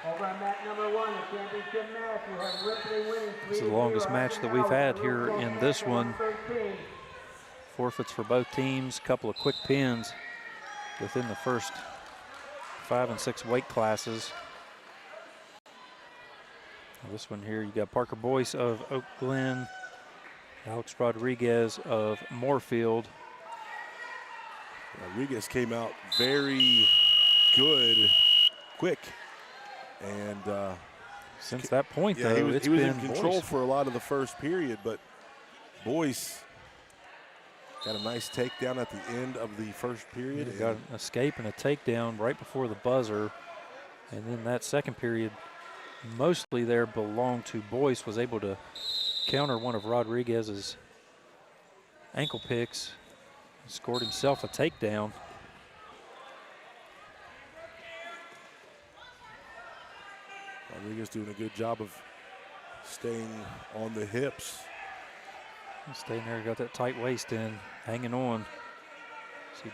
Over on mat number 1, the championship match, we have Ripley winning 3-0. This is the longest match that we've had here in this one. 113. Forfeits for both teams, a couple of quick pins within the first 5 and 6 weight classes. This one here, you got Parker Boyce of Oak Glen, Alex Rodriguez of Moorfield. Rodriguez came out very good, quick. And since that point, yeah, though, he was in been control Boyce for a lot of the first period, but Boyce got a nice takedown at the end of the first period. He got an escape and a takedown right before the buzzer. And then that second period, mostly there belonged to Boyce, was able to counter one of Rodriguez's ankle picks, scored himself a takedown. Rodriguez doing a good job of staying on the hips. Staying there, got that tight waist in, hanging on. See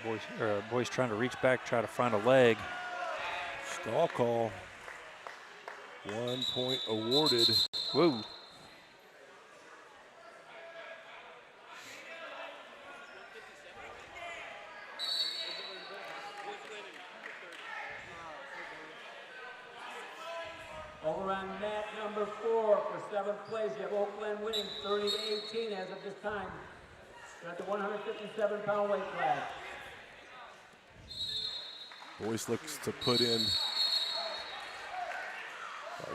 Boyce trying to reach back, try to find a leg. Stall call. 1 point awarded. Whoa. Over on mat number 4 for 7th place, you have Oak Glen winning 30-18 as of this time. They're at the 157-pound weight class. Boyce looks to put in.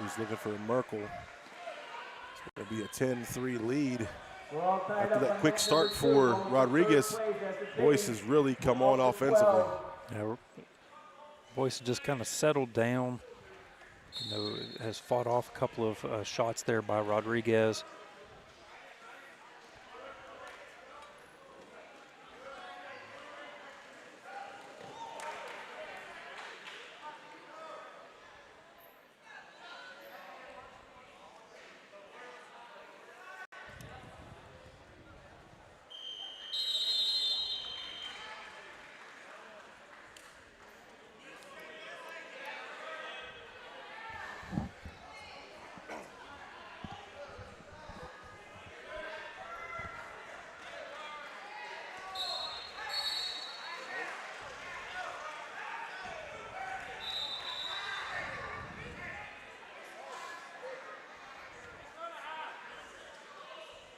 He's looking for a Merkel. It's going to be a 10-3 lead. After that quick start for Rodriguez, Boyce has really come on offensively. Yeah, Boyce just kind of settled down. You know, has fought off a couple of shots there by Rodriguez.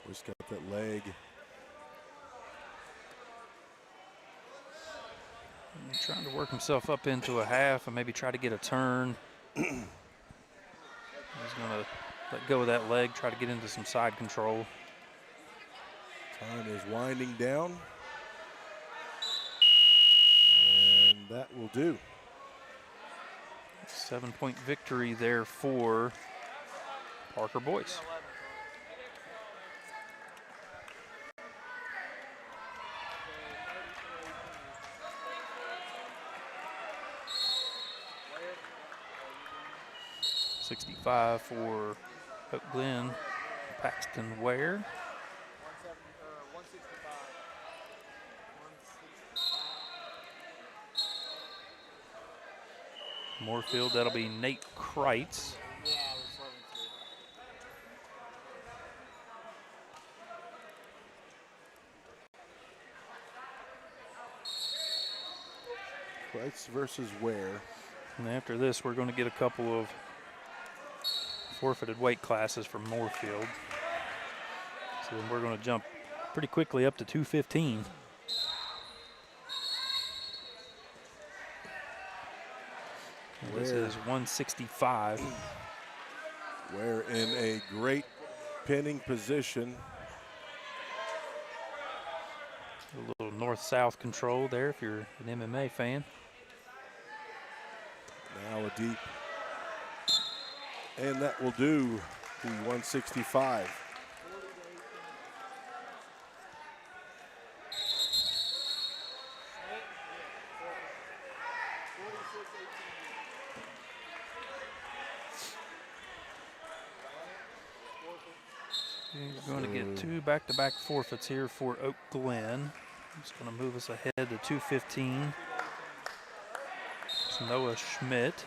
Boyce got that leg. Trying to work himself up into a half and maybe try to get a turn. He's going to let go of that leg, try to get into some side control. Time is winding down. And that will do. 7-point victory there for Parker Boyce. .65 for Oak Glen, Paxton Ware. 165. Moorfield, that'll be Nate Kreitz. Price versus Ware. And after this, we're going to get a couple of forfeited weight classes from Moorfield. So then we're going to jump pretty quickly up to 215. This is 165. Ware in a great pinning position. A little north-south control there if you're an MMA fan. Now a deep. And that will do the 165. He's going to get two back-to-back forfeits here for Oak Glen. It's going to move us ahead to 215. It's Noah Schmidt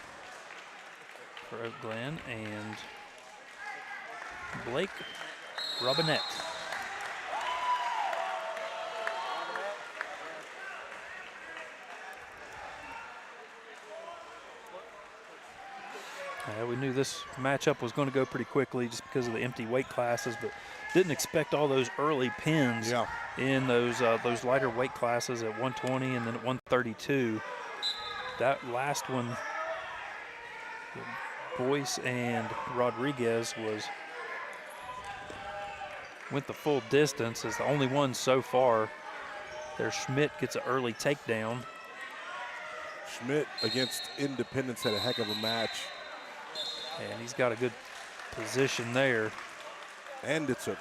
for Oak Glen and Blake Robinette. We knew this matchup was going to go pretty quickly just because of the empty weight classes, but didn't expect all those early pins in those lighter weight classes at 120 and then at 132. That last one, Boyce and Rodriguez went the full distance as the only one so far. There, Schmidt gets an early takedown. Schmidt against Independence had a heck of a match. And he's got a good position there. And it's over.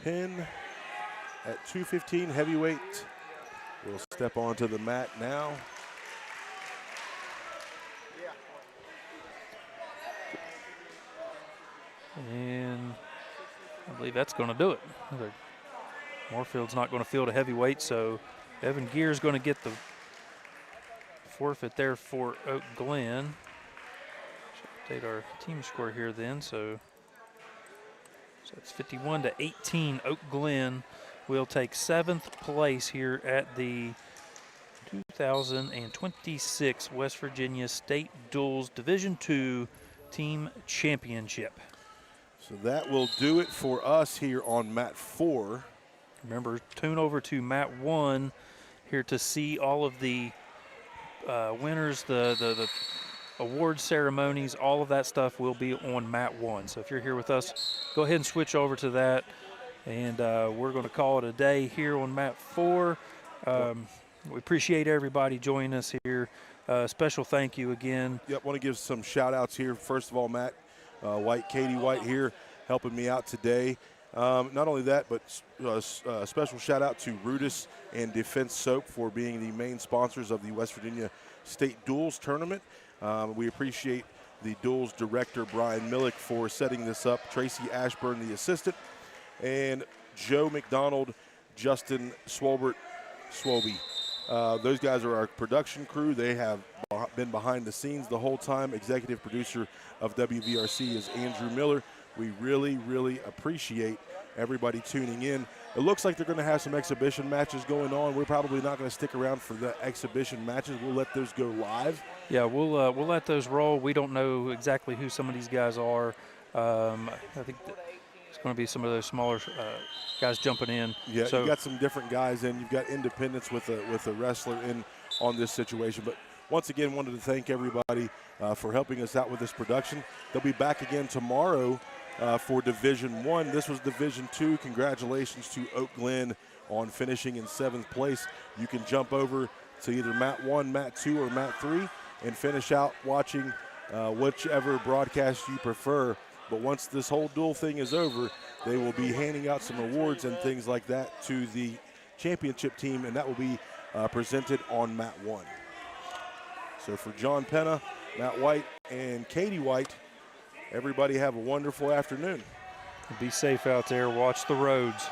Pin at 215 heavyweight. We'll step onto the mat now. And I believe that's going to do it. Moorfield's not going to field a heavyweight, so Evan Gear's going to get the forfeit there for Oak Glen. Should update our team score here then. So it's 51-18. Oak Glen will take 7th place here at the 2026 West Virginia State Duels Division II Team Championship. So that will do it for us here on mat 4. Remember, tune over to mat 1 here to see all of the winners, the award ceremonies, all of that stuff will be on mat 1. So if you're here with us, go ahead and switch over to that. And we're going to call it a day here on mat 4. We appreciate everybody joining us here. Special thank you again. Yep, want to give some shout outs here. First of all, Matt White, Katie White here helping me out today. Not only that, but a special shout out to Rudis and Defense Soap for being the main sponsors of the West Virginia State Duels Tournament. We appreciate the Duels director, Brian Millick, for setting this up, Tracy Ashburn, the assistant, and Joe McDonald, Justin Swolbert, Swoby. Those guys are our production crew. They have been behind the scenes the whole time. Executive producer of WVRC is Andrew Miller. We really, really appreciate everybody tuning in. It looks like they're going to have some exhibition matches going on. We're probably not going to stick around for the exhibition matches. We'll let those go live. Yeah, we'll let those roll. We don't know exactly who some of these guys are. I think it's going to be some of those smaller guys jumping in. Yeah, so you've got some different guys in. You've got Independence with a wrestler in on this situation. But once again, wanted to thank everybody for helping us out with this production. They'll be back again tomorrow for Division 1. This was Division 2. Congratulations to Oak Glen on finishing in 7th place. You can jump over to either mat 1, mat 2, or mat 3 and finish out watching whichever broadcast you prefer. But once this whole duel thing is over, they will be handing out some awards and things like that to the championship team, and that will be presented on mat 1. So for John Penna, Matt White, and Katie White, everybody have a wonderful afternoon. be safe out there. Watch the roads.